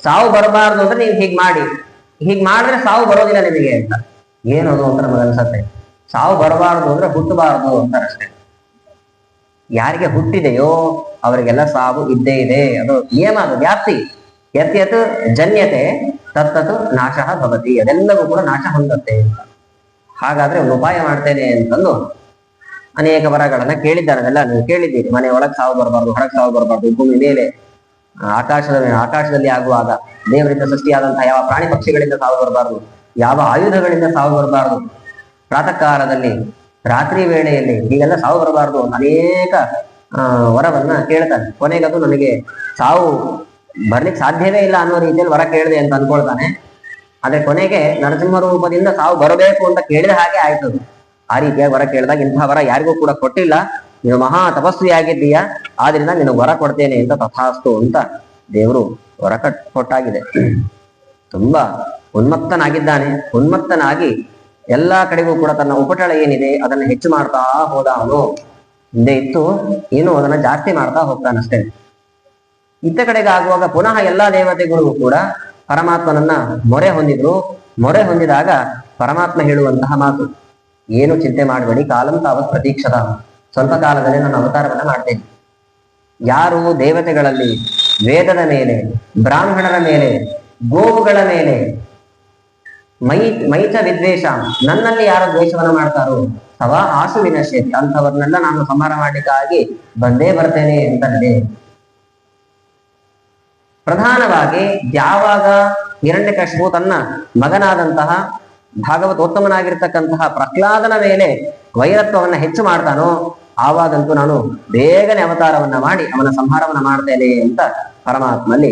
ಸಾವು ಬರಬಾರದು ಅಂದ್ರೆ ನೀವು ಹೀಗ್ ಮಾಡಿ, ಹೀಗ್ ಮಾಡಿದ್ರೆ ಸಾವು ಬರೋದಿಲ್ಲ ನಿಮಗೆ ಅಂತ. ಏನದು ಅಂತ ನಮಗೆ ಅನ್ಸತ್ತೆ. ಸಾವು ಬರಬಾರದು ಅಂದ್ರೆ ಹುಟ್ಟಬಾರದು ಅಂತಾರಷ್ಟೇ. ಯಾರಿಗೆ ಹುಟ್ಟಿದೆಯೋ ಅವರಿಗೆಲ್ಲ ಸಾವು ಇದ್ದೇ ಇದೆ, ಅದು ನಿಯಮ, ಅದು ವ್ಯಾಪ್ತಿ. ಯತ್ ಯತ್ ಜನ್ಯತೆ ತತ್ತತ್ ನಾಶಃ ಭವತಿ, ಅದೆಲ್ಲವೂ ಕೂಡ ನಾಶ ಹೊಂದುತ್ತೆ. ಹಾಗಾದ್ರೆ ಒಂದು ಉಪಾಯ ಮಾಡ್ತೇನೆ ಅಂತಂದು ಅನೇಕ ವರಗಳನ್ನ ಕೇಳಿದ್ದಾರೆ. ಅದೆಲ್ಲ ನೀವು ಕೇಳಿದ್ದೀರಿ. ಮನೆ ಒಳಗೆ ಸಾವು ಬರಬಾರ್ದು, ಹೊರಗೆ ಸಾವು ಬರಬಾರ್ದು, ಭೂಮಿ ಮೇಲೆ ಆಕಾಶದಲ್ಲಿ ಆಗುವಾಗ ದೇವರಿಂದ ಸೃಷ್ಟಿಯಾದಂತಹ ಯಾವ ಪ್ರಾಣಿ ಪಕ್ಷಿಗಳಿಂದ ಸಾವು ಬರಬಾರ್ದು, ಯಾವ ಆಯುಧಗಳಿಂದ ಸಾವು ಬರಬಾರ್ದು, ಪ್ರಾತಃ ಕಾಲದಲ್ಲಿ ರಾತ್ರಿ ವೇಳೆಯಲ್ಲಿ ಹೀಗೆಲ್ಲ ಸಾವು ಬರಬಾರ್ದು ಅನೇಕ ವರವನ್ನ ಕೇಳ್ತಾನೆ. ಕೊನೆಗದು ನನಗೆ ಸಾವು ಬರ್ಲಿಕ್ಕೆ ಸಾಧ್ಯವೇ ಇಲ್ಲ ಅನ್ನೋ ರೀತಿಯಲ್ಲಿ ವರ ಕೇಳಿದೆ ಅಂತ ಅನ್ಕೊಳ್ತಾನೆ. ಆದ್ರೆ ಕೊನೆಗೆ ನರಸಿಂಹ ರೂಪದಿಂದ ಸಾವು ಬರಬೇಕು ಅಂತ ಕೇಳಿದ ಹಾಗೆ ಆಯ್ತು. ಆ ರೀತಿಯಾಗಿ ವರ ಕೇಳಿದಾಗ ಇಂತಹ ವರ ಯಾರಿಗೂ ಕೂಡ ಕೊಟ್ಟಿಲ್ಲ. ನೀನು ಮಹಾ ತಪಸ್ವಿ ಆಗಿದ್ದೀಯ, ಆದ್ರಿಂದ ನೀನು ವರ ಕೊಡ್ತೇನೆ ಅಂತ ತಥಾಸ್ತು ಅಂತ ದೇವರು ವರ ಕೊಟ್ಟಾಗಿದೆ. ತುಂಬಾ ಉನ್ಮತ್ತನಾಗಿದ್ದಾನೆ. ಉನ್ಮತ್ತನಾಗಿ ಎಲ್ಲಾ ಕಡೆಗೂ ಕೂಡ ತನ್ನ ಉಪಟಳ ಏನಿದೆ ಅದನ್ನ ಹೆಚ್ಚು ಮಾಡ್ತಾ ಹೋದ. ಅವನು ಹಿಂದೆ ಇತ್ತು, ಏನು ಅದನ್ನ ಜಾಸ್ತಿ ಮಾಡ್ತಾ ಹೋಗ್ತಾನಷ್ಟೇ. ಇತ್ತ ಕಡೆಗೆ ಆಗುವಾಗ ಪುನಃ ಎಲ್ಲಾ ದೇವತೆಗಳು ಕೂಡ ಪರಮಾತ್ಮನನ್ನ ಮೊರೆ ಹೊಂದಿದ್ರು. ಮೊರೆ ಹೊಂದಿದಾಗ ಪರಮಾತ್ಮ ಹೇಳುವಂತಹ ಮಾತು, ಏನು ಚಿಂತೆ ಮಾಡಬೇಡಿ, ಕಾಲಂ ತಾವತ್ ಪ್ರತೀಕ್ಷದ, ಸ್ವಲ್ಪ ಕಾಲದಲ್ಲಿ ನಾನು ಅವತಾರವನ್ನ ಮಾಡ್ತೇನೆ. ಯಾರು ದೇವತೆಗಳಲ್ಲಿ ವೇದದ ಮೇಲೆ, ಬ್ರಾಹ್ಮಣರ ಮೇಲೆ, ಗೋವುಗಳ ಮೇಲೆ ಮೈಚ ವಿದ್ವೇಷ, ನನ್ನಲ್ಲಿ ಯಾರು ದ್ವೇಷವನ್ನ ಮಾಡ್ತಾರೋ ಅಥವಾ ಆಸು ವಿನಶ್ಯತಿ, ಅಂಥವ್ರನ್ನೆಲ್ಲ ನಾನು ಸಂಹಾರ ಮಾಡ್ಲಿಕ್ಕಾಗಿ ಬಂದೇ ಬರ್ತೇನೆ ಅಂತ ನಡೆ. ಪ್ರಧಾನವಾಗಿ ಯಾವಾಗ ಹಿರಣ್ಯಕಶಿಪು ತನ್ನ ಮಗನಾದಂತಹ ಭಾಗವತೋತ್ತಮನಾಗಿರ್ತಕ್ಕಂತಹ ಪ್ರಹ್ಲಾದನ ಮೇಲೆ ವೈರತ್ವವನ್ನ ಹೆಚ್ಚು ಮಾಡ್ತಾನೋ ಆವಾಗಂತೂ ನಾನು ಬೇಗನೆ ಅವತಾರವನ್ನ ಮಾಡಿ ಅವನ ಸಂಹಾರವನ್ನ ಮಾಡ್ತೇನೆ ಅಂತ ಪರಮಾತ್ಮಲ್ಲಿ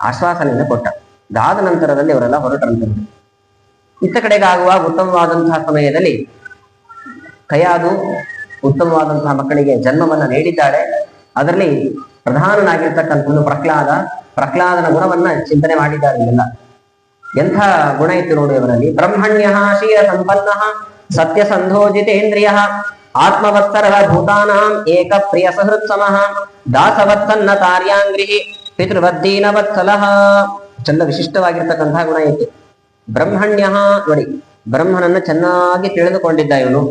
ಆಶ್ವಾಸನೆಯನ್ನು ಕೊಟ್ಟ. ಅದಾದ ನಂತರದಲ್ಲಿ ಅವರೆಲ್ಲ ಹೊರಟರಂತೆ. ಇತ್ತ ಕಡೆಗೆ ಆಗುವಾಗ ಉತ್ತಮವಾದಂತಹ ಸಮಯದಲ್ಲಿ ಕಯಾದು ಉತ್ತಮವಾದಂತಹ ಮಕ್ಕಳಿಗೆ ಜನ್ಮವನ್ನ ನೀಡಿದ್ದಾಳೆ. ಅದರಲ್ಲಿ ಪ್ರಧಾನನಾಗಿರ್ತಕ್ಕಂಥದ್ದು ಪ್ರಹ್ಲಾದನ ಗುಣವನ್ನ ಚಿಂತನೆ ಮಾಡಿದ್ದಾರೆ. ಇಲ್ಲ ಎಂಥ ಗುಣ ಇತ್ತು ನೋಡಿ ಅವರಲ್ಲಿ. ಬ್ರಹ್ಮಣ್ಯ ಶೀಲ ಸಂಪನ್ನ ಸತ್ಯಸಂಧೋ ಜಿತೇಂದ್ರಿಯ ಆತ್ಮವತ್ಸರ ಭೂತಾನಾಂ ಏಕ ಪ್ರಿಯ ಸಹೃತ್ಸಮಃ ದಾಸವತ್ಸನ್ನ ತಾರ್ಯಾಂಗ್ರಿಹಿ ಪಿತೃವದ್ದೀನ ವತ್ಸಲಃ. ಚಂದ ವಿಶಿಷ್ಟವಾಗಿರ್ತಕ್ಕಂತಹ ಗುಣ ಇತ್ತು. ಬ್ರಹ್ಮಣ್ಯ ನೋಡಿ, ಬ್ರಹ್ಮನನ್ನ ಚೆನ್ನಾಗಿ ತಿಳಿದುಕೊಂಡಿದ್ದ ಇವನು.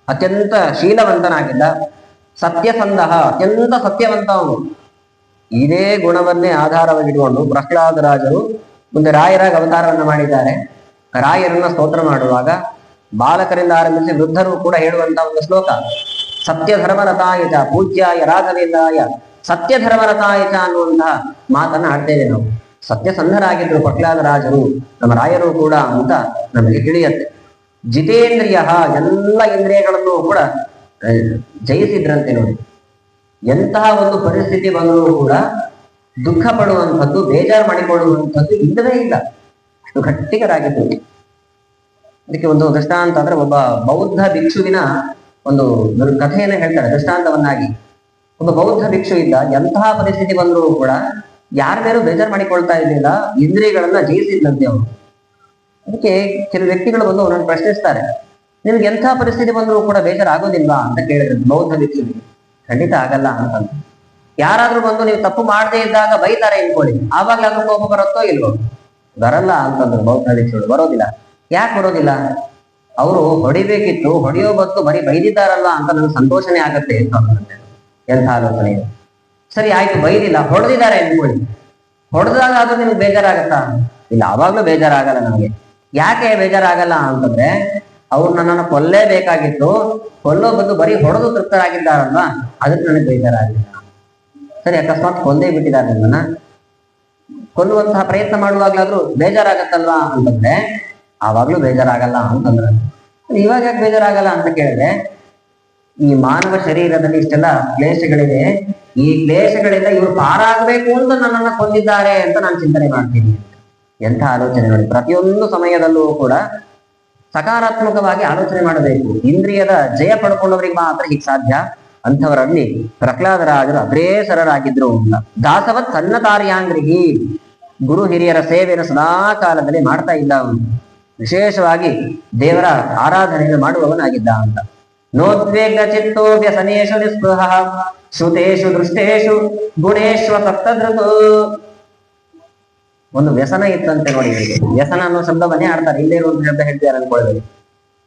ಅತ್ಯಂತ ಶೀಲವಂತನಾಗಿದ್ದ. ಸತ್ಯಸಂಧ, ಅತ್ಯಂತ ಸತ್ಯವಂತ ಅವನು. ಇದೇ ಗುಣವನ್ನೇ ಆಧಾರವಾಗಿಟ್ಟುಕೊಂಡು ಪ್ರಹ್ಲಾದರಾಜರು ಮುಂದೆ ರಾಯರಾಗ ಅವತಾರವನ್ನ ಮಾಡಿದ್ದಾರೆ. ರಾಯರನ್ನ ಸ್ತೋತ್ರ ಮಾಡುವಾಗ ಬಾಲಕರಿಂದ ಆರಂಭಿಸಿ ವೃದ್ಧರು ಕೂಡ ಹೇಳುವಂತಹ ಒಂದು ಶ್ಲೋಕ, ಸತ್ಯಧರ್ಮರತಾಯಚ ಪೂಜ್ಯಾಯ ರಾಘವೇಂದ್ರಾಯ ಸತ್ಯಧರ್ಮರತಾಯಚ ಅನ್ನುವಂತಹ ಮಾತನ್ನ ಆಡ್ತೇವೆ ನಾವು. ಸತ್ಯಸಂಧರಾಗಿದ್ರು ಪ್ರಹ್ಲಾದರಾಜರು, ನಮ್ಮ ರಾಯರು ಕೂಡ ಅಂತ ನಮಗೆ ತಿಳಿಯತ್ತೆ. ಜಿತೇಂದ್ರಿಯ, ಎಲ್ಲ ಇಂದ್ರಿಯಗಳನ್ನು ಕೂಡ ಜಯಿಸಿದ್ರಂತೆ ನೋಡಿ. ಎಂತಹ ಒಂದು ಪರಿಸ್ಥಿತಿ ಬಂದರೂ ಕೂಡ ದುಃಖ ಪಡುವಂಥದ್ದು, ಬೇಜಾರು ಮಾಡಿಕೊಳ್ಳುವಂಥದ್ದು ಇಲ್ಲವೇ ಇಲ್ಲ. ಅಷ್ಟು ಗಟ್ಟಿಗರಾಗಿದ್ದು. ಅದಕ್ಕೆ ಒಂದು ದೃಷ್ಟಾಂತ ಅಂದ್ರೆ, ಒಬ್ಬ ಬೌದ್ಧ ಭಿಕ್ಷುವಿನ ಒಂದು ಕಥೆಯನ್ನ ಹೇಳ್ತಾರೆ ದೃಷ್ಟಾಂತವನ್ನಾಗಿ. ಒಬ್ಬ ಬೌದ್ಧ ಭಿಕ್ಷು ಇದ್ದ. ಎಂತಹ ಪರಿಸ್ಥಿತಿ ಬಂದರೂ ಕೂಡ ಯಾರ ಮೇಲೂ ಬೇಜಾರು ಮಾಡಿಕೊಳ್ತಾ ಇರಲಿಲ್ಲ. ಇಂದ್ರಿಯಗಳನ್ನ ಜಯಿಸಿದ್ದಂತೆ ಅವನು. ಅದಕ್ಕೆ ಕೆಲವು ವ್ಯಕ್ತಿಗಳು ಬಂದು ಅವನನ್ನು ಪ್ರಶ್ನಿಸ್ತಾರೆ, ನಿಮ್ಗೆ ಎಂಥ ಪರಿಸ್ಥಿತಿ ಬಂದರೂ ಕೂಡ ಬೇಜಾರಾಗೋದಿಲ್ವಾ ಅಂತ ಕೇಳಿದ್ರು ಬೌದ್ಧ ಭಿಕ್ಷುವಿಗೆ. ಖಂಡಿತ ಆಗಲ್ಲ ಅಂತಂದು. ಯಾರಾದ್ರೂ ಬಂದು ನೀವು ತಪ್ಪು ಮಾಡದೇ ಇದ್ದಾಗ ಬೈತಾರೆ ಇಟ್ಕೊಳ್ಳಿ, ಆವಾಗ ಅದ್ರ ಕೋಪ ಬರುತ್ತೋ ಇಲ್ವೋ? ಬರಲ್ಲ ಅಂತಂದ್ರು ಬೌದ್ಧ ಭಿಕ್ಷುಗಳು. ಬರೋದಿಲ್ಲ. ಯಾಕೆ ಬರೋದಿಲ್ಲ? ಅವರು ಹೊಡಿಬೇಕಿತ್ತು, ಹೊಡೆಯೋ ಬತ್ತು ಬರೀ ಬೈದಿದ್ದಾರಲ್ಲ ಅಂತ ನನಗೆ ಸಂತೋಷನೇ ಆಗತ್ತೆ ಅಂತ. ಎಂಥ ಆಲೋಚನೆ ಇದೆ. ಸರಿ ಆಯ್ತು, ಬೈದಿಲ್ಲ, ಹೊಡೆದಿದ್ದಾರೆ ಅನ್ಕೊಳ್ಳಿ. ಹೊಡೆದಾಗ ಆದ್ರೂ ನಿಮ್ಗೆ ಬೇಜಾರಾಗತ್ತಾ? ಇಲ್ಲ, ಆವಾಗ್ಲೂ ಬೇಜಾರಾಗಲ್ಲ ನಮಗೆ. ಯಾಕೆ ಬೇಜಾರಾಗಲ್ಲ ಅಂತಂದ್ರೆ, ಅವ್ರು ನನ್ನನ್ನು ಕೊಲ್ಲೇಬೇಕಾಗಿತ್ತು, ಕೊಲ್ಲೋ ಬದ್ದು ಬರೀ ಹೊಡೆದು ತೃಪ್ತರಾಗಿದ್ದಾರಲ್ವಾ, ಅದಕ್ಕೆ ನನಗೆ ಬೇಜಾರಾಗಿಲ್ಲ. ಸರಿ, ಅಕಸ್ಮಾತ್ ಕೊಂದೇ ಬಿಟ್ಟಿದ್ದಾರೆ ನಿಮ್ಮನ್ನ, ಕೊಲ್ಲುವಂತಹ ಪ್ರಯತ್ನ ಮಾಡುವಾಗ್ಲಾದ್ರೂ ಬೇಜಾರಾಗತ್ತಲ್ವಾ ಅಂತಂದ್ರೆ, ಆವಾಗ್ಲೂ ಬೇಜಾರಾಗಲ್ಲ ಅಂತಂದ್ರೆ. ಇವಾಗ ಯಾಕೆ ಬೇಜಾರಾಗಲ್ಲ ಅಂತ ಕೇಳಿದ್ರೆ, ಈ ಮಾನವ ಶರೀರದಲ್ಲಿ ಇಷ್ಟೆಲ್ಲ ಕ್ಲೇಶಗಳಿದೆ. ಈ ಕ್ಲೇಶಗಳಿಂದ ಇವರು ಪಾರಾಗಬೇಕು ಅಂತ ನನ್ನನ್ನು ಕೊಂದಿದ್ದಾರೆ ಅಂತ ನಾನು ಚಿಂತನೆ ಮಾಡ್ತೀನಿ. ಎಂಥ ಆಲೋಚನೆ ನೋಡಿ. ಪ್ರತಿಯೊಂದು ಸಮಯದಲ್ಲೂ ಕೂಡ ಸಕಾರಾತ್ಮಕವಾಗಿ ಆಲೋಚನೆ ಮಾಡಬೇಕು. ಇಂದ್ರಿಯದ ಜಯ ಪಡ್ಕೊಂಡವ್ರಿಗೆ ಮಾತ್ರ ಹೀಗೆ ಸಾಧ್ಯ. ಅಂಥವರಲ್ಲಿ ಪ್ರಹ್ಲಾದರಾಜರು ಅಗ್ರೇಸರರಾಗಿದ್ರು. ದಾಸವತ್ ಸನ್ನತಾರ್ಯಾಂಗ್ರಿಹಿ, ಗುರು ಹಿರಿಯರ ಸೇವೆಯನ್ನು ಸದಾ ಕಾಲದಲ್ಲಿ ಮಾಡ್ತಾ ಇದ್ದ ಅವನು. ವಿಶೇಷವಾಗಿ ದೇವರ ಆರಾಧನೆಯನ್ನು ಮಾಡುವವನಾಗಿದ್ದ ಅಂತ. ನೋದ್ವೇಗ ಚಿತ್ತೋ ವ್ಯಸನೇಶು ನಿಸ್ಪೃಹ ಶ್ರುತೇಶು ದೃಷ್ಟೇಶು ಗುಣೇಶ್ವ ಸಪ್ತಧೃತು. ಒಂದು ವ್ಯಸನ ಇತ್ತಂತೆ ನೋಡಿ ಇವರಿಗೆ. ವ್ಯಸನ ಅನ್ನೋ ಶಬ್ದವನ್ನೇ ಆಡ್ತಾರೆ. ಇಲ್ಲೇ ಒಂದು ಶಬ್ದ ಹೇಳ್ತಾರೆ ಅನ್ಕೊಳ್ಬೇಕು.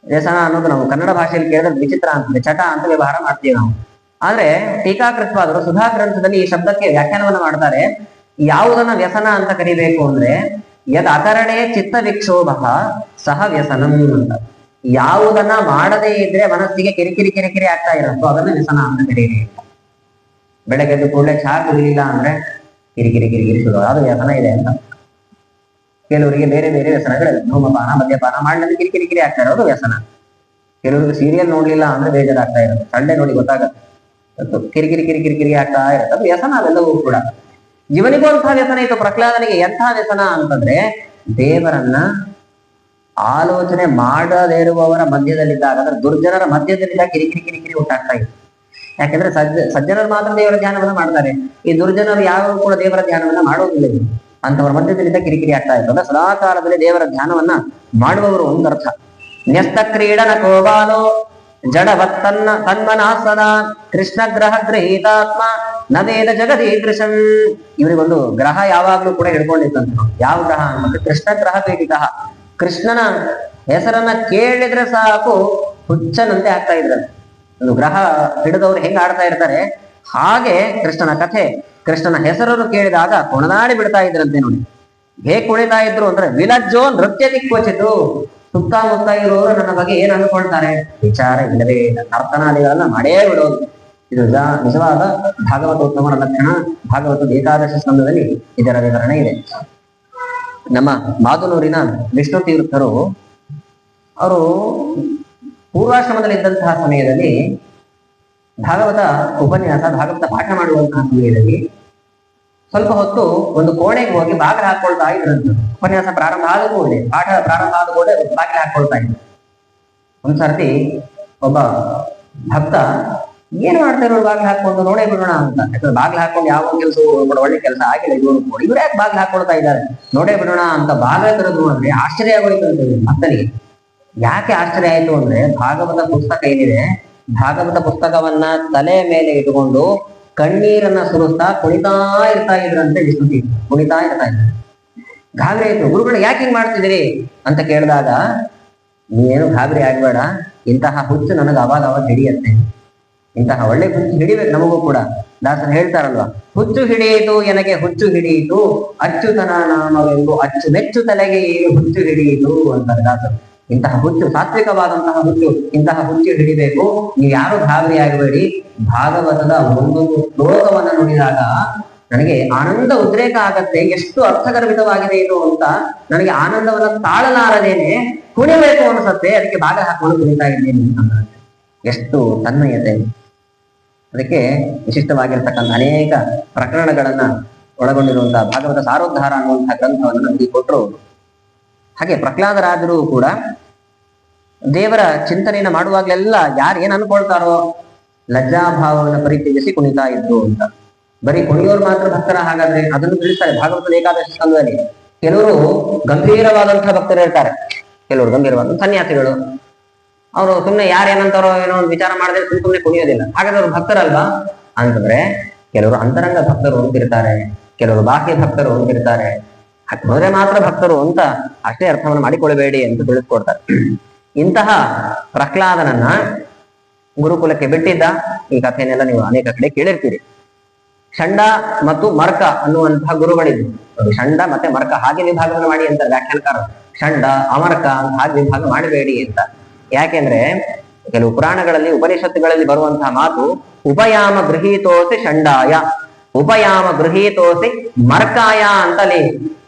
ವ್ಯಸನ ಅನ್ನೋದು ನಾವು ಕನ್ನಡ ಭಾಷೆಯಲ್ಲಿ ಕೇಳಿದ್ರೆ ವಿಚಿತ್ರ ಅಂತದೆ, ಚಟ ಅಂತ ವ್ಯವಹಾರ ಮಾಡ್ತೀವಿ ನಾವು. ಆದ್ರೆ ಟೀಕಾಕೃತ್ವಾದರು ಸುಧಾ ಗ್ರಂಥದಲ್ಲಿ ಈ ಶಬ್ದಕ್ಕೆ ವ್ಯಾಖ್ಯಾನವನ್ನ ಮಾಡ್ತಾರೆ. ಯಾವುದನ್ನ ವ್ಯಸನ ಅಂತ ಕರಿಬೇಕು ಅಂದ್ರೆ ಯದ್ ಅಕರಣೆ ಚಿತ್ತ ವಿಕ್ಷೋಭ ಸಹ ವ್ಯಸನಂ ಅಂತ. ಯಾವುದನ್ನ ಮಾಡದೇ ಇದ್ರೆ ಮನಸ್ಸಿಗೆ ಕಿರಿಕಿರಿ ಕಿರಿಕಿರಿ ಆಗ್ತಾ ಇರುತ್ತೋ ಅದನ್ನ ವ್ಯಸನ ಅಂತ ಕರೀರಿ. ಬೆಳಗ್ಗೆದ್ದು ಕೂಡಲೇ ಚಹಾ ಕುಡಿಲಿಲ್ಲ ಅಂದ್ರೆ ಕಿರಿಕಿರಿ ಕಿರಿಕಿರಿ ಶುರು, ಅದು ವ್ಯಸನ ಇದೆ ಅಂತ. ಕೆಲವರಿಗೆ ಬೇರೆ ಬೇರೆ ವ್ಯಸನಗಳಿವೆ. ಧೂಮಪಾನ ಮದ್ಯಪಾನ ಮಾಡಲಿಕ್ಕೆ ಕಿರಿಕಿರಿ ಕಿರಿ ಆಗ್ತಾ ಇರೋದು ವ್ಯಸನ. ಕೆಲವರಿಗೆ ಸೀರಿಯಲ್ ನೋಡ್ಲಿಲ್ಲ ಅಂದ್ರೆ ಬೇಜಾರಾಗ್ತಾ ಇರುತ್ತೆ, ಸಂಡೆ ನೋಡಿ ಗೊತ್ತಾಗತ್ತೆ, ಕಿರಿಕಿರಿ ಕಿರಿಕಿರಿ ಕಿರಿ ಆಗ್ತಾ ಇರುತ್ತೆ, ಅದು ವ್ಯಸನ. ಅವೆಲ್ಲವೂ ಕೂಡ ಜೀವನಿಗೂ ಅಂತಹ ವ್ಯಸನ ಇತ್ತು. ಪ್ರಹ್ಲಾದನಿಗೆ ಎಂಥ ವ್ಯಸನ ಅಂತಂದ್ರೆ ದೇವರನ್ನ ಆಲೋಚನೆ ಮಾಡದೇ ಇರುವವರ ಮಧ್ಯದಲ್ಲಿದ್ದಾಗ, ಅಂದ್ರೆ ದುರ್ಜನರ ಮಧ್ಯದಲ್ಲಿದ್ದಾಗ ಕಿರಿಕಿರಿ ಕಿರಿಕಿರಿ ಉಂಟಾಗ್ತಾ ಇತ್ತು. ಯಾಕಂದ್ರೆ ಸಜ್ಜನರು ಮಾತ್ರ ದೇವರ ಧ್ಯಾನವನ್ನ ಮಾಡ್ತಾರೆ, ಈ ದುರ್ಜನರು ಯಾರು ಕೂಡ ದೇವರ ಧ್ಯಾನವನ್ನ ಮಾಡೋದಿಲ್ಲ. ಅಂತವರ ಮಧ್ಯದಲ್ಲಿದ್ದ ಕಿರಿಕಿರಿ ಆಗ್ತಾ ಇತ್ತು. ಅಂದ್ರೆ ಸದಾಕಾಲದಲ್ಲಿ ದೇವರ ಧ್ಯಾನವನ್ನ ಮಾಡುವವರು ಒಂದರ್ಥ. ನ್ಯಸ್ತ ಕ್ರೀಡನ ಕೋಬಾಲೋ ಜಡವತ್ತನ್ನ ತನ್ಮನಃ ಸದಾ ಕೃಷ್ಣ ಗ್ರಹ ಗೃಹೀತಾತ್ಮ ನವೇದ ಜಗದೀದೃಶಂ. ಇವರಿಗೊಂದು ಗ್ರಹ ಯಾವಾಗ್ಲೂ ಕೂಡ ಹಿಡ್ಕೊಂಡಿತ್ತಂತ. ಯಾವ ಗ್ರಹ ಅಂತಂದ್ರೆ ಕೃಷ್ಣ ಗ್ರಹ ಪೀಠಿತ. ಕೃಷ್ಣನ ಹೆಸರನ್ನ ಕೇಳಿದ್ರೆ ಸಾಕು ಹುಚ್ಚನಂತೆ ಆಗ್ತಾ ಇದ್ರಂತೆ. ಒಂದು ಗ್ರಹ ಹಿಡಿದವರು ಹೆಂಗ್ ಆಡ್ತಾ ಇರ್ತಾರೆ ಹಾಗೆ ಕೃಷ್ಣನ ಕಥೆ, ಕೃಷ್ಣನ ಹೆಸರನ್ನು ಕೇಳಿದಾಗ ಕುಣದಾಡಿ ಬಿಡ್ತಾ ಇದ್ರಂತೆ. ನೋಡಿ ಹೇಗ್ ಕುಣಿತಾ ಇದ್ರು ಅಂದ್ರೆ ವಿಲಜ್ಜೋ ನೃತ್ಯ ದಿಕ್ವಚಿತು. ಸುತ್ತಮುತ್ತ ಇರುವವರು ನನ್ನ ಬಗ್ಗೆ ಏನ್ ಅನ್ಕೊಳ್ತಾರೆ ವಿಚಾರ ಇಲ್ಲವೇ ಇಲ್ಲ, ನರ್ತನಾದಿಗಳನ್ನ ಮಾಡೇ ಬಿಡೋದು. ಇದು ನಿಜವಾದ ಭಾಗವತೋತ್ತಮರ ಲಕ್ಷಣ. ಭಾಗವತದ ಏಕಾದಶಿ ಸ್ಕಂದದಲ್ಲಿ ಇದರ ವಿವರಣೆ ಇದೆ. ನಮ್ಮ ಮಾದುನೂರಿನ ವಿಷ್ಣು ತೀರ್ಥರು ಅವರು ಪೂರ್ವಾಶ್ರಮದಲ್ಲಿದ್ದಂತಹ ಸಮಯದಲ್ಲಿ ಭಾಗವತ ಉಪನ್ಯಾಸ, ಭಾಗವತ ಪಾಠ ಮಾಡುವಂತಹ ಸಮಯದಲ್ಲಿ ಸ್ವಲ್ಪ ಹೊತ್ತು ಒಂದು ಕೋಣೆಗೆ ಹೋಗಿ ಬಾಗಿಲು ಹಾಕೊಳ್ತಾ ಇದ್ರಂತ. ಉಪನ್ಯಾಸ ಪ್ರಾರಂಭ ಆದ ಕೂಡಲೇ, ಪಾಠ ಪ್ರಾರಂಭ ಆದ ಕೂಡಲೇ ಬಾಗಿಲು ಹಾಕೊಳ್ತಾ ಇದ್ರು. ಒಂದ್ಸರ್ತಿ ಒಬ್ಬ ಭಕ್ತ ಏನ್ ಮಾಡ್ತಾ ಇರೋರು ಬಾಗಿಲು ಹಾಕೊಂಡು ನೋಡೇ ಬಿಡೋಣ ಅಂತ. ಯಾಕಂದ್ರೆ ಬಾಗಿಲು ಹಾಕೊಂಡು ಯಾವ ಕೆಲಸವೂ ಕೂಡ ಒಳ್ಳೆ ಕೆಲಸ ಆಗಿಲ್ಲ ಇವರು ಕೂಡ, ಇವ್ರು ಯಾಕೆ ಬಾಗಿಲು ಹಾಕೊಳ್ತಾ ಇದ್ದಾರೆ, ನೋಡೇ ಬಿಡೋಣ ಅಂತ ಬಾಗಿಲು ತೆರೆದು ಅಂದ್ರೆ ಆಶ್ಚರ್ಯ ಆಗೋಯ್ತು ಅಂತ ಭಕ್ತನಿಗೆ. ಯಾಕೆ ಆಶ್ಚರ್ಯ ಆಯ್ತು ಅಂದ್ರೆ ಭಾಗವತ ಪುಸ್ತಕ ಏನಿದೆ, ಭಾಗವತ ಪುಸ್ತಕವನ್ನ ತಲೆ ಮೇಲೆ ಇಟ್ಟುಕೊಂಡು ಕಣ್ಣೀರನ್ನ ಸುರಿಸ್ತಾ ಕುಣಿತಾ ಇರ್ತಾ ಇದ್ರಂತೆ ವಿಷ್ಣು ತೀರ್ಥ. ಕುಣಿತಾ ಇರ್ತಾ ಇದ್ರು. ಗಾಬರಿ ಆಯ್ತು. ಗುರುಗಳು ಯಾಕೆ ಹಿಂಗ್ ಮಾಡ್ತಿದ್ದೀರಿ ಅಂತ ಕೇಳಿದಾಗ, ನೀನೇನು ಗಾಬರಿ ಆಗ್ಬೇಡ, ಇಂತಹ ಹುಚ್ಚು ನನಗೆ ಅವಾಗ ಹಿಡಿಯತ್ತೆ, ಇಂತಹ ಒಳ್ಳೆ ಹುಚ್ಚು ಹಿಡಿಬೇಕು ನಮಗೂ ಕೂಡ. ದಾಸರು ಹೇಳ್ತಾರಲ್ವಾ, ಹುಚ್ಚು ಹಿಡಿಯಿತು ಎನಗೆ ಹುಚ್ಚು ಹಿಡಿಯಿತು, ಅಚ್ಚುತನ ನಾಮವೆಂದು ಅಚ್ಚು ಮೆಚ್ಚು ತಲೆಗೆ ಏನು ಹುಚ್ಚು ಹಿಡಿಯಿತು ಅಂತಾರೆ ದಾಸರು. ಇಂತಹ ಹುಚ್ಚು, ಸಾತ್ವಿಕವಾದಂತಹ ಹುಚ್ಚು, ಇಂತಹ ಹುಚ್ಚು ಹಿಡಿಬೇಕು. ನೀವು ಯಾರು ಗಾಬರಿ ಆಗಬೇಡಿ. ಭಾಗವತದ ಒಂದೊಂದು ಶ್ಲೋಕವನ್ನ ನುಡಿದಾಗ ನನಗೆ ಆನಂದ ಉದ್ರೇಕ ಆಗತ್ತೆ. ಎಷ್ಟು ಅರ್ಥಗರ್ಭಿತವಾಗಿದೆ ಇದು ಅಂತ ನನಗೆ ಆನಂದವನ್ನ ತಾಳಲಾರದೇನೆ ಕುಣಿಬೇಕು ಅನ್ಸತ್ತೆ. ಅದಕ್ಕೆ ಭಾಗ ಹಾಕೊಂಡು ಕುಣಿತಾ ಇದ್ದೀನಿ ಅಂತ. ಎಷ್ಟು ತನ್ಮಯತೆ. ಅದಕ್ಕೆ ವಿಶಿಷ್ಟವಾಗಿರ್ತಕ್ಕಂಥ ಅನೇಕ ಪ್ರಕರಣಗಳನ್ನ ಒಳಗೊಂಡಿರುವಂತಹ ಭಾಗವತ ಸಾರೋದ್ಧಾರ ಅನ್ನುವಂತಹ ಗ್ರಂಥವನ್ನು ನಮಗೆ ಕೊಟ್ಟರು. ಹಾಗೆ ಪ್ರಹ್ಲಾದರಾಜರು ಕೂಡ ದೇವರ ಚಿಂತನೆಯನ್ನ ಮಾಡುವಾಗ್ಲೆಲ್ಲ ಯಾರು ಏನ್ ಅನ್ಕೊಳ್ತಾರೋ ಲಜ್ಜಾಭಾವವನ್ನು ಪರಿತ್ಯಜಿಸಿ ಕುಣಿತಾ ಇದ್ರು ಅಂತ. ಬರೀ ಕುಣಿಯೋರು ಮಾತ್ರ ಭಕ್ತರ ಹಾಗಾದ್ರೆ ಅದನ್ನು ತಿಳಿಸ್ತಾರೆ ಭಾಗವತದ ಏಕಾದಶಿ ಸ್ಕಂದದಲ್ಲಿ. ಕೆಲವರು ಗಂಭೀರವಾದಂತಹ ಭಕ್ತರು ಇರ್ತಾರೆ, ಕೆಲವರು ಗಂಭೀರವಾದ ಸನ್ಯಾಸಿಗಳು. ಅವರು ಸುಮ್ಮನೆ ಯಾರೇನಂತಾರೋ ಏನೋ ಒಂದು ವಿಚಾರ ಮಾಡಿದ್ರೆ ಸುಮ್ಮನೆ ಕುಣಿಯೋದಿಲ್ಲ. ಹಾಗಾದ್ರೆ ಅವ್ರು ಭಕ್ತರಲ್ವಾ ಅಂತಂದ್ರೆ, ಕೆಲವರು ಅಂತರಂಗ ಭಕ್ತರು ಅಂತಿರ್ತಾರೆ, ಕೆಲವರು ಬಾಹ್ಯ ಭಕ್ತರು ಅಂತಿರ್ತಾರೆ. ಹೋದ್ರೆ ಮಾತ್ರ ಭಕ್ತರು ಅಂತ ಅಷ್ಟೇ ಅರ್ಥವನ್ನು ಮಾಡಿಕೊಳ್ಳಬೇಡಿ ಅಂತ ತಿಳಿಸ್ಕೊಡ್ತಾರೆ. ಇಂತಹ ಪ್ರಹ್ಲಾದನನ್ನ ಗುರುಕುಲಕ್ಕೆ ಬಿಟ್ಟಿದ್ದ ಈ ಕಥೆಯನ್ನೆಲ್ಲ ನೀವು ಅನೇಕ ಕಡೆ ಕೇಳಿರ್ತೀರಿ. ಷಂಡ ಮತ್ತು ಮರ್ಕ ಅನ್ನುವಂತಹ ಗುರುಗಳಿದ್ರು. ಷಂಡ ಮತ್ತೆ ಮರ್ಕ ಹಾಗೆ ವಿಭಾಗವನ್ನು ಮಾಡಿ ಅಂತ ವ್ಯಾಖ್ಯಾನಕಾರರು. ಷಂಡ ಅಮರ್ಕ ಅಂತ ಹಾಗೆ ವಿಭಾಗ ಮಾಡಬೇಡಿ ಅಂತ. ಯಾಕೆಂದ್ರೆ ಕೆಲವು ಪುರಾಣಗಳಲ್ಲಿ ಉಪನಿಷತ್ತುಗಳಲ್ಲಿ ಬರುವಂತಹ ಮಾತು ಉಪಯಾಮ ಗೃಹೀತೋಸಿ ಷಂಡಾಯ, ಉಪಯಾಮ ಗೃಹೀತೋಸಿ ಮರ್ಕಾಯ ಅಂತಲೇ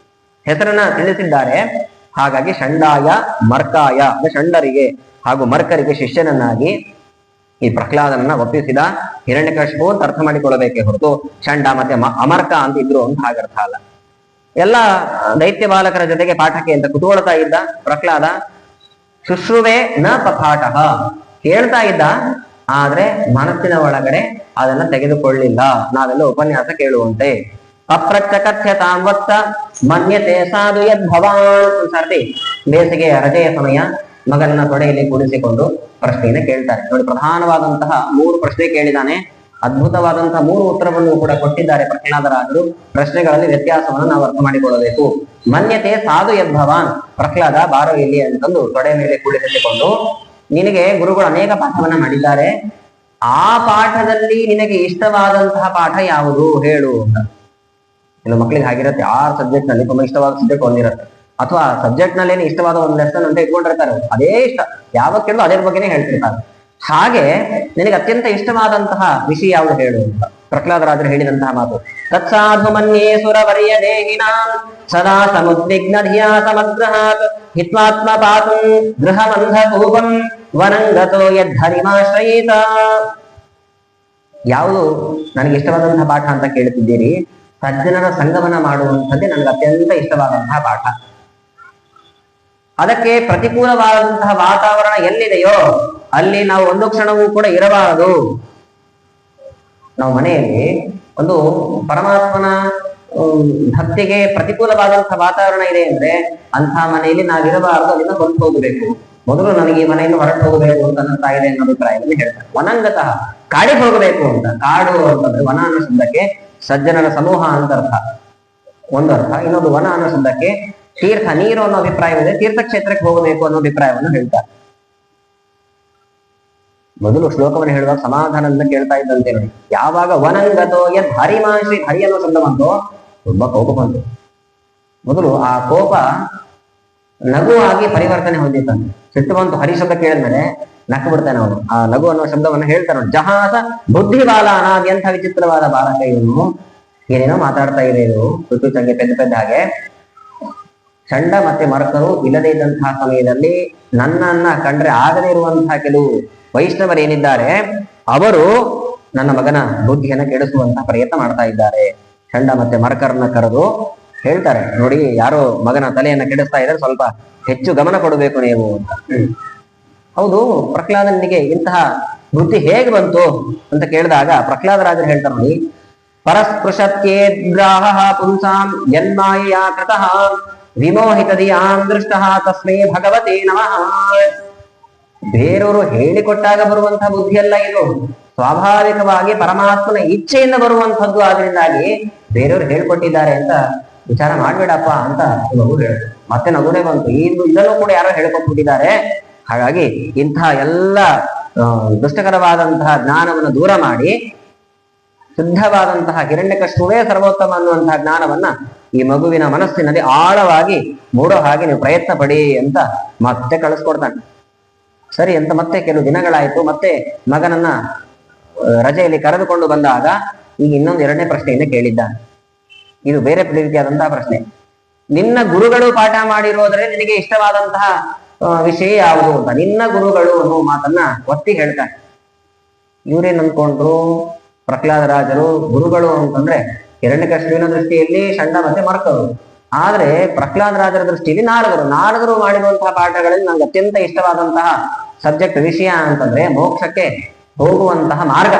ಹೆಸರನ್ನ ತಿಳಿಸಿದ್ದಾರೆ. ಹಾಗಾಗಿ ಷಂಡಾಯ ಮರ್ಕಾಯ, ಷಂಡರಿಗೆ ಹಾಗೂ ಮರ್ಕರಿಗೆ ಶಿಷ್ಯನನ್ನಾಗಿ ಈ ಪ್ರಹ್ಲಾದನನ್ನ ಒಪ್ಪಿಸಿದ ಹಿರಣ್ಯಕಶಿಪು ಅಂತ ಅರ್ಥ ಮಾಡಿಕೊಳ್ಳಬೇಕೆ ಹೊರತು ಷಂಡ ಮತ್ತೆ ಅಮರ್ಕ ಅಂತ ಇದ್ರು ಅಂತ ಹಾಗರ್ಥ ಅಲ್ಲ. ಎಲ್ಲ ದೈತ್ಯ ಬಾಲಕರ ಜೊತೆಗೆ ಪಾಠಕ್ಕೆ ಅಂತ ಕುತೂಹಲತಾ ಇದ್ದ ಪ್ರಹ್ಲಾದ. ಶುಶ್ರುವೆ ನ ಪಪಾಠ, ಕೇಳ್ತಾ ಇದ್ದ, ಆದ್ರೆ ಮನಸ್ಸಿನ ಒಳಗಡೆ ಅದನ್ನ ತೆಗೆದುಕೊಳ್ಳಿಲ್ಲ. ನಾವೆಲ್ಲ ಉಪನ್ಯಾಸ ಕೇಳುವಂತೆ. ಅಪ್ರಚ್ಚ ಕಥ್ಯತಾಂ ವತ್ಸ ಮನ್ಯತೆ ಸಾಧು ಯದ್ ಭವಾನ್. ಸರ್ತಿ ಬೇಸಿಗೆ ರಜೆಯ ಸಮಯ, ಮಗನನ್ನ ತೊಡೆಯಲ್ಲಿ ಕೂಡಿಸಿಕೊಂಡು ಪ್ರಶ್ನೆಯನ್ನ ಕೇಳ್ತಾರೆ. ನೋಡಿ, ಪ್ರಧಾನವಾದಂತಹ 3 ಪ್ರಶ್ನೆ ಕೇಳಿದಾನೆ. ಅದ್ಭುತವಾದಂತಹ 3 ಉತ್ತರವನ್ನು ಕೂಡ ಕೊಟ್ಟಿದ್ದಾರೆ ಪ್ರಹ್ಲಾದರಾಜರು. ಪ್ರಶ್ನೆಗಳಲ್ಲಿ ವ್ಯತ್ಯಾಸವನ್ನು ನಾವು ಅರ್ಥ ಮಾಡಿಕೊಳ್ಳಬೇಕು. ಮನ್ಯತೆ ಸಾಧು ಯದ್ಭವಾನ್, ಪ್ರಹ್ಲಾದ ಬಾರೋ ಇಲ್ಲಿ ಅಂತಂದು ತೊಡೆ ಮೇಲೆ ಕೂಡಿಸಿಕೊಂಡು, ನಿನಗೆ ಗುರುಗಳು ಅನೇಕ ಪಾಠವನ್ನ ಮಾಡಿದ್ದಾರೆ, ಆ ಪಾಠದಲ್ಲಿ ನಿನಗೆ ಇಷ್ಟವಾದಂತಹ ಪಾಠ ಯಾವುದು ಹೇಳು ಅಂತ. ಇನ್ನು ಮಕ್ಳಿಗೆ ಆಗಿರುತ್ತೆ 6 ಸಬ್ಜೆಕ್ಟ್ ನಲ್ಲಿ ತುಂಬಾ ಇಷ್ಟವಾದ ಸಬ್ಜೆಕ್ಟ್ ಒಂದಿರುತ್ತೆ, ಅಥವಾ ಸಬ್ಜೆಕ್ಟ್ ನಲ್ಲಿ ಇಷ್ಟವಾದ ಒಂದು ಲೆಸನ್ ಅಂತ ಇಟ್ಕೊಂಡಿರ್ತಾರೆ, ಅದೇ ಇಷ್ಟ, ಯಾವಾಗ ಕೇಳಿದ್ರು ಅದೇ ಬಗ್ಗೆನೇ ಹೇಳ್ತಿರ್ತಾರೆ. ಹಾಗೆ ನಿನಗೆ ಅತ್ಯಂತ ಇಷ್ಟವಾದಂತಹ ವಿಷಯ ಯಾವುದು ಹೇಳು ಅಂತ ಪ್ರಹ್ಲಾದರಾಜರು ಹೇಳಿದಂತಹ ಮಾತು. ತತ್ಸಾಧು ಮನ್ಯೇ ಸುರವರ್ಯ ದೇಹಿನಾಂ ಸದಾ ಸಮುದ್ವಿಗ್ನ ಧಿಯಾ ಸಮಗ್ರಹಾತ್ ಹಿತ್ವಾತ್ಮ ಪಾತುಂ ಗೃಹಮಂಧ ಕೂಪಂ ವನಂಗತೋ ಯದ್ಧರಿಮಾಶ್ರಯೇತ. ಯಾವುದು ನನಗೆ ಇಷ್ಟವಾದಂತಹ ಪಾಠ ಅಂತ ಕೇಳುತ್ತಿದ್ದೀರಿ? ಸಜ್ಜನರ ಸಂಗಮನ ಮಾಡುವಂಥದ್ದೇ ನನಗೆ ಅತ್ಯಂತ ಇಷ್ಟವಾದಂತಹ ಪಾಠ. ಅದಕ್ಕೆ ಪ್ರತಿಕೂಲವಾದಂತಹ ವಾತಾವರಣ ಎಲ್ಲಿದೆಯೋ ಅಲ್ಲಿ ನಾವು ಒಂದು ಕ್ಷಣವೂ ಕೂಡ ಇರಬಾರದು. ನಾವು ಮನೆಯಲ್ಲಿ ಒಂದು ಪರಮಾತ್ಮನ ಭಕ್ತಿಗೆ ಪ್ರತಿಕೂಲವಾದಂತಹ ವಾತಾವರಣ ಇದೆ ಅಂದ್ರೆ ಅಂತಹ ಮನೆಯಲ್ಲಿ ನಾವಿರಬಾರದು, ಅದನ್ನ ಹೊರಟು ಹೋಗಬೇಕು. ಮೊದಲು ನನಗೆ ಈ ಮನೆಯಿಂದ ಹೊರಟು ಹೋಗಬೇಕು ಅಂತ ಅನ್ನಿಸ್ತಾ ಇದೆ ಅನ್ನೋ ಅಭಿಪ್ರಾಯದಲ್ಲಿ ಹೇಳ್ತಾರೆ. ವನಂಗತಃ, ಕಾಡಿಗೆ ಹೋಗಬೇಕು ಅಂತ. ಕಾಡು ಅಂತಂದ್ರೆ ವನ ಅನ್ನೋ ಶಬ್ದಕ್ಕೆ ಸಜ್ಜನರ ಸಮೂಹ ಅಂತ ಅರ್ಥ, ಒಂದು ಅರ್ಥ. ಇನ್ನೊಂದು ವನ ಅನ್ನೋ ಶಬ್ದಕ್ಕೆ ತೀರ್ಥ, ನೀರು ಅನ್ನೋ ಅಭಿಪ್ರಾಯವಿದೆ, ತೀರ್ಥಕ್ಷೇತ್ರಕ್ಕೆ ಹೋಗಬೇಕು ಅನ್ನೋ ಅಭಿಪ್ರಾಯವನ್ನು ಹೇಳ್ತಾರೆ. ಮೊದಲು ಶ್ಲೋಕವನ್ನು ಹೇಳುವಾಗ ಸಮಾಧಾನದಿಂದ ಕೇಳ್ತಾ ಇದ್ದಂತೆ ನೋಡಿ. ಯಾವಾಗ ವನಂಗತೋ ಯದ್ ಹರಿಮಾಶ್ರಿ, ಹರಿ ಅನ್ನೋ ಶಬ್ದ ಬಂತು, ತುಂಬಾ ಕೋಪ ಬಂತು. ಮೊದಲು ಆ ಕೋಪ ನಗುವಾಗಿ ಪರಿವರ್ತನೆ ಹೊಂದಿದ್ದಾನೆ. ಸಿಟ್ಟು ಬಂತು, ಹರಿ ಶಬ್ದ ಕೇಳಿದ್ಮೇಲೆ ನಕ್ಕು ಬಿಡ್ತಾನೆ ಅವನು. ಆ ನಗು ಅನ್ನೋ ಶಬ್ದವನ್ನು ಹೇಳ್ತಾನೆ. ಜಹಾಸ ಬುದ್ಧಿ ಬಾಲನ, ಎಂಥ ವಿಚಿತ್ರವಾದ ಬಾಲಕ ಇವನು, ಏನೇನೋ ಮಾತಾಡ್ತಾ ಇದೆ ಇದು ಋತು ಚಂಗೆ ಪೆದ್ದ ಹಾಗೆ. ಚಂಡ ಮತ್ತೆ ಮರಕರು ಇಲ್ಲದೇ ಇದ್ದಂತಹ ಸಮಯದಲ್ಲಿ ನನ್ನನ್ನ ಕಂಡ್ರೆ ಆಗದೇ ಇರುವಂತಹ ಕೆಲವು ವೈಷ್ಣವರೇನಿದ್ದಾರೆ ಅವರು ನನ್ನ ಮಗನ ಬುದ್ಧಿಯನ್ನ ಕೆಡಿಸುವಂತಹ ಪ್ರಯತ್ನ ಮಾಡ್ತಾ ಇದ್ದಾರೆ. ಚಂಡ ಮತ್ತೆ ಮರಕರನ್ನ ಕರೆದು ಹೇಳ್ತಾರೆ, ನೋಡಿ ಯಾರೋ ಮಗನ ತಲೆಯನ್ನ ಕೆಡಿಸ್ತಾ ಇದ್ದಾರೆ, ಸ್ವಲ್ಪ ಹೆಚ್ಚು ಗಮನ ಕೊಡಬೇಕು ನೀವು ಅಂತ. ಹೌದು, ಪ್ರಹ್ಲಾದನಿಗೆ ಇಂತಹ ವೃತ್ತಿ ಹೇಗೆ ಬಂತು ಅಂತ ಕೇಳಿದಾಗ ಪ್ರಹ್ಲಾದರಾಜರು ಹೇಳ್ತಾರೆ ನೋಡಿ. ಪರಸ್ಪೃಶತ್ಯೇದ್ರಾಹ ಪುಂಸಾಂ ಯನ್ಮಾಯಾ ಕೃತಃ ವಿಮೋಹಿತದಿಯಾಂ ದೃಷ್ಟಃ ತಸ್ಮೈ ಭಗವತೇ ನಮಃ. ಬೇರೆಯವರು ಹೇಳಿಕೊಟ್ಟಾಗ ಬರುವಂತಹ ಬುದ್ಧಿಯಲ್ಲ ಇದು, ಸ್ವಾಭಾವಿಕವಾಗಿ ಪರಮಾತ್ಮನ ಇಚ್ಛೆಯಿಂದ ಬರುವಂತಹದ್ದು. ಆದ್ರಿಂದಾಗಿ ಬೇರೆಯವರು ಹೇಳ್ಕೊಟ್ಟಿದ್ದಾರೆ ಅಂತ ವಿಚಾರ ಮಾಡ್ಬೇಡಪ್ಪ ಅಂತ ಮಗು ಹೇಳಿದ್ರು. ಮತ್ತೆ ನಗುನೇ ಬಂತು, ಇದನ್ನು ಕೂಡ ಯಾರೋ ಹೇಳ್ಕೊಟ್ಬಿಟ್ಟಿದ್ದಾರೆ. ಹಾಗಾಗಿ ಇಂತಹ ಎಲ್ಲ ದುಷ್ಟಕರವಾದಂತಹ ಜ್ಞಾನವನ್ನು ದೂರ ಮಾಡಿ ಶುದ್ಧವಾದಂತಹ ಹಿರಣ್ಯಕಶಿಪುವೇ ಸರ್ವೋತ್ತಮ ಅನ್ನುವಂತಹ ಜ್ಞಾನವನ್ನ ಈ ಮಗುವಿನ ಮನಸ್ಸಿನಲ್ಲಿ ಆಳವಾಗಿ ಮೂಡೋ ಹಾಗೆ ನೀವು ಪ್ರಯತ್ನ ಪಡಿ ಅಂತ ಮತ್ತೆ ಕಳಿಸ್ಕೊಡ್ತಾನೆ. ಸರಿ ಅಂತ ಮತ್ತೆ ಕೆಲವು ದಿನಗಳಾಯ್ತು. ಮತ್ತೆ ಮಗನನ್ನ ರಜೆಯಲ್ಲಿ ಕರೆದುಕೊಂಡು ಬಂದಾಗ ಈಗ ಇನ್ನೊಂದು 2ನೇ ಪ್ರಶ್ನೆಯಿಂದ ಕೇಳಿದ್ದಾನೆ. ಇದು ಬೇರೆ ರೀತಿಯಾದಂತಹ ಪ್ರಶ್ನೆ. ನಿನ್ನ ಗುರುಗಳು ಪಾಠ ಮಾಡಿರೋದ್ರೆ ನಿನಗೆ ಇಷ್ಟವಾದಂತಹ ವಿಷಯ ಯಾವುದು ಅಂತ. ನಿನ್ನ ಗುರುಗಳು ಅನ್ನೋ ಮಾತನ್ನ ಒತ್ತಿ ಹೇಳ್ತಾರೆ. ಇವ್ರೇನ್ ಅಂದ್ಕೊಂಡ್ರು, ಪ್ರಹ್ಲಾದರಾಜರು ಗುರುಗಳು ಅಂತಂದ್ರೆ ಹಿರಣ್ಯಕಶಿಪುವಿನ ದೃಷ್ಟಿಯಲ್ಲಿ ಷಂಡ ಮತ್ತೆ ಮರಕರು, ಆದ್ರೆ ಪ್ರಹ್ಲಾದರಾಜರ ದೃಷ್ಟಿಯಲ್ಲಿ ನಾರದರು ಮಾಡಿರುವಂತಹ ಪಾಠಗಳಲ್ಲಿ ನಂಗೆ ಅತ್ಯಂತ ಇಷ್ಟವಾದಂತಹ ಸಬ್ಜೆಕ್ಟ್ ವಿಷಯ ಅಂತಂದ್ರೆ ಮೋಕ್ಷಕ್ಕೆ ಹೋಗುವಂತಹ ಮಾರ್ಗ,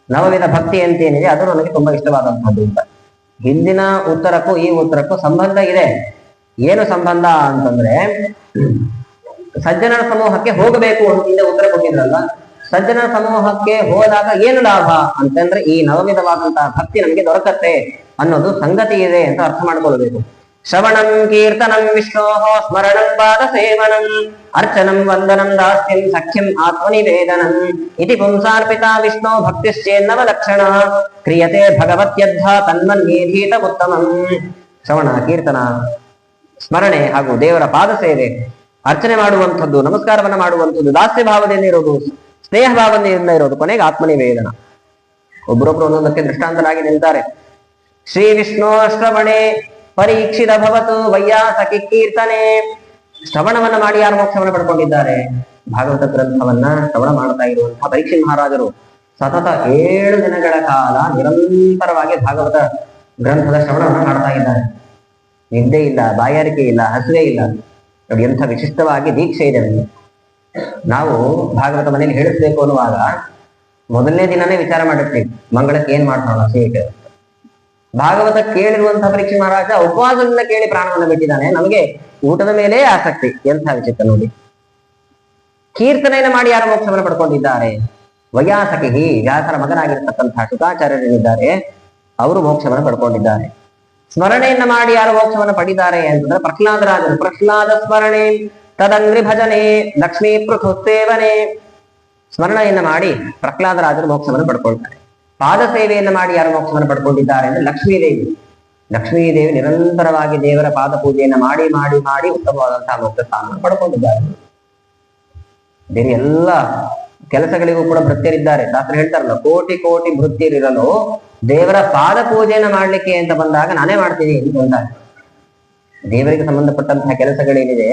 ನವವಿಧ ಭಕ್ತಿ ಅಂತೇನಿದೆ ಅದು ನನಗೆ ತುಂಬಾ ಇಷ್ಟವಾದಂತಹದ್ದು ಅಂತ. ಹಿಂದಿನ ಉತ್ತರಕ್ಕೂ ಈ ಉತ್ತರಕ್ಕೂ ಸಂಬಂಧ ಇದೆ. ಏನು ಸಂಬಂಧ ಅಂತಂದ್ರೆ ಸಜ್ಜನರ ಸಮೂಹಕ್ಕೆ ಹೋಗಬೇಕು ಅಂತ ಹಿಂದೆ ಉತ್ತರ ಕೊಟ್ಟಿದ್ರಲ್ಲ, ಸಜ್ಜನರ ಸಮೂಹಕ್ಕೆ ಹೋದಾಗ ಏನು ಲಾಭ ಅಂತಂದ್ರೆ ಈ ನವವಿಧವಾದಂತಹ ಭಕ್ತಿ ನಮಗೆ ದೊರಕತ್ತೆ ಅನ್ನೋದು ಸಂಗತಿ ಇದೆ ಅಂತ ಅರ್ಥ ಮಾಡ್ಕೊಳ್ಬೇಕು. ಶ್ರವಣಂ ಕೀರ್ತನಂ ವಿಷ್ಣೋಃ ಸ್ಮರಣಂ ಪಾದ ಸೇವನಂ ಅರ್ಚನಂ ವಂದನಂ ದಾಸ್ಯಂ ಸಖ್ಯಂ ಆತ್ಮನಿವೇದನಂ ಇತಿ ಪುಂಸಾರ್ಪಿತಾ ವಿಷ್ಣೋ ಭಕ್ತಿಶ್ಚೇನ್ನವ ಲಕ್ಷಣ ಕ್ರಿಯತೆ ಭಗವತ್ಯದ್ಧ ತನ್ಮನ್ಯೇಧೀತ ಉತ್ತಮಂ. ಶ್ರವಣ, ಕೀರ್ತನ, ಸ್ಮರಣೆ ಹಾಗೂ ದೇವರ ಪಾದ ಸೇವೆ, ಅರ್ಚನೆ ಮಾಡುವಂಥದ್ದು, ನಮಸ್ಕಾರವನ್ನ ಮಾಡುವಂಥದ್ದು, ದಾಸ್ಯ ಭಾವದಿಂದ ಇರೋದು, ಸ್ನೇಹ ಭಾವನೆಯಿಂದ ಇರೋದು, ಕೊನೆಗೆ ಆತ್ಮನಿವೇದನ. ಒಬ್ಬರೊಬ್ರು ಒಂದೊಂದಕ್ಕೆ ದೃಷ್ಟಾಂತರಾಗಿ ನಿಲ್ತಾರೆ. ಶ್ರೀ ವಿಷ್ಣು ಶ್ರವಣೆ ಪರೀಕ್ಷಿತ ಭವತು ವೈಯಾಸಕಿ ಕೀರ್ತನೆ. ಶ್ರವಣವನ್ನ ಮಾಡಿ ಯಾರು ಮೋಕ್ಷವನ್ನು ಪಡ್ಕೊಂಡಿದ್ದಾರೆ? ಭಾಗವತ ಗ್ರಂಥವನ್ನ ಶ್ರವಣ ಮಾಡ್ತಾ ಇರುವಂತಹ ಪರೀಕ್ಷಿತ್ ಮಹಾರಾಜರು ಸತತ 7 ದಿನಗಳ ಕಾಲ ನಿರಂತರವಾಗಿ ಭಾಗವತ ಗ್ರಂಥದ ಶ್ರವಣವನ್ನ ಮಾಡ್ತಾ ಇದ್ದಾರೆ. ನಿದ್ದೆ ಇಲ್ಲ, ಬಾಯಾರಿಕೆ ಇಲ್ಲ, ಹಸುವೆ ಇಲ್ಲ. ನೋಡಿ ಎಂಥ ವಿಶಿಷ್ಟವಾಗಿ ದೀಕ್ಷೆ ಇದೆ. ನಾವು ಭಾಗವತ ಮನೆಯಲ್ಲಿ ಹೇಳಿಸ್ಬೇಕು ಅನ್ನುವಾಗ ಮೊದಲನೇ ದಿನನೇ ವಿಚಾರ ಮಾಡಿರ್ತೀವಿ, ಮಂಗಳಕ್ಕೆ ಏನ್ ಮಾಡ್ತಾನ ಸೇಕೆ. ಭಾಗವತ ಕೇಳಿರುವಂತಹ ಪರೀಕ್ಷಿತ್ ಮಹಾರಾಜ ಉಪವಾಸದಿಂದ ಕೇಳಿ ಪ್ರಾಣವನ್ನು ಬಿಟ್ಟಿದ್ದಾನೆ. ನಮಗೆ ಊಟದ ಮೇಲೆ ಆಸಕ್ತಿ. ಎಂಥ ವಿಚಿತ್ರ ನೋಡಿ. ಕೀರ್ತನೆಯನ್ನು ಮಾಡಿ ಯಾರು ಮೋಕ್ಷವನ್ನು ಪಡ್ಕೊಂಡಿದ್ದಾರೆ? ವೈಯಾಸಕಿ, ವ್ಯಾಸರ ಮಗನಾಗಿರ್ತಕ್ಕಂತಹ ಶುಕಾಚಾರ್ಯರಿದ್ದಾರೆ, ಅವರು ಮೋಕ್ಷವನ್ನು ಪಡ್ಕೊಂಡಿದ್ದಾರೆ. ಸ್ಮರಣೆಯನ್ನ ಮಾಡಿ ಯಾರು ಮೋಕ್ಷವನ್ನು ಪಡಿದ್ದಾರೆ ಅಂತಂದ್ರೆ ಪ್ರಹ್ಲಾದರಾಜರು. ಪ್ರಹ್ಲಾದ ಸ್ಮರಣೆ ತದಂಗ್ರಿ ಭಜನೆ ಲಕ್ಷ್ಮೀ ಪೃಥು ಸೇವನೆ. ಸ್ಮರಣೆಯನ್ನ ಮಾಡಿ ಪ್ರಹ್ಲಾದರಾಜರು ಮೋಕ್ಷವನ್ನು ಪಡ್ಕೊಳ್ತಾರೆ. ಪಾದ ಸೇವೆಯನ್ನ ಮಾಡಿ ಯಾರು ಮೋಕ್ಷವನ್ನು ಪಡ್ಕೊಂಡಿದ್ದಾರೆ ಅಂದ್ರೆ ಲಕ್ಷ್ಮೀದೇವಿ. ಲಕ್ಷ್ಮೀದೇವಿ ನಿರಂತರವಾಗಿ ದೇವರ ಪಾದ ಪೂಜೆಯನ್ನ ಮಾಡಿ ಮಾಡಿ ಮಾಡಿ ಉತ್ತಮವಾದಂತಹ ಮುಕ್ತ ಸ್ಥಾನವನ್ನು ಪಡ್ಕೊಂಡಿದ್ದಾರೆ. ಬೇರೆ ಎಲ್ಲ ಕೆಲಸಗಳಿಗೂ ಕೂಡ ಭೃತ್ಯರಿದ್ದಾರೆ. ದಾಸರು ಹೇಳ್ತಾರಲ್ಲ, ಕೋಟಿ ಕೋಟಿ ಭೃತ್ಯರಿರಲು ದೇವರ ಪಾದ ಪೂಜೆಯನ್ನ ಮಾಡ್ಲಿಕ್ಕೆ ಅಂತ ಬಂದಾಗ ನಾನೇ ಮಾಡ್ತೀನಿ ಅಂತ ಅಂತಾರೆ. ದೇವರಿಗೆ ಸಂಬಂಧಪಟ್ಟಂತಹ ಕೆಲಸಗಳೇನಿದೆ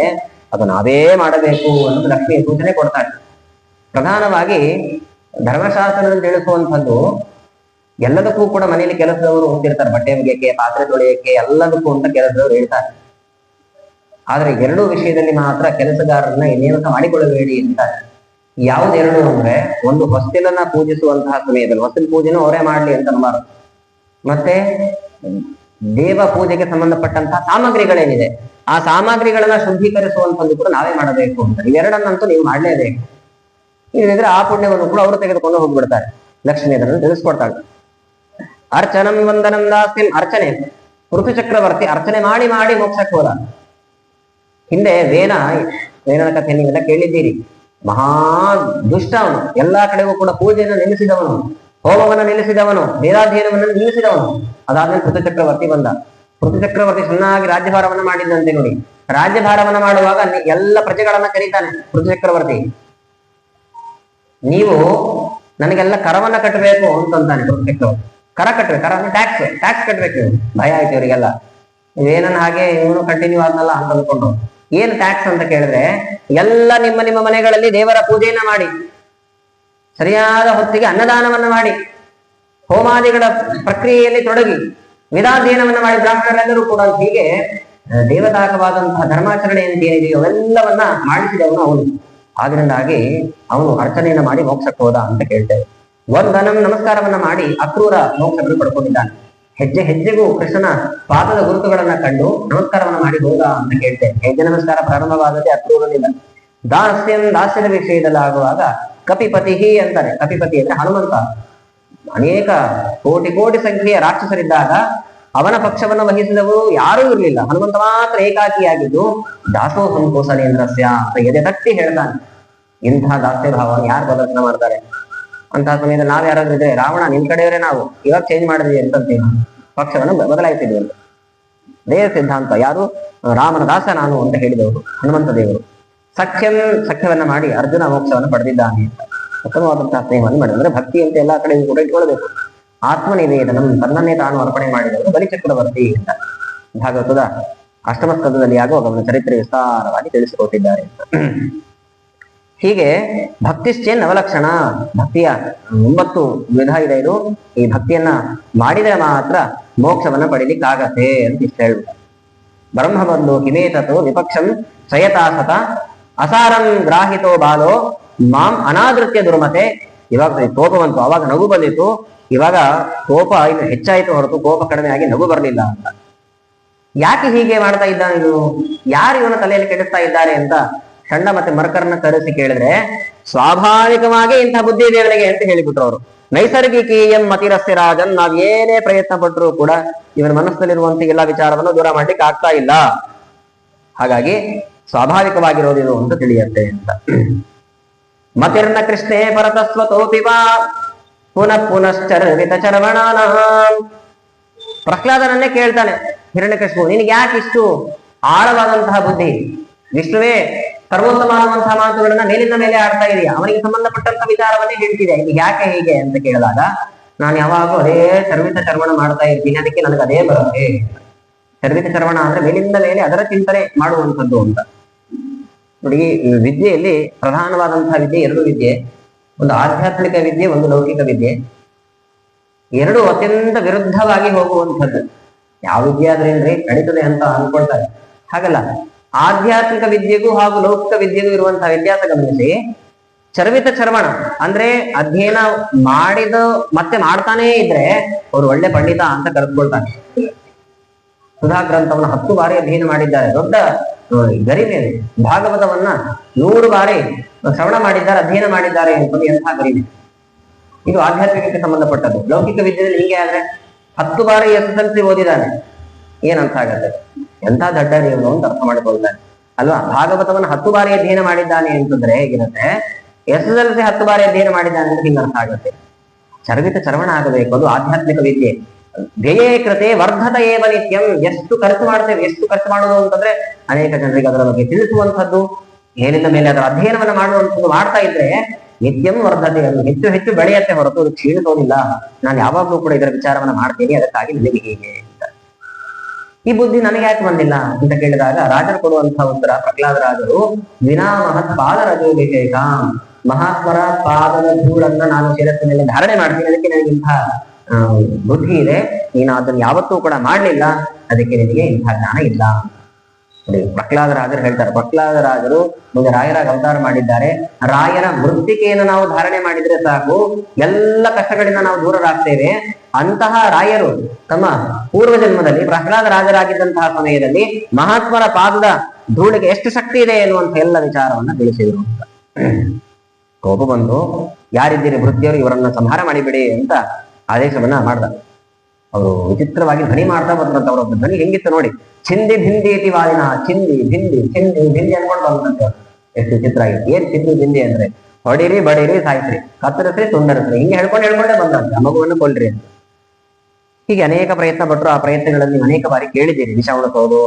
ಅದು ನಾವೇ ಮಾಡಬೇಕು ಅನ್ನೋದು ಲಕ್ಷ್ಮಿ ಸೂಚನೆ ಕೊಡ್ತಾರೆ. ಪ್ರಧಾನವಾಗಿ ಧರ್ಮಶಾಸ್ತ್ರದಲ್ಲಿ ತಿಳಿಸುವಂಥದ್ದು ಎಲ್ಲದಕ್ಕೂ ಕೂಡ ಮನೆಯಲ್ಲಿ ಕೆಲಸದವರು ಹೊಂದಿರ್ತಾರೆ. ಬಟ್ಟೆ ಒಗೆಯಕ್ಕೆ, ಪಾತ್ರೆ ತೊಳೆಯಕ್ಕೆ, ಎಲ್ಲದಕ್ಕೂ ಅಂತ ಕೆಲಸದವರು ಹೇಳ್ತಾರೆ. ಆದ್ರೆ ಎರಡೂ ವಿಷಯದಲ್ಲಿ ಮಾತ್ರ ಕೆಲಸಗಾರರನ್ನ ನೇಮಕ ಮಾಡಿಕೊಳ್ಳಬೇಡಿ ಅಂತಾರೆ. ಯಾವುದೆರಡು ಅಂದ್ರೆ, ಒಂದು ಹೊಸ್ತಿಲನ್ನ ಪೂಜಿಸುವಂತಹ ಸಮಯದಲ್ಲಿ ಹೊಸ್ತಿಲ ಪೂಜೆನೂ ಅವರೇ ಮಾಡ್ಲಿ ಅಂತ ಅನ್ನಬಾರದು. ಮತ್ತೆ ದೇವ ಪೂಜೆಗೆ ಸಂಬಂಧಪಟ್ಟಂತಹ ಸಾಮಗ್ರಿಗಳೇನಿದೆ ಆ ಸಾಮಗ್ರಿಗಳನ್ನ ಶುದ್ಧೀಕರಿಸುವಂಥದ್ದು ಕೂಡ ನಾವೇ ಮಾಡಬೇಕು ಅಂತ. ಇವೆರಡನ್ನಂತೂ ನೀವು ಮಾಡ್ಲೇಬೇಕು. ಇಲ್ಲದಿದ್ರೆ ಆ ಪುಣ್ಯವನ್ನು ಕೂಡ ಅವರು ತೆಗೆದುಕೊಂಡು ಹೋಗ್ಬಿಡ್ತಾರೆ. ಲಕ್ಷ್ಮಿ ಅದನ್ನು ತಿಳಿಸ್ಕೊಡ್ತಾಳೆ. ಅರ್ಚನಂ ವಂದನಂ ದಾಸ್ಯಂ, ಅರ್ಚನೆ. ಋತು ಚಕ್ರವರ್ತಿ ಅರ್ಚನೆ ಮಾಡಿ ಮಾಡಿ ಮೋಕ್ಷಕ್ಕೆ ಹೋದ. ಹಿಂದೆ ವೇನನ ಕಥೆ ನೀವೆಲ್ಲ ಕೇಳಿದ್ದೀರಿ. ಮಹಾ ದುಷ್ಟ ಅವನು, ಎಲ್ಲಾ ಕಡೆಗೂ ಕೂಡ ಪೂಜೆಯನ್ನು ನಿಲ್ಲಿಸಿದವನು, ಹೋಮವನ್ನು ನಿಲ್ಲಿಸಿದವನು, ವೇದಾಧ್ಯಯನವನ್ನು ನಿಲ್ಲಿಸಿದವನು. ಅದಾದ್ಮೇಲೆ ಋತು ಚಕ್ರವರ್ತಿ ಬಂದ. ಋತು ಚಕ್ರವರ್ತಿ ಚೆನ್ನಾಗಿ ರಾಜ್ಯಭಾರವನ್ನ ಮಾಡಿದ್ದಂತೆ ನೋಡಿ. ರಾಜ್ಯಭಾರವನ್ನ ಮಾಡುವಾಗ ಎಲ್ಲ ಪ್ರಜೆಗಳನ್ನ ಕರೀತಾನೆ ಋತು ಚಕ್ರವರ್ತಿ. ನೀವು ನನಗೆಲ್ಲ ಕರವನ್ನ ಕಟ್ಟಬೇಕು ಅಂತಂತಾನೆ ಋತು ಚಕ್ರವರ್ತಿ. ಕರ ಕಟ್ಟಬೇಕು, ಕರ ಅಂದ್ರೆ ಟ್ಯಾಕ್ಸ್ ಕಟ್ಟಬೇಕು. ಭಯ ಆಯ್ತು ಇವರಿಗೆಲ್ಲ. ಇವೇನನ್ನ ಹಾಗೆ ಇವನು ಕಂಟಿನ್ಯೂ ಆದ್ನಲ್ಲ ಅಂತ ಅಂದ್ಕೊಂಡು, ಏನು ಟ್ಯಾಕ್ಸ್ ಅಂತ ಕೇಳಿದ್ರೆ, ಎಲ್ಲ ನಿಮ್ಮ ನಿಮ್ಮ ಮನೆಗಳಲ್ಲಿ ದೇವರ ಪೂಜೆಯನ್ನ ಮಾಡಿ, ಸರಿಯಾದ ಹೊತ್ತಿಗೆ ಅನ್ನದಾನವನ್ನ ಮಾಡಿ, ಹೋಮಾದಿಗಳ ಪ್ರಕ್ರಿಯೆಯಲ್ಲಿ ತೊಡಗಿ, ವೇದಾಧ್ಯಯನವನ್ನ ಮಾಡಿ ಬ್ರಾಹ್ಮಣರೆಲ್ಲರೂ ಕೂಡ ಹೀಗೆ ದೇವತಾಕವಾದಂತಹ ಧರ್ಮಾಚರಣೆ ಅಂತ ಏನಿದೆಯೋ ಅವೆಲ್ಲವನ್ನ ಮಾಡಿಸಿದವನು ಅವನು. ಆದ್ರಿಂದಾಗಿ ಅವನು ಅರ್ಚನೆಯನ್ನ ಮಾಡಿ ಮೋಕ್ಷಕ್ಕೆ ಹೋದ ಅಂತ ಕೇಳ್ತೇವೆ. ವಂದನಂ, ನಮಸ್ಕಾರವನ್ನ ಮಾಡಿ ಅಕ್ರೂರ ಮೋಕ್ಷವನ್ನು ಪಡ್ಕೊಂಡಿದ್ದಾನೆ. ಹೆಜ್ಜೆ ಹೆಜ್ಜೆಗೂ ಕೃಷ್ಣನ ಪಾದದ ಗುರುತುಗಳನ್ನ ಕಂಡು ನಮಸ್ಕಾರವನ್ನ ಮಾಡಿ ಹೋದ ಅಂತ ಕೇಳ್ತೇವೆ. ಹೆಜ್ಜೆ ನಮಸ್ಕಾರ ಪ್ರಾರಂಭವಾದದ್ದೇ ಅಕ್ರೂರನಿಂದ. ದಾಸ್ಯದ ವಿಷಯದಲ್ಲಿ ಆಗುವಾಗ ಕಪಿಪತಿ ಅಂತಾರೆ. ಕಪಿಪತಿ ಅಂದ್ರೆ ಹನುಮಂತ. ಅನೇಕ ಕೋಟಿ ಕೋಟಿ ಸಂಖ್ಯೆಯ ರಾಕ್ಷಸರಿದ್ದಾಗ ಅವನ ಪಕ್ಷವನ್ನು ವಹಿಸಿದವರು ಯಾರೂ ಇರಲಿಲ್ಲ. ಹನುಮಂತ ಮಾತ್ರ ಏಕಾಕಿಯಾಗಿದ್ದು ದಾಸೋಹಂ ಕೋಸಲೇಂದ್ರಸ್ಯ ಅಂತ ಎದೆ ತಟ್ಟಿ ಹೇಳ್ತಾನೆ. ಇಂತಹ ದಾಸ್ಯ ಭಾವವನ್ನು ಯಾರು ಪ್ರದರ್ಶನ ಮಾಡ್ತಾರೆ? ಅಂತಹ ಸಮಯದಲ್ಲಿ ನಾವ್ ಯಾರಾದ್ರೂ ಇದ್ರೆ, ರಾವಣ ನಿಮ್ ಕಡೆಯವರೇ, ನಾವು ಇವಾಗ ಚೇಂಜ್ ಮಾಡಿದ್ವಿ ಅಂತಂತೀವಿ, ಪಕ್ಷವನ್ನು ಬದಲಾಯಿಸಿದ್ವಿ ಅಂತ. ದೇವ ಸಿದ್ಧಾಂತ ಯಾರು? ರಾಮನ ದಾಸ ನಾನು ಅಂತ ಹೇಳಿದವರು ಹನುಮಂತ ದೇವರು. ಸಖ್ಯವನ್ನ ಮಾಡಿ ಅರ್ಜುನ ಮೋಕ್ಷವನ್ನು ಪಡೆದಿದ್ದಾನೆ ಅಂತ ಉತ್ತಮವಾದಂತಹ ಸ್ನೇಹವನ್ನು ಮಾಡಿದ. ಅಂದ್ರೆ ಭಕ್ತಿ ಅಂತ ಎಲ್ಲಾ ಕಡೆಗೂ ಕೂಡ ಇಟ್ಕೊಳ್ಬೇಕು. ಆತ್ಮನಿವೇದನಂ, ತನ್ನನ್ನೇ ತಾನು ಅರ್ಪಣೆ ಮಾಡಿದವರು ಬಲಿಚಕ್ರವರ್ತಿ ಅಂತ ಭಾಗವತದ ಅಷ್ಟಮ ಸ್ಕಂದದಲ್ಲಿ ಆಗುವಾಗ ಅವನ ಚರಿತ್ರೆ ವಿಸ್ತಾರವಾಗಿ ತಿಳಿಸಿಕೊಟ್ಟಿದ್ದಾರೆ ಅಂತ. ಹೀಗೆ ಭಕ್ತಿಶ್ಚೇನ್ ನವಲಕ್ಷಣ, ಭಕ್ತಿಯ 9 ವಿಧ ಇದೆ. ಇದು ಈ ಭಕ್ತಿಯನ್ನ ಮಾಡಿದರೆ ಮಾತ್ರ ಮೋಕ್ಷವನ್ನ ಪಡಿಲಿಕ್ಕಾಗತ್ತೆ ಅಂತ ಇಷ್ಟ ಹೇಳ್ಬಿಟ್ಟು. ಬ್ರಹ್ಮಬಂಧು ಕಿಮೇತತು ವಿಪಕ್ಷಂ ಸ್ವಯತಾಸತ ಅಸಾರಂ ಗ್ರಾಹಿತೋ ಬಾಲೋ ಮಾಂ ಅನಾದೃತ್ಯ ದುರ್ಮತೆ. ಇವಾಗ ಕೋಪ ಬಂತು, ಅವಾಗ ನಗು ಬಂದಿತ್ತು. ಇವಾಗ ಕೋಪ ಇನ್ನು ಹೆಚ್ಚಾಯಿತು ಹೊರತು ಕೋಪ ಕಡಿಮೆ ಆಗಿ ನಗು ಬರಲಿಲ್ಲ ಅಂತ. ಯಾಕೆ ಹೀಗೆ ಮಾಡ್ತಾ ಇದ್ದಾನೆ ಇದು? ಯಾರು ಇವನ ತಲೆಯಲ್ಲಿ ಕೆಡಿಸ್ತಾ ಇದ್ದಾರೆ ಅಂತ ಷಂಡ ಮತ್ತೆ ಮರ್ಕರ್ನ ಕರೆಸಿ ಕೇಳಿದ್ರೆ, ಸ್ವಾಭಾವಿಕವಾಗಿ ಇಂತಹ ಬುದ್ಧಿ ಇದೆ ಇವನಿಗೆ ಅಂತ ಹೇಳಿಬಿಟ್ರು ಅವರು. ನೈಸರ್ಗಿಕೀಯಂ ಮತಿರಸ್ಯ ರಾಜನ್, ನಾವ್ ಏನೇ ಪ್ರಯತ್ನ ಪಟ್ಟರು ಕೂಡ ಇವನ ಮನಸ್ಸಿನಲ್ಲಿರುವಂತ ಎಲ್ಲ ವಿಚಾರವನ್ನು ದೂರ ಮಾಡ್ಲಿಕ್ಕೆ ಆಗ್ತಾ ಇಲ್ಲ. ಹಾಗಾಗಿ ಸ್ವಾಭಾವಿಕವಾಗಿರೋದಿದು ಅಂತ ತಿಳಿಯತ್ತೆ ಅಂತ. ಮತಿರ್ನ ಕೃಷ್ಣೇ ಪರತಸ್ವತೋಪಿವಾ ಪುನಃ ಪುನಶ್ಚರ್ವಿತ ಚರ್ವಣಾನ. ಪ್ರಹ್ಲಾದನನ್ನೇ ಕೇಳ್ತಾನೆ ಹಿರಣ್ಯಕೃಷ್ಣ, ನಿನಗೆ ಯಾಕೆ ಇಷ್ಟು ಆಳವಾದಂತಹ ಬುದ್ಧಿ? ವಿಷ್ಣುವೇ ಸರ್ವೋತ್ತಮವಾದಂತಹ ಮಾತುಗಳನ್ನ ಮೇಲಿಂದ ಮೇಲೆ ಆಡ್ತಾ ಇದೆಯಾ? ಅವನಿಗೆ ಸಂಬಂಧಪಟ್ಟಂತ ವಿಚಾರವನ್ನೇ ಹೇಳ್ತಿದೆ, ಇದು ಯಾಕೆ ಹೀಗೆ ಅಂತ ಕೇಳಿದಾಗ, ನಾನು ಯಾವಾಗೂ ಅದೇ ಚರ್ವಿತ ಚರ್ವಣ ಮಾಡ್ತಾ ಇರ್ತೀನಿ, ಅದಕ್ಕೆ ನನಗೆ ಅದೇ ಬರುತ್ತೆ. ಚರ್ವಿತ ಚರ್ವಣ ಅಂದ್ರೆ ಮೇಲಿಂದ ಮೇಲೆ ಅದರ ಚಿಂತನೆ ಮಾಡುವಂಥದ್ದು ಅಂತ. ನೋಡಿ, ವಿದ್ಯೆಯಲ್ಲಿ ಪ್ರಧಾನವಾದಂತಹ ವಿದ್ಯೆ 2 ವಿದ್ಯೆ. ಒಂದು ಆಧ್ಯಾತ್ಮಿಕ ವಿದ್ಯೆ, ಒಂದು ಲೌಕಿಕ ವಿದ್ಯೆ. 2 ಅತ್ಯಂತ ವಿರುದ್ಧವಾಗಿ ಹೋಗುವಂಥದ್ದು. ಯಾವ ವಿದ್ಯೆ ಆದ್ರೇನ್ರಿ ನಡೀತದೆ ಅಂತ ಅನ್ಕೊಳ್ತಾರೆ. ಹಾಗಲ್ಲ, ಆಧ್ಯಾತ್ಮಿಕ ವಿದ್ಯೆಗೂ ಹಾಗೂ ಲೌಕಿಕ ವಿದ್ಯೆಗೂ ಇರುವಂತಹ ವ್ಯತ್ಯಾಸ ಗಮನಿಸಿ. ಚರ್ವಿತ ಚರ್ವಣ ಅಂದ್ರೆ ಅಧ್ಯಯನ ಮಾಡಿದ ಮತ್ತೆ ಮಾಡ್ತಾನೇ ಇದ್ರೆ ಅವ್ರು ಒಳ್ಳೆ ಪಂಡಿತ ಅಂತ ಕರೆದುಕೊಳ್ತಾರೆ. ಸುಧಾ ಗ್ರಂಥವನ್ನ 10 ಬಾರಿ ಅಧ್ಯಯನ ಮಾಡಿದ್ದಾರೆ. ದೊಡ್ಡ ಗರಿಮೆ. ಭಾಗವತವನ್ನ 100 ಬಾರಿ ಶ್ರವಣ ಮಾಡಿದ್ದಾರೆ, ಅಧ್ಯಯನ ಮಾಡಿದ್ದಾರೆ ಅಂತ ಎಂಥ ಗರಿಮೆ. ಇದು ಆಧ್ಯಾತ್ಮಿಕಕ್ಕೆ ಸಂಬಂಧಪಟ್ಟದ್ದು. ಲೌಕಿಕ ವಿದ್ಯೆಯಲ್ಲಿ ಹಿಂಗೆ ಆದ್ರೆ 10 ಬಾರಿ SSLC ಓದಿದ್ದಾನೆ, ಏನಂತ ಆಗತ್ತೆ? ಎಂಥ ದಡ್ಡ ನೀವು ಅಂತ ಅರ್ಥ ಮಾಡಿಕೊಳ್ತಾರೆ ಅಲ್ವಾ? ಭಾಗವತವನ್ನ 10 ಬಾರಿ ಅಧ್ಯಯನ ಮಾಡಿದ್ದಾನೆ ಅಂತಂದ್ರೆ ಹೇಗಿರುತ್ತೆ? SSLC 10 ಬಾರಿ ಅಧ್ಯಯನ ಮಾಡಿದ್ದಾನೆ ಅಂತ ಹಿಂಗೆ ಅರ್ಥ ಆಗುತ್ತೆ. ಚರ್ವಿತ ಚರ್ವಣ ಆಗಬೇಕು, ಅದು ಆಧ್ಯಾತ್ಮಿಕ ವಿದ್ಯೆ. ವ್ಯಯೇ ಕೃತೆ ವರ್ಧತ ಏವ ನಿತ್ಯಂ. ಎಷ್ಟು ಖರ್ಚು ಮಾಡ್ತೇವೆ, ಎಷ್ಟು ಖರ್ಚು ಮಾಡುವುದು ಅಂತಂದ್ರೆ ಅನೇಕ ಜನರಿಗೆ ಅದರ ಬಗ್ಗೆ ತಿಳಿಸುವಂಥದ್ದು, ಏನಿಂದ ಮೇಲೆ ಅದರ ಅಧ್ಯಯನವನ್ನ ಮಾಡುವಂಥದ್ದು ಮಾಡ್ತಾ ಇದ್ರೆ ನಿತ್ಯಂ ವರ್ಧತೆ, ಅದು ಹೆಚ್ಚು ಹೆಚ್ಚು ಬೆಳೆಯತ್ತೆ ಹೊರತು ಅದು ಕ್ಷೀಣಿಸೋದಿಲ್ಲ. ನಾನು ಯಾವಾಗ್ಲೂ ಕೂಡ ಇದರ ವಿಚಾರವನ್ನ ಮಾಡ್ತೀನಿ, ಅದಕ್ಕಾಗಿ ನನಗೆ ಹೀಗೆ ಅಂತ. ಈ ಬುದ್ಧಿ ನನಗೆ ಯಾಕೆ ಬಂದಿಲ್ಲ ಅಂತ ಕೇಳಿದಾಗ ರಾಜರು ಕೊಡುವಂತಹ ಉತ್ತರ, ಪ್ರಹ್ಲಾದರಾಜರು ವಿನಾ ಮಹತ್ ಪಾದರಜೋಭಿಷೇಕ, ಮಹಾತ್ಮರ ಪಾದದ ಧೂಳನ್ನ ನಾನು ಶಿರಸ್ಸಿನಲ್ಲಿ ಧಾರಣೆ ಮಾಡ್ತೀನಿ, ಅದಕ್ಕೆ ನನಗೆ ಇಂತಹ ಬುದ್ಧಿ ಇದೆ. ನೀನು ಅದನ್ನು ಯಾವತ್ತೂ ಕೂಡ ಮಾಡ್ಲಿಲ್ಲ, ಅದಕ್ಕೆ ನಿನಗೆ ಇಂತಹ ಜ್ಞಾನ ಇಲ್ಲ. ಪ್ರಹ್ಲಾದರಾಜರು ಹೇಳ್ತಾರೆ, ಪ್ರಹ್ಲಾದರಾಜರು ಮುಂದೆ ರಾಯರಾಗ ಅವತಾರ ಮಾಡಿದ್ದಾರೆ. ರಾಯರ ಮೃತ್ತಿಕೆಯನ್ನು ನಾವು ಧಾರಣೆ ಮಾಡಿದ್ರೆ ಸಾಕು, ಎಲ್ಲ ಕಷ್ಟಗಳಿಂದ ನಾವು ದೂರರಾಗ್ತೇವೆ. ಅಂತಹ ರಾಯರು ತಮ್ಮ ಪೂರ್ವ ಜನ್ಮದಲ್ಲಿ ಪ್ರಹ್ಲಾದರಾಜರಾಗಿದ್ದಂತಹ ಸಮಯದಲ್ಲಿ ಮಹಾತ್ಮರ ಪಾದದ ಧೂಳಿಗೆ ಎಷ್ಟು ಶಕ್ತಿ ಇದೆ ಎನ್ನುವಂತ ಎಲ್ಲ ವಿಚಾರವನ್ನ ತಿಳಿಸಿದ್ರು ಅಂತ. ಕೋಪ ಬಂದು, ಯಾರಿದ್ದೀರಿ ವೃತ್ತಿಯವರು, ಇವರನ್ನ ಸಂಹಾರ ಮಾಡಿಬಿಡಿ ಅಂತ ಆದೇಶವನ್ನ ಮಾಡ್ದ. ಅವರು ವಿಚಿತ್ರವಾಗಿ ಧ್ವನಿ ಮಾಡ್ತಾ ಬಂದಂತ ಅವರ ಧ್ವನಿ ಹೆಂಗಿತ್ತು ನೋಡಿ, ಚಿಂದಿ ಭಿಂದಿ ಇತಿ ವಾಲಿನ, ಚಿಂದಿ ಭಿಂದಿ ಚಿಂದಿ ಭಿಂದಿ ಅನ್ಕೊಂಡು ಬಂದಂತೆ. ಎಷ್ಟು ವಿಚಿತ್ರ ಆಗಿತ್ತು. ಏನ್ ಚಿಂದಿ ಭಿಂದಿ ಅಂದ್ರೆ ಹೊಡಿರಿ ಬಡಿರಿ ಸಾಯ್ತ್ರಿ, ಕತ್ತರಿಸ್ರಿ ತುಂಡರಿಸ್ರಿ, ಹಿಂಗೆ ಹೇಳ್ಕೊಂಡೇ ಬಂದಂತೆ, ಆ ಮಗುವನ್ನು ಕೊಲ್ರಿ ಅಂತ. ಹೀಗೆ ಅನೇಕ ಪ್ರಯತ್ನ ಪಟ್ಟರು. ಆ ಪ್ರಯತ್ನಗಳಲ್ಲಿ ಅನೇಕ ಬಾರಿ ಕೇಳಿದ್ದೀರಿ. ವಿಷ ಉಣಿಸೋದು,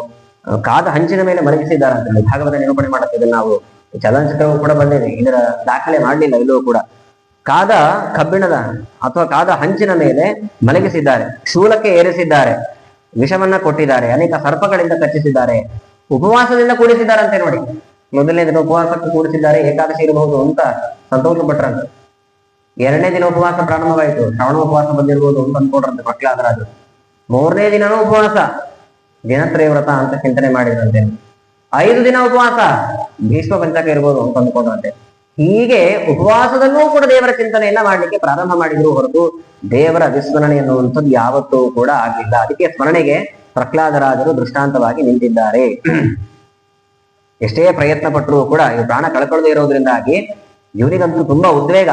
ಕಾದ ಹಂಚಿನ ಮೇಲೆ ಮಲಗಿಸಿದ್ದಾರೆ ಅಂತ ಹೇಳಿ ಭಾಗವತ ನಿರೂಪಣೆ ಮಾಡುತ್ತಿದ್ದ ನಾವು. ಚಲನಚಿತ್ರವೂ ಕೂಡ ಬಂದಿದೆ, ಇದರ ದಾಖಲೆ ಮಾಡಲಿಲ್ಲ ಇಲ್ಲೂ ಕೂಡ. ಕಾದ ಕಬ್ಬಿಣದ ಅಥವಾ ಕಾದ ಹಂಚಿನ ಮೇಲೆ ಮಲಗಿಸಿದ್ದಾರೆ, ಶೂಲಕ್ಕೆ ಏರಿಸಿದ್ದಾರೆ, ವಿಷವನ್ನ ಕೊಟ್ಟಿದ್ದಾರೆ, ಅನೇಕ ಸರ್ಪಗಳಿಂದ ಕಚ್ಚಿಸಿದ್ದಾರೆ, ಉಪವಾಸದಿಂದ ಕೂಡಿಸಿದ್ದಾರಂತೆ ನೋಡಿ. ಮೊದಲನೇ ದಿನ ಉಪವಾಸಕ್ಕೆ ಕೂಡಿಸಿದ್ದಾರೆ, ಏಕಾದಶಿ ಇರಬಹುದು ಅಂತ ಸಂತೋಷ ಪಟ್ರಂತೆ. ಎರಡನೇ ದಿನ ಉಪವಾಸ ಪ್ರಾರಂಭವಾಯಿತು, ಶ್ರವಣ ಉಪವಾಸ ಬಂದಿರ್ಬೋದು ಅಂತ ಅನ್ಕೊಂಡ್ರಂತೆ ಪ್ರಹ್ಲಾದರಾಜರು. ಮೂರನೇ ದಿನನೂ ಉಪವಾಸ, ದಿನತ್ರಯ ವ್ರತ ಅಂತ ಚಿಂತನೆ ಮಾಡಿದ್ರಂತೆ. 5 ದಿನ ಉಪವಾಸ, ಭೀಷ್ಮ ಪಂಚಕ ಇರ್ಬೋದು ಅಂತ ಅಂದ್ಕೊಂಡ್ರಂತೆ. ಹೀಗೆ ಉಪವಾಸದಲ್ಲೂ ಕೂಡ ದೇವರ ಚಿಂತನೆಯನ್ನ ಮಾಡ್ಲಿಕ್ಕೆ ಪ್ರಾರಂಭ ಮಾಡಿದ್ರು ಹೊರತು ದೇವರ ವಿಸ್ಮರಣೆ ಎನ್ನುವಂಥದ್ದು ಯಾವತ್ತೂ ಕೂಡ ಆಗಲಿಲ್ಲ. ಅದಕ್ಕೆ ಸ್ಮರಣೆಗೆ ಪ್ರಹ್ಲಾದರಾಜರು ದೃಷ್ಟಾಂತವಾಗಿ ನಿಂತಿದ್ದಾರೆ. ಎಷ್ಟೇ ಪ್ರಯತ್ನ ಪಟ್ಟರೂ ಕೂಡ ಈ ಪ್ರಾಣ ಕಳ್ಕೊಳ್ಳದೆ ಇರೋದ್ರಿಂದಾಗಿ ಇವನಿಗಂತೂ ತುಂಬಾ ಉದ್ವೇಗ,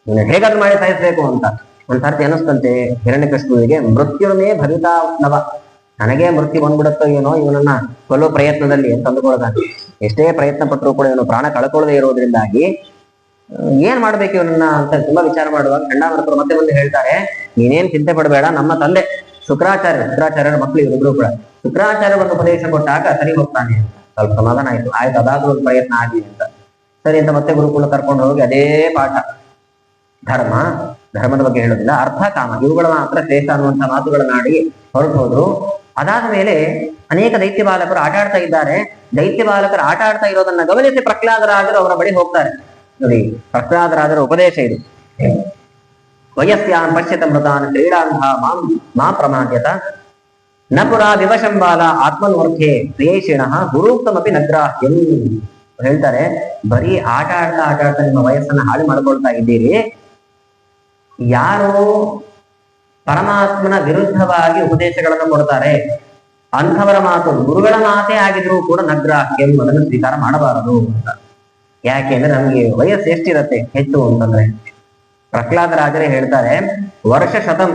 ಇವನು ಹೇಗಾದ್ರೂ ಮಾಡಿ ಸಾಯಿಸ್ಬೇಕು ಅಂತ. ಒಂದ್ಸರ್ತಿ ಅನಿಸ್ತಂತೆ ಹಿರಣ್ಯಕಶಿಪುವಿಗೆ, ಮೃತ್ಯುರ್ಮೇ ಭವಿತಾ ನವ, ನನಗೆ ಮೃತ್ಯು ಬಂದ್ಬಿಡುತ್ತೋ ಏನೋ ಇವನನ್ನ ಕೊಲ್ಲೋ ಪ್ರಯತ್ನದಲ್ಲಿ ಅಂತ ಅಂದುಕೊಳ್ಳೋದಾಗಿ. ಎಷ್ಟೇ ಪ್ರಯತ್ನ ಪಟ್ಟರು ಕೂಡ ಇವನು ಪ್ರಾಣ ಕಳ್ಕೊಳ್ಳದೆ ಇರೋದ್ರಿಂದಾಗಿ ಏನ್ ಮಾಡ್ಬೇಕು ಇವನನ್ನ ಅಂತ ತುಂಬಾ ವಿಚಾರ ಮಾಡುವಾಗ ಚಂಡಾಮರುತರು ಮತ್ತೆ ಬಂದು ಹೇಳ್ತಾರೆ, ನೀನೇನ್ ಚಿಂತೆ ಪಡಬೇಡ, ನಮ್ಮ ತಂದೆ ಶುಕ್ರಾಚಾರ್ಯರ ಮಕ್ಕಳು ಇವರಿಬ್ರು ಕೂಡ, ಶುಕ್ರಾಚಾರ್ಯ ಒಂದು ಉಪದೇಶ ಕೊಟ್ಟಾಗ ಸರಿ ಹೋಗ್ತಾನೆ ಅಂತ ಸ್ವಲ್ಪ ಸಮಾಧಾನ ಆಯ್ತು. ಆಯ್ತು, ಅದಾದ್ರೂ ಒಂದು ಪ್ರಯತ್ನ ಆಗಲಿ ಅಂತ ಸರಿ ಅಂತ ಮತ್ತೆ ಗುರುಕುಲ ಕರ್ಕೊಂಡು ಹೋಗಿ ಅದೇ ಪಾಠ, ಧರ್ಮದ ಬಗ್ಗೆ ಹೇಳೋದಿಲ್ಲ, ಅರ್ಥ ಕಾಮ ಇವುಗಳ ಮಾತ್ರ ಶ್ರೇಷ್ಠ ಅನ್ನುವಂಥ ಮಾತುಗಳನ್ನಾಡಿ ಹೊರಟು ಹೋದ್ರು. ಅದಾದ ಮೇಲೆ ಅನೇಕ ದೈತ್ಯ ಬಾಲಕರು ಆಟ ಆಡ್ತಾ ಇದ್ದಾರೆ. ದೈತ್ಯ ಬಾಲಕರು ಆಟ ಆಡ್ತಾ ಇರೋದನ್ನ ಗಮನಿಸಿ ಪ್ರಹ್ಲಾದರಾಜರು ಅವರ ಬಳಿ ಹೋಗ್ತಾರೆ. ನೋಡಿ, ಪ್ರಹ್ಲಾದರಾಜರ ಉಪದೇಶ ಇದು. ವಯಸ್ಯಾನ್ ಪಶ್ಯತ ಮೃತಾನ್ ಕ್ರೀಡಾಂಧ ಮಾ ಪ್ರಮಾದ್ಯತ ನ ಪುರಾ ವಿವಶಂಬಾಲ ಆತ್ಮನ್ವರ್ಥೆ ಪ್ರಿಯೇಷಿಣಃ ಗುರುಕ್ತಮಪಿ ನಗ್ರಾಹ್ಯಂ. ಹೇಳ್ತಾರೆ, ಬರೀ ಆಟ ಆಡ್ತಾ ನಿಮ್ಮ ವಯಸ್ಸನ್ನ ಹಾಳು ಮಾಡ್ಕೊಳ್ತಾ ಇದ್ದೀರಿ. ಯಾರು ಪರಮಾತ್ಮನ ವಿರುದ್ಧವಾಗಿ ಉಪದೇಶಗಳನ್ನು ಕೊಡ್ತಾರೆ ಅಂಥವರ ಮಾತು ಗುರುಗಳ ಮಾತೇ ಆಗಿದ್ರು ಕೂಡ ನಗ್ರಾಹ್ಯಂ, ಅದನ್ನು ಸ್ವೀಕಾರ ಮಾಡಬಾರದು ಅಂತ. ಯಾಕೆಂದ್ರೆ ನಮ್ಗೆ ವಯಸ್ಸು ಎಷ್ಟಿರತ್ತೆ ಹೆಚ್ಚು ಅಂತಂದ್ರೆ, ಪ್ರಹ್ಲಾದರಾಜರೇ ಹೇಳ್ತಾರೆ, ವರ್ಷ ಶತಂ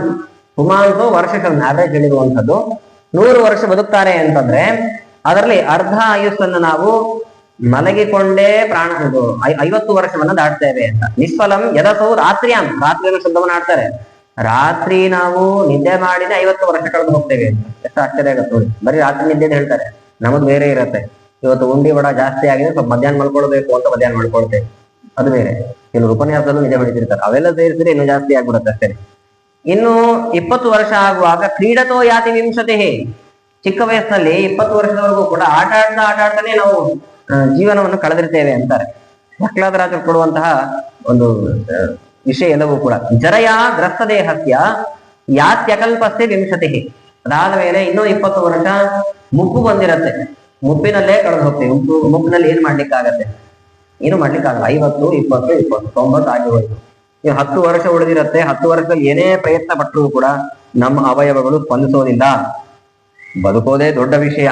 ಪುಮಾಂಸೋ ವರ್ಷ ಶತಂ ಆವ್ರೇಜ್ ಹೇಳಿರುವಂಥದ್ದು 100 ವರ್ಷ ಬದುಕ್ತಾರೆ ಅಂತಂದ್ರೆ ಅದರಲ್ಲಿ ಅರ್ಧ ಆಯುಸ್ಸನ್ನು ನಾವು ಮಲಗಿಕೊಂಡೇ 50 ವರ್ಷವನ್ನ ದಾಟ್ತೇವೆ ಅಂತ. ನಿಷ್ಫಲಂ ಯದಸೌ ರಾತ್ರಿಯಾಂ, ರಾತ್ರಿಯನ್ನು ಶಬ್ದವನ್ನ ಆಡ್ತಾರೆ. ರಾತ್ರಿ ನಾವು ನಿದ್ದೆ ಮಾಡಿದ್ರೆ 50 ವರ್ಷ ಕಳೆದು ಹೋಗ್ತೇವೆ ಅಂತ. ಎಷ್ಟು ಆಶ್ಚರ್ಯ ಆಗತ್ತೆ ನೋಡಿ. ಬರೀ ರಾತ್ರಿ ನಿದ್ದೆ ಹೇಳ್ತಾರೆ, ನಮಗ್ ಬೇರೆ ಇರತ್ತೆ. ಇವತ್ತು ಉಂಡಿ ವಡ ಜಾಸ್ತಿ ಆಗಿದೆ, ಸ್ವಲ್ಪ ಮಧ್ಯಾಹ್ನ ಮಾಡ್ಕೊಳ್ಬೇಕು ಅಂತ ಮಧ್ಯಾಹ್ನ ಮಾಡ್ಕೊಳ್ತೇವೆ, ಅದು ಬೇರೆ. ಕೆಲವರು ಉಪನ್ಯಾಸದಲ್ಲೂ ನಿದ್ದೆ ಹೊಡಿತಿರ್ತಾರೆ, ಅವೆಲ್ಲ ಸೇರಿಸಿದ್ರೆ ಇನ್ನೂ ಜಾಸ್ತಿ ಆಗ್ಬಿಡುತ್ತೆ ಅಷ್ಟೇ. ಇನ್ನು 20 ವರ್ಷ ಆಗುವಾಗ ಕ್ರೀಡತೋ ಯಾತಿ ವಿಂಶತಿ, ಚಿಕ್ಕ ವಯಸ್ಸಿನಲ್ಲಿ 20 ವರ್ಷದವರೆಗೂ ಕೂಡ ಆಟ ಆಡ್ತಾನೆ ನಾವು ಜೀವನವನ್ನು ಕಳೆದಿರ್ತೇವೆ ಅಂತಾರೆ. ಪ್ರಹ್ಲಾದರಾಜರು ಕೊಡುವಂತಹ ಒಂದು ವಿಷಯ ಎಲ್ಲವೂ ಕೂಡ ಜರಯ ಗ್ರಸ್ತ ದೇಹಸ್ಯ ಯಾತ್ಯಕಲ್ಪಸ್ಯ ವಿಂಶತಿ. ಅದಾದ ಮೇಲೆ ಇನ್ನೂ 20 ವರ್ಷ ಮುಪ್ಪು ಬಂದಿರತ್ತೆ, ಮುಪ್ಪಿನಲ್ಲೇ ಕಳೆದು ಹೋಗ್ತೇವೆ. ಮುಪ್ಪಿನಲ್ಲಿ ಏನ್ ಮಾಡ್ಲಿಕ್ಕಾಗತ್ತೆ? ಏನು ಮಾಡ್ಲಿಕ್ಕಾಗಲ್ಲ. 50, 20, 90 ಆಗಿ ಹೋಯ್ತು. 10 ವರ್ಷ ಉಳಿದಿರತ್ತೆ. 10 ವರ್ಷದಲ್ಲಿ ಏನೇ ಪ್ರಯತ್ನ ಪಟ್ಟರೂ ಕೂಡ ನಮ್ಮ ಅವಯವಗಳು ಸ್ಪಂದಿಸೋದಿಲ್ಲ. ಬದುಕೋದೇ ದೊಡ್ಡ ವಿಷಯ.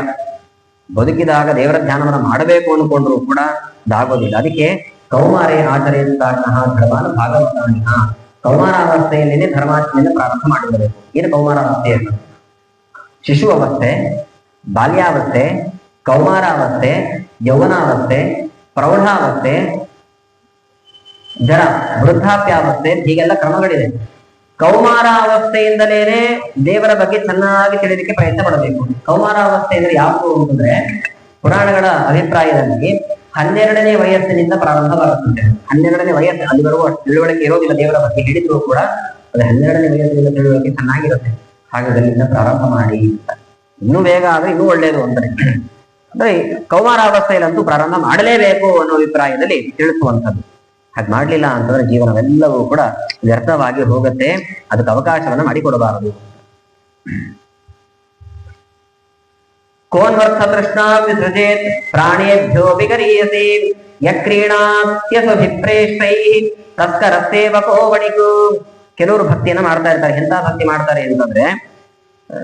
ಬದುಕಿದಾಗ ದೇವರ ಧ್ಯಾನವನ್ನ ಮಾಡಬೇಕು ಅನ್ಕೊಂಡ್ರು ಕೂಡ ಇದಾಗೋದಿಲ್ಲ. ಅದಕ್ಕೆ ಕೌಮಾರೇ ಆಚರಿಸಿದಾಗ ಧರ್ಮಾನ ಭಾಗವತಾನಿಹ, ಕೌಮಾರಾವಸ್ಥೆಯಲ್ಲೇನೆ ಧರ್ಮಾಚರಣೆಯನ್ನು ಪ್ರಾರಂಭ ಮಾಡಿರಬೇಕು. ಏನು ಕೌಮಾರಾವಸ್ಥೆ? ಶಿಶು ಅವಸ್ಥೆ, ಬಾಲ್ಯಾವಸ್ಥೆ, ಕೌಮಾರಾವಸ್ಥೆ, ಯೌವನಾವಸ್ಥೆ, ಪ್ರೌಢಾವಸ್ಥೆ, ಜರ ವೃದ್ಧಾಪ್ಯಾವಸ್ಥೆ, ಹೀಗೆಲ್ಲ ಕ್ರಮಗಳಿದೆ. ಕೌಮಾರಾವಸ್ಥೆಯಿಂದಲೇನೆ ದೇವರ ಬಗ್ಗೆ ಚೆನ್ನಾಗಿ ತಿಳಿಲಿಕ್ಕೆ ಪ್ರಯತ್ನ ಪಡಬೇಕು. ಕೌಮಾರಾವಸ್ಥೆ ಅಂದ್ರೆ ಯಾವುದು ಅಂತಂದ್ರೆ ಪುರಾಣಗಳ ಅಭಿಪ್ರಾಯದಲ್ಲಿ 12ನೇ ವಯಸ್ಸಿನಿಂದ ಪ್ರಾರಂಭವಾಗುತ್ತದೆ. 12ನೇ ವಯಸ್ಸು ಅಲ್ಲಿ ಬರುವ ತಿಳುವಳಿಕೆ ಇರೋದಿಲ್ಲ ದೇವರ ಬಗ್ಗೆ ಹೇಳಿದ್ರು ಕೂಡ ಅದು 12ನೇ ವಯಸ್ಸಿನಿಂದ ತಿಳುವಳಿಕೆ ಚೆನ್ನಾಗಿರುತ್ತೆ. ಹಾಗಾಗಿ ಅಲ್ಲಿಂದ ಪ್ರಾರಂಭ ಮಾಡಿ, ಇನ್ನೂ ಬೇಗ ಆದ್ರೆ ಇನ್ನೂ ಒಳ್ಳೆಯದು ಅಂತಾರೆ. ಅಂದ್ರೆ ಕೌಮಾರಾವಸ್ಥೆಯಲ್ಲಂತೂ ಪ್ರಾರಂಭ ಮಾಡಲೇಬೇಕು ಅನ್ನೋ ಅಭಿಪ್ರಾಯದಲ್ಲಿ ತಿಳಿಸುವಂಥದ್ದು. ಹಾಗೆ ಮಾಡ್ಲಿಲ್ಲ ಅಂತಂದ್ರೆ ಜೀವನವೆಲ್ಲವೂ ಕೂಡ ವ್ಯರ್ಥವಾಗಿ ಹೋಗುತ್ತೆ. ಅದಕ್ಕೆ ಅವಕಾಶವನ್ನ ಮಾಡಿಕೊಡಬಾರದು. ಕೋನ್ವರ್ಥ ತೃಷ್ಣಾ ವಿಸೃಜೇತ್ ಪ್ರಾಣೇಭ್ಯೋ ವಿಗರೀಯತೆ ಯಕ್ರೀಣಾತ್ಯಸಭಿಪ್ರೇಷ್ಟೈ ತಸ್ಕರ ಸೇವಕೋ ವಣಿಕು. ಕೆಲವರು ಭಕ್ತಿಯನ್ನ ಮಾಡ್ತಾ ಇರ್ತಾರೆ. ಎಂತ ಭಕ್ತಿ ಮಾಡ್ತಾರೆ ಅಂತಂದ್ರೆ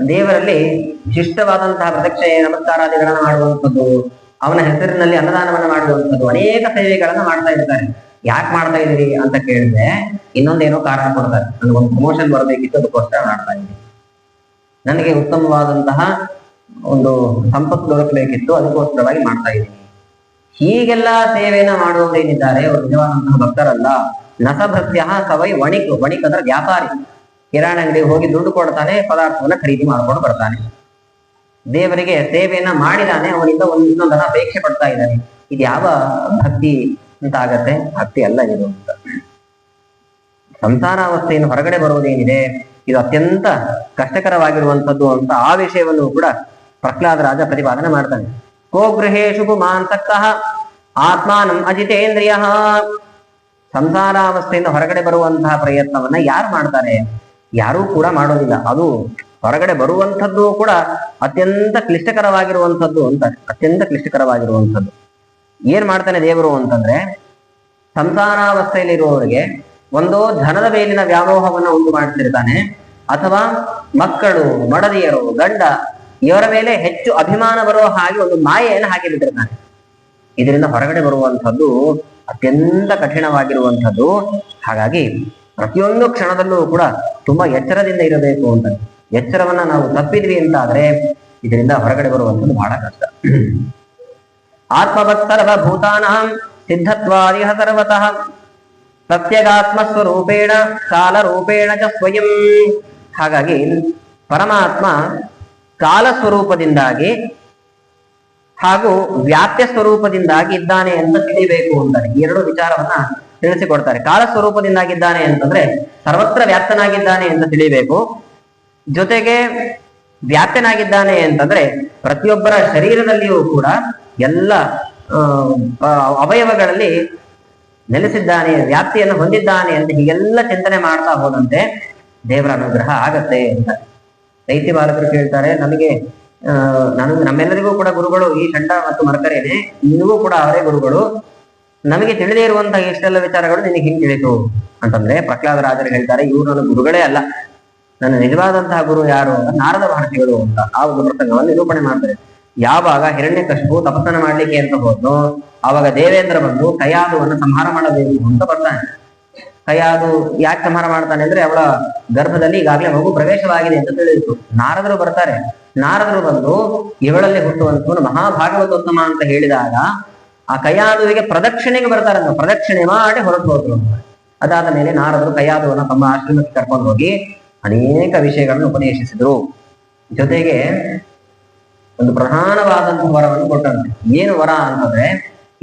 ದೇವರಲ್ಲಿ ವಿಶಿಷ್ಟವಾದಂತಹ ಪ್ರದಕ್ಷಿಣೆ ನಮಸ್ಕಾರಾದಿಗಳನ್ನ ಮಾಡುವಂಥದ್ದು, ಅವನ ಹೆಸರಿನಲ್ಲಿ ಅನ್ನದಾನವನ್ನ ಮಾಡುವಂಥದ್ದು, ಅನೇಕ ಸೇವೆಗಳನ್ನ ಮಾಡ್ತಾ ಇರ್ತಾರೆ. ಯಾಕೆ ಮಾಡ್ತಾ ಇದೀರಿ ಅಂತ ಕೇಳಿದ್ರೆ ಇನ್ನೊಂದೇನೋ ಕಾರಣ ಕೊಡ್ತಾರೆ. ನನಗೊಂದು ಪ್ರಮೋಷನ್ ಬರಬೇಕಿತ್ತು, ಅದಕ್ಕೋಸ್ಕರ ಮಾಡ್ತಾ ಇದ್ದೀನಿ. ನನಗೆ ಉತ್ತಮವಾದಂತಹ ಒಂದು ಸಂಪತ್ತು ದೊರಕಬೇಕಿತ್ತು, ಅದಕ್ಕೋಸ್ಕರವಾಗಿ ಮಾಡ್ತಾ ಇದ್ದೀನಿ. ಹೀಗೆಲ್ಲ ಸೇವೆಯನ್ನ ಮಾಡುವವರು ಏನಿದ್ದಾರೆ ಅವರು ನಿಜವಾದಂತಹ ಭಕ್ತರಲ್ಲ. ನಸಭೃತ್ಯ ಸವೈ ವಣಿಕ್. ವಣಿಕ್ ಅಂದ್ರೆ ವ್ಯಾಪಾರಿ. ಕಿರಾಣಿ ಅಂಗಡಿಗೆ ಹೋಗಿ ದುಡ್ಡು ಕೊಡ್ತಾನೆ, ಪದಾರ್ಥವನ್ನ ಖರೀದಿ ಮಾಡ್ಕೊಂಡು ಬರ್ತಾನೆ. ದೇವರಿಗೆ ಸೇವೆಯನ್ನ ಮಾಡಿದಾನೆ, ಅವನಿಂದ ಇನ್ನೊಂದನ್ನ ಅಪೇಕ್ಷೆ ಪಡ್ತಾ ಇದ್ದಾನೆ. ಇದು ಯಾವ ಭಕ್ತಿ ಅಂತ ಆಗತ್ತೆ? ಭಕ್ತಿ ಅಲ್ಲ ಇದು ಅಂತ. ಸಂಸಾರಾವಸ್ಥೆಯನ್ನು ಹೊರಗಡೆ ಬರುವುದೇನಿದೆ ಇದು ಅತ್ಯಂತ ಕಷ್ಟಕರವಾಗಿರುವಂಥದ್ದು ಅಂತ ಆ ವಿಷಯವನ್ನು ಕೂಡ ಪ್ರಹ್ಲಾದ ರಾಜ ಪ್ರತಿಪಾದನೆ ಮಾಡ್ತಾನೆ. ಕೋ ಗೃಹೇಶು ಪುಮಾಂಸಕ್ತಃ ಆತ್ಮಾನಂ ಅಜಿತೇಂದ್ರಿಯ. ಸಂಸಾರಾವಸ್ಥೆಯಿಂದ ಹೊರಗಡೆ ಬರುವಂತಹ ಪ್ರಯತ್ನವನ್ನ ಯಾರು ಮಾಡ್ತಾರೆ? ಯಾರೂ ಕೂಡ ಮಾಡೋದಿಲ್ಲ. ಅದು ಹೊರಗಡೆ ಬರುವಂಥದ್ದು ಕೂಡ ಅತ್ಯಂತ ಕ್ಲಿಷ್ಟಕರವಾಗಿರುವಂಥದ್ದು ಅಂತಾರೆ. ಅತ್ಯಂತ ಕ್ಲಿಷ್ಟಕರವಾಗಿರುವಂಥದ್ದು. ಏನ್ ಮಾಡ್ತಾನೆ ದೇವರು ಅಂತಂದ್ರೆ ಸಂಸಾರಾವಸ್ಥೆಯಲ್ಲಿರುವವರಿಗೆ ಒಂದೋ ಧನದ ಮೇಲಿನ ವ್ಯಾಮೋಹವನ್ನು ಉಂಟು ಮಾಡ್ತಿರ್ತಾನೆ, ಅಥವಾ ಮಕ್ಕಳು, ಮಡದಿಯರು, ಗಂಡ ಇವರ ಮೇಲೆ ಹೆಚ್ಚು ಅಭಿಮಾನ ಬರುವ ಹಾಗೆ ಒಂದು ಮಾಯೆಯನ್ನು ಹಾಕಿ ಬಿಟ್ಟಿರ್ತಾನೆ. ಇದರಿಂದ ಹೊರಗಡೆ ಬರುವಂಥದ್ದು ಅತ್ಯಂತ ಕಠಿಣವಾಗಿರುವಂಥದ್ದು. ಹಾಗಾಗಿ ಪ್ರತಿಯೊಂದು ಕ್ಷಣದಲ್ಲೂ ಕೂಡ ತುಂಬಾ ಎಚ್ಚರದಿಂದ ಇರಬೇಕು ಅಂತ. ಎಚ್ಚರವನ್ನ ನಾವು ತಪ್ಪಿದ್ವಿ ಅಂತ ಆದ್ರೆ ಇದರಿಂದ ಹೊರಗಡೆ ಬರುವಂಥದ್ದು ಬಹಳ ಕಷ್ಟ. ಆತ್ಮವತ್ಸರ್ವ ಭೂತಾನಾಂ ಸಿದ್ಧತ್ವಾದಿಹ ಸರ್ವತಃ ಪ್ರತ್ಯಗಾತ್ಮಸ್ವರೂಪೇಣ ಕಾಲರೂಪೇಣ ಚ ಸ್ವಯಂ. ಹಾಗಾಗಿ ಪರಮಾತ್ಮ ಕಾಲ ಸ್ವರೂಪದಿಂದಾಗಿ ಹಾಗೂ ವ್ಯಾಪ್ಯ ಸ್ವರೂಪದಿಂದಾಗಿ ಇದ್ದಾನೆ ಅಂತ ತಿಳಿಬೇಕು ಅಂತಾರೆ. ಈ ಎರಡು ವಿಚಾರವನ್ನ ತಿಳಿಸಿಕೊಡ್ತಾರೆ. ಕಾಲ ಸ್ವರೂಪದಿಂದಾಗಿದ್ದಾನೆ ಅಂತಂದ್ರೆ ಸರ್ವತ್ರ ವ್ಯಾಪ್ತನಾಗಿದ್ದಾನೆ ಅಂತ ತಿಳಿಬೇಕು. ಜೊತೆಗೆ ವ್ಯಾಪ್ತನಾಗಿದ್ದಾನೆ ಅಂತಂದ್ರೆ ಪ್ರತಿಯೊಬ್ಬರ ಶರೀರದಲ್ಲಿಯೂ ಕೂಡ ಎಲ್ಲ ಅವಯವಗಳಲ್ಲಿ ನೆಲೆಸಿದ್ದಾನೆ, ವ್ಯಾಪ್ತಿಯನ್ನು ಹೊಂದಿದ್ದಾನೆ ಅಂತ ಹೀಗೆಲ್ಲ ಚಿಂತನೆ ಮಾಡ್ತಾ ಹೋದಂತೆ ದೇವರ ಅನುಗ್ರಹ ಆಗತ್ತೆ ಅಂತ. ದೈತ್ಯ ಬಾಲಕರು ಕೇಳ್ತಾರೆ, ನಮ್ಮೆಲ್ಲರಿಗೂ ಕೂಡ ಗುರುಗಳು ಈ ಚಂಡ ಮತ್ತು ಮರಕರೇನೆ, ನಿನಗೂ ಕೂಡ ಅವರೇ ಗುರುಗಳು, ನಮಗೆ ತಿಳಿದೇ ಇರುವಂತಹ ಇಷ್ಟೆಲ್ಲ ವಿಚಾರಗಳು ನಿನಗೆ ಹಿಂಗೆ ತಿಳಿತು ಅಂತಂದ್ರೆ ಪ್ರಹ್ಲಾದ ರಾಜರು ಹೇಳ್ತಾರೆ, ಇವರು ನನ್ನ ಗುರುಗಳೇ ಅಲ್ಲ, ನನ್ನ ನಿಜವಾದಂತಹ ಗುರು ಯಾರು ಅಂತ ನಾರದ ಮಹರ್ಷಿಗಳು ಅಂತ ಆ ಒಂದು ಪ್ರಸಂಗವನ್ನು ನಿರೂಪಣೆ ಮಾಡ್ತಾರೆ. ಯಾವಾಗ ಹಿರಣ್ಯಕಶಿಪು ತಪಸ್ಸನ ಮಾಡ್ಲಿಕ್ಕೆ ಅಂತ ಹೋದ್ನೋ ಆವಾಗ ದೇವೇಂದ್ರ ಬಂದು ಕಯಾದುವನ್ನು ಸಂಹಾರ ಮಾಡಬೇಕು ಅಂತ ಬರ್ತಾನೆ. ಕಯಾದು ಯಾಕೆ ಸಂಹಾರ ಮಾಡ್ತಾನೆ ಅಂದ್ರೆ ಅವಳ ಗರ್ಭದಲ್ಲಿ ಈಗಾಗಲೇ ಮಗು ಪ್ರವೇಶವಾಗಿದೆ ಅಂತ ತಿಳಿಯಿತು. ನಾರದರು ಬರ್ತಾರೆ. ನಾರದರು ಬಂದು ಇವಳಲ್ಲಿ ಹುಟ್ಟುವಂತ ಮಹಾಭಾಗವತೋತ್ತಮ ಅಂತ ಹೇಳಿದಾಗ ಆ ಕಯಾದುವಿಗೆ ಪ್ರದಕ್ಷಿಣೆಗೆ ಬರ್ತಾರಂತ. ಪ್ರದಕ್ಷಿಣೆ ಮಾಡಿ ಹೊರಟು ಹೋದ್ರು. ಅದಾದ ಮೇಲೆ ನಾರದರು ಕಯಾದುವನ್ನು ತಮ್ಮ ಆಶ್ರಮಕ್ಕೆ ಕರ್ಕೊಂಡು ಹೋಗಿ ಅನೇಕ ವಿಷಯಗಳನ್ನು ಉಪದೇಶಿಸಿದ್ರು. ಜೊತೆಗೆ ಒಂದು ಪ್ರಧಾನವಾದಂತಹ ವರವನ್ನು ಕೊಟ್ಟಂತೆ. ಏನು ವರ ಅಂತಂದ್ರೆ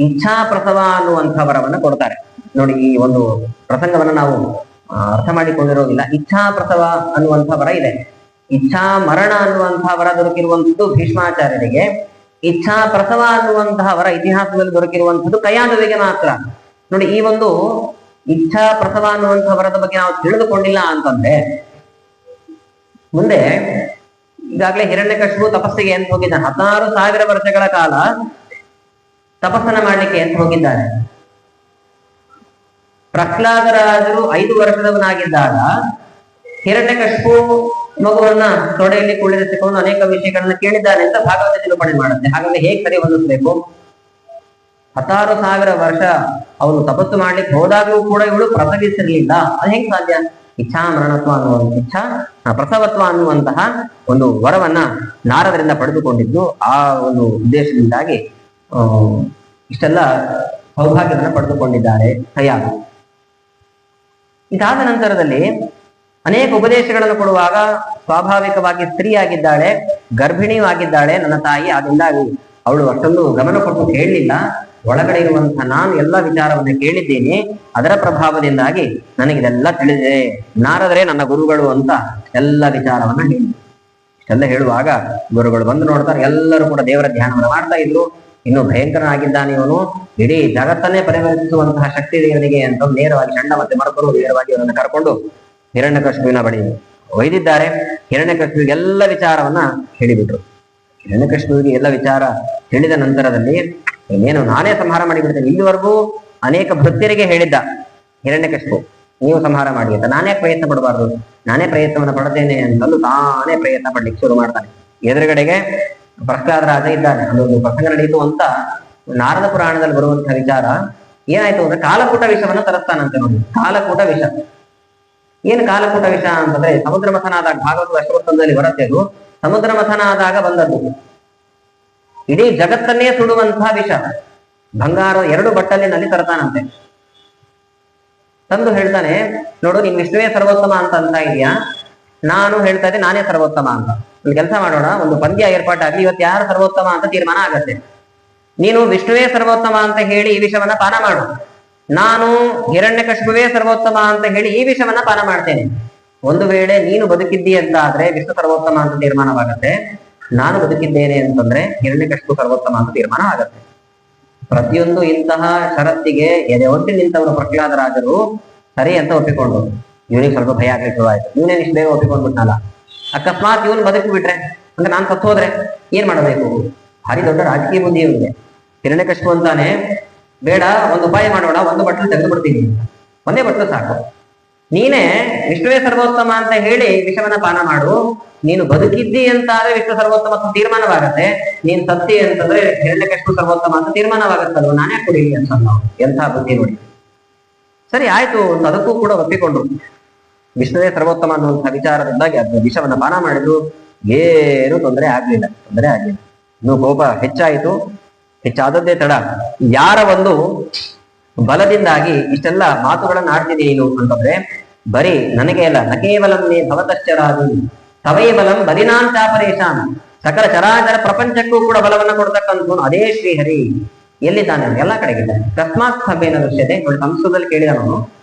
ಇಚ್ಛಾ ಪ್ರಸವ ಅನ್ನುವಂತಹ ವರವನ್ನು ಕೊಡ್ತಾರೆ. ನೋಡಿ, ಈ ಒಂದು ಪ್ರಸಂಗವನ್ನ ನಾವು ಅರ್ಥ ಮಾಡಿಕೊಂಡಿರೋದಿಲ್ಲ. ಇಚ್ಛಾ ಪ್ರಸವ ಅನ್ನುವಂತಹ ವರ ಇದೆ. ಇಚ್ಛಾ ಮರಣ ಅನ್ನುವಂತಹ ವರ ದೊರಕಿರುವಂಥದ್ದು ಭೀಷ್ಮಾಚಾರ್ಯರಿಗೆ. ಇಚ್ಛಾ ಪ್ರಸವ ಅನ್ನುವಂತಹ ವರ ಇತಿಹಾಸದಲ್ಲಿ ದೊರಕಿರುವಂಥದ್ದು ಕಯಾದುವಿಗೆ ಮಾತ್ರ. ನೋಡಿ, ಈ ಒಂದು ಇಚ್ಛಾ ಪ್ರಸವ ಅನ್ನುವಂತಹ ವರದ ಬಗ್ಗೆ ನಾವು ತಿಳಿದುಕೊಂಡಿಲ್ಲ ಅಂತಂದ್ರೆ ಮುಂದೆ ಈಗಾಗಲೇ ಹಿರಣ್ಯಕಶಿಪು ತಪಸ್ಸಿಗೆ ಅಂತ ಹೋಗಿದ್ದಾನೆ. 16,000 ವರ್ಷಗಳ ಕಾಲ ತಪಸ್ಸನ್ನ ಮಾಡ್ಲಿಕ್ಕೆ ಅಂತ ಹೋಗಿದ್ದಾರೆ. ಪ್ರಹ್ಲಾದರಾಜರು 5 ವರ್ಷದವನಾಗಿದ್ದಾಗ ಹಿರಣ್ಯಕಶಿಪು ಮಗುವನ್ನ ತೊಡೆಯಲ್ಲಿ ಕುಳ್ಳಿರಿಸಿಕೊಂಡು ಅನೇಕ ವಿಷಯಗಳನ್ನ ಕೇಳಿದ್ದಾನೆ ಅಂತ ಭಾಗವತ ನಿರೂಪಣೆ ಮಾಡುತ್ತೆ. ಹಾಗಾಗಿ ಹೇಗೆ ಸರಿ ಹೊಂದಿಸ್ಬೇಕು? 16,000 ವರ್ಷ ಅವನು ತಪಸ್ಸು ಮಾಡ್ಲಿಕ್ಕೆ ಹೋದಾಗ್ಲೂ ಕೂಡ ಇವಳು ಪ್ರಸವಿಸಿರ್ಲಿಲ್ಲ. ಅದು ಹೆಂಗ್ ಸಾಧ್ಯ? ಇಚ್ಛಾ ಮರಣತ್ವ ಅನ್ನುವಂಥ ಪ್ರಸವತ್ವ ಅನ್ನುವಂತಹ ಒಂದು ವರವನ್ನ ನಾರದರಿಂದ ಪಡೆದುಕೊಂಡಿದ್ದು. ಆ ಒಂದು ಉದ್ದೇಶದಿಂದಾಗಿ ಇಷ್ಟೆಲ್ಲ ಸೌಭಾಗ್ಯವನ್ನು ಪಡೆದುಕೊಂಡಿದ್ದಾರೆ ಕಯಾದು. ಇದಾದ ನಂತರದಲ್ಲಿ ಅನೇಕ ಉಪದೇಶಗಳನ್ನು ಕೊಡುವಾಗ ಸ್ವಾಭಾವಿಕವಾಗಿ ಸ್ತ್ರೀ ಆಗಿದ್ದಾಳೆ, ಗರ್ಭಿಣಿಯೂ ಆಗಿದ್ದಾಳೆ ನನ್ನ ತಾಯಿ. ಆದ್ದರಿಂದಾಗಿ ಅವಳು ಅಷ್ಟೊಂದು ಗಮನ ಕೊಟ್ಟು ಕೇಳಲಿಲ್ಲ. ಒಳಗಡೆ ಇರುವಂತಹ ನಾನು ಎಲ್ಲ ವಿಚಾರವನ್ನ ಕೇಳಿದ್ದೀನಿ. ಅದರ ಪ್ರಭಾವದಿಂದಾಗಿ ನನಗಿದೆಲ್ಲ ತಿಳಿದಿದೆ. ನಾರದರೆ ನನ್ನ ಗುರುಗಳು ಅಂತ ಎಲ್ಲ ವಿಚಾರವನ್ನ ಹೇಳಿ ಇಷ್ಟೆಲ್ಲ ಹೇಳುವಾಗ ಗುರುಗಳು ಬಂದು ನೋಡ್ತಾರೆ. ಎಲ್ಲರೂ ಕೂಡ ದೇವರ ಧ್ಯಾನವನ್ನು ಮಾಡ್ತಾ ಇದ್ರು. ಇನ್ನು ಭಯಂಕರನಾಗಿದ್ದಾನೆ ಇವನು, ಇಡೀ ಜಗತ್ತನ್ನೇ ಪರಿವರ್ತಿಸುವಂತಹ ಶಕ್ತಿ ದೇವನಿಗೆ ಅಂತ ನೇರವಾಗಿ ಚಂಡ ಮತ್ತೆ ಮರಕರು ನೇರವಾಗಿ ಅವರನ್ನು ಕರ್ಕೊಂಡು ಹಿರಣ್ಯಕಶಿಪುವಿನ ಬಳಿ ಒಯ್ದಿದ್ದಾರೆ. ಹಿರಣ್ಯಕಶಿಪುವಿಗೆ ಎಲ್ಲ ವಿಚಾರವನ್ನ ಹೇಳಿಬಿಟ್ರು. ಹಿರಣ್ಯಕಶಿಪುವಿಗೆ ಎಲ್ಲ ವಿಚಾರ ತಿಳಿದ ನಂತರದಲ್ಲಿ ಇನ್ನೇನು ನಾನೇ ಸಂಹಾರ ಮಾಡಿಬಿಡ್ತೇನೆ. ಇಲ್ಲಿವರೆಗೂ ಅನೇಕ ಭೃತ್ಯರಿಗೆ ಹೇಳಿದ್ದ ಹಿರಣ್ಯಕಶಿಪು, ನೀವು ಸಂಹಾರ ಮಾಡಿ ಅಂತ. ನಾನೇ ಪ್ರಯತ್ನ ಪಡಬಾರ್ದು, ನಾನೇ ಪ್ರಯತ್ನವನ್ನು ಪಡ್ತೇನೆ ಅಂತಂದು ತಾನೇ ಪ್ರಯತ್ನ ಪಡ್ಲಿಕ್ಕೆ ಶುರು ಮಾಡ್ತಾನೆ. ಎದುರುಗಡೆಗೆ ಪ್ರಹ್ಲಾದ ರಾಜ ಇದ್ದಾನೆ. ಅದೊಂದು ಪ್ರಸಂಗ ನಡೆಯಿತು ಅಂತ ನಾರದ ಪುರಾಣದಲ್ಲಿ ಬರುವಂತಹ ವಿಚಾರ. ಏನಾಯ್ತು ಅಂದ್ರೆ ಕಾಲಕೂಟ ವಿಷವನ್ನ ತರಿಸ್ತಾನಂತೆ ನೋಡಿ. ಕಾಲಕೂಟ ವಿಷ ಏನು ಕಾಲಕೂಟ ವಿಷ ಅಂತಂದ್ರೆ ಸಮುದ್ರ ಮಥನ ಆದಾಗ ಭಾಗವತ ಅಷ್ಟವರ್ತನದಲ್ಲಿ ಬರುತ್ತೆ. ಅದು ಸಮುದ್ರ ಮಥನ ಆದಾಗ ಬಂದದ್ದು. ಇಡೀ ಜಗತ್ತನ್ನೇ ಸುಡುವಂತಹ ವಿಷ ಬಂಗಾರ 2 ಬಟ್ಟಲಿನಲ್ಲಿ ತರ್ತಾನಂತೆ. ತಂದು ಹೇಳ್ತಾನೆ, ನೋಡು ನೀನ್ ವಿಷ್ಣುವೇ ಸರ್ವೋತ್ತಮ ಅಂತ ಇದೆಯಾ, ನಾನು ಹೇಳ್ತಾ ಇದ್ದೆ ನಾನೇ ಸರ್ವೋತ್ತಮ ಅಂತ. ಒಂದು ಕೆಲಸ ಮಾಡೋಣ, ಒಂದು ಪಂದ್ಯ ಏರ್ಪಾಟಾಗ್ಲಿ, ಇವತ್ತು ಯಾರು ಸರ್ವೋತ್ತಮ ಅಂತ ತೀರ್ಮಾನ ಆಗತ್ತೆ. ನೀನು ವಿಷ್ಣುವೇ ಸರ್ವೋತ್ತಮ ಅಂತ ಹೇಳಿ ಈ ವಿಷವನ್ನ ಪಾನ ಮಾಡು, ನಾನು ಹಿರಣ್ಯಕಶಿಪುವೇ ಸರ್ವೋತ್ತಮ ಅಂತ ಹೇಳಿ ಈ ವಿಷವನ್ನ ಪಾನ ಮಾಡ್ತೇನೆ. ಒಂದು ವೇಳೆ ನೀನು ಬದುಕಿದ್ದೀ ಅಂತ ಆದ್ರೆ ವಿಷ್ಣು ಸರ್ವೋತ್ತಮ ಅಂತ ತೀರ್ಮಾನವಾಗತ್ತೆ, ನಾನು ಬದುಕಿದ್ದೇನೆ ಅಂತಂದ್ರೆ ಹಿರಣ್ಯಕಶಿಪು ಸರ್ವೋತ್ತಮ ಅಂತ ತೀರ್ಮಾನ ಆಗತ್ತೆ. ಪ್ರತಿಯೊಂದು ಇಂತಹ ಷರತ್ತಿಗೆ ಎದೆ ಒಟ್ಟಿ ನಿಂತವರು ಪ್ರಹ್ಲಾದ ರಾಜರು ಸರಿ ಅಂತ ಒಪ್ಪಿಕೊಂಡು, ಇವನಿಗೆ ಸ್ವಲ್ಪ ಭಯ ಆಗ್ಲಿಕ್ಕೆ ಶುರುವಾಯ್ತು. ಇವನೇನು ಇಷ್ಟು ಬೇಗ ಒಪ್ಪಿಕೊಂಡ್ಬಿಟ್ನಲ್ಲ, ಅಕಸ್ಮಾತ್ ಇವನು ಬದುಕಿ ಬಿಟ್ರೆ ಅಂದ್ರೆ ನಾನು ಸತ್ತು ಹೋದ್ರೆ ಏನ್ ಮಾಡಬೇಕು? ಭಾರಿ ದೊಡ್ಡ ರಾಜಕೀಯ ಬುದ್ಧಿ ಇವನಿಗೆ. ಹಿರಣ್ಯಕಶಿಪು ಅಂತಾನೆ, ಬೇಡ ಒಂದು ಉಪಾಯ ಮಾಡೋಣ, ಒಂದು ಬಟ್ಟಲು ತೆಗೆದು ಬಿಡ್ತೀನಿ, ಒಂದೇ ಬಟ್ಟಲು ಸಾಕು, ನೀನೇ ವಿಷ್ಣುವೇ ಸರ್ವೋತ್ತಮ ಅಂತ ಹೇಳಿ ವಿಷವನ್ನ ಪಾನ ಮಾಡು. ನೀನು ಬದುಕಿದ್ದಿ ಅಂತಾದ್ರೆ ವಿಷ್ಣು ಸರ್ವೋತ್ತಮ ಅಂತ ತೀರ್ಮಾನವಾಗತ್ತೆ, ನೀನ್ ಸತ್ತಿ ಅಂತಂದ್ರೆ ಹಿರಣ್ಯಕಶಿಪು ಸರ್ವೋತ್ತಮ ಅಂತ ತೀರ್ಮಾನವಾಗತ್ತಲ್ವ, ನಾನೇ ಕುಡಿಲಿ ಅಂತ. ಎಂಥ ಬುದ್ಧಿ ನೋಡಿ. ಸರಿ ಆಯ್ತು, ಅದಕ್ಕೂ ಕೂಡ ಒಪ್ಪಿಕೊಂಡ್ರು. ವಿಷ್ಣುವೇ ಸರ್ವೋತ್ತಮ ಅನ್ನುವಂತಹ ವಿಚಾರದಿಂದಾಗಿ ಅದು ವಿಷವನ್ನ ಪಾನ ಮಾಡಿದ್ರು. ಏನು ತೊಂದರೆ ಆಗ್ಲಿಲ್ಲ. ಇನ್ನು ಕೋಪ ಹೆಚ್ಚಾಯಿತು. ಹೆಚ್ಚಾದದ್ದೇ ತಡ. ಯಾರ ಒಂದು ಬಲದಿಂದಾಗಿ ಇಷ್ಟೆಲ್ಲ ಮಾತುಗಳನ್ನ ಆಡ್ತಿದೆ ಏನು ಅಂತಂದ್ರೆ, ಬರೀ ನನಗೆ ಅಲ್ಲ, ನ ಕೇವಲಂ ಮೇ ಭವತಶ್ಚರಾದಿ ತವೈ ಬಲಂ ಬಲಿನಾಂಚಾಪರೇಶಾನ್, ಸಕಲ ಚರಾಚರ ಪ್ರಪಂಚಕ್ಕೂ ಕೂಡ ಬಲವನ್ನ ಕೊಡ್ತಕ್ಕಂಥ ಅದೇ ಶ್ರೀಹರಿ ಎಲ್ಲಿದ್ದಾನೆ? ಎಲ್ಲ ಕಡೆಗಿದ್ದಾನೆ. ಕಸ್ಮಾತ್ ಸ್ತಂಭೇನ ದೃಶ್ಯತೆ. ನೋಡಿ ಸಂಸ್ಕೃತದಲ್ಲಿ ಕೇಳಿದ ನಾನು,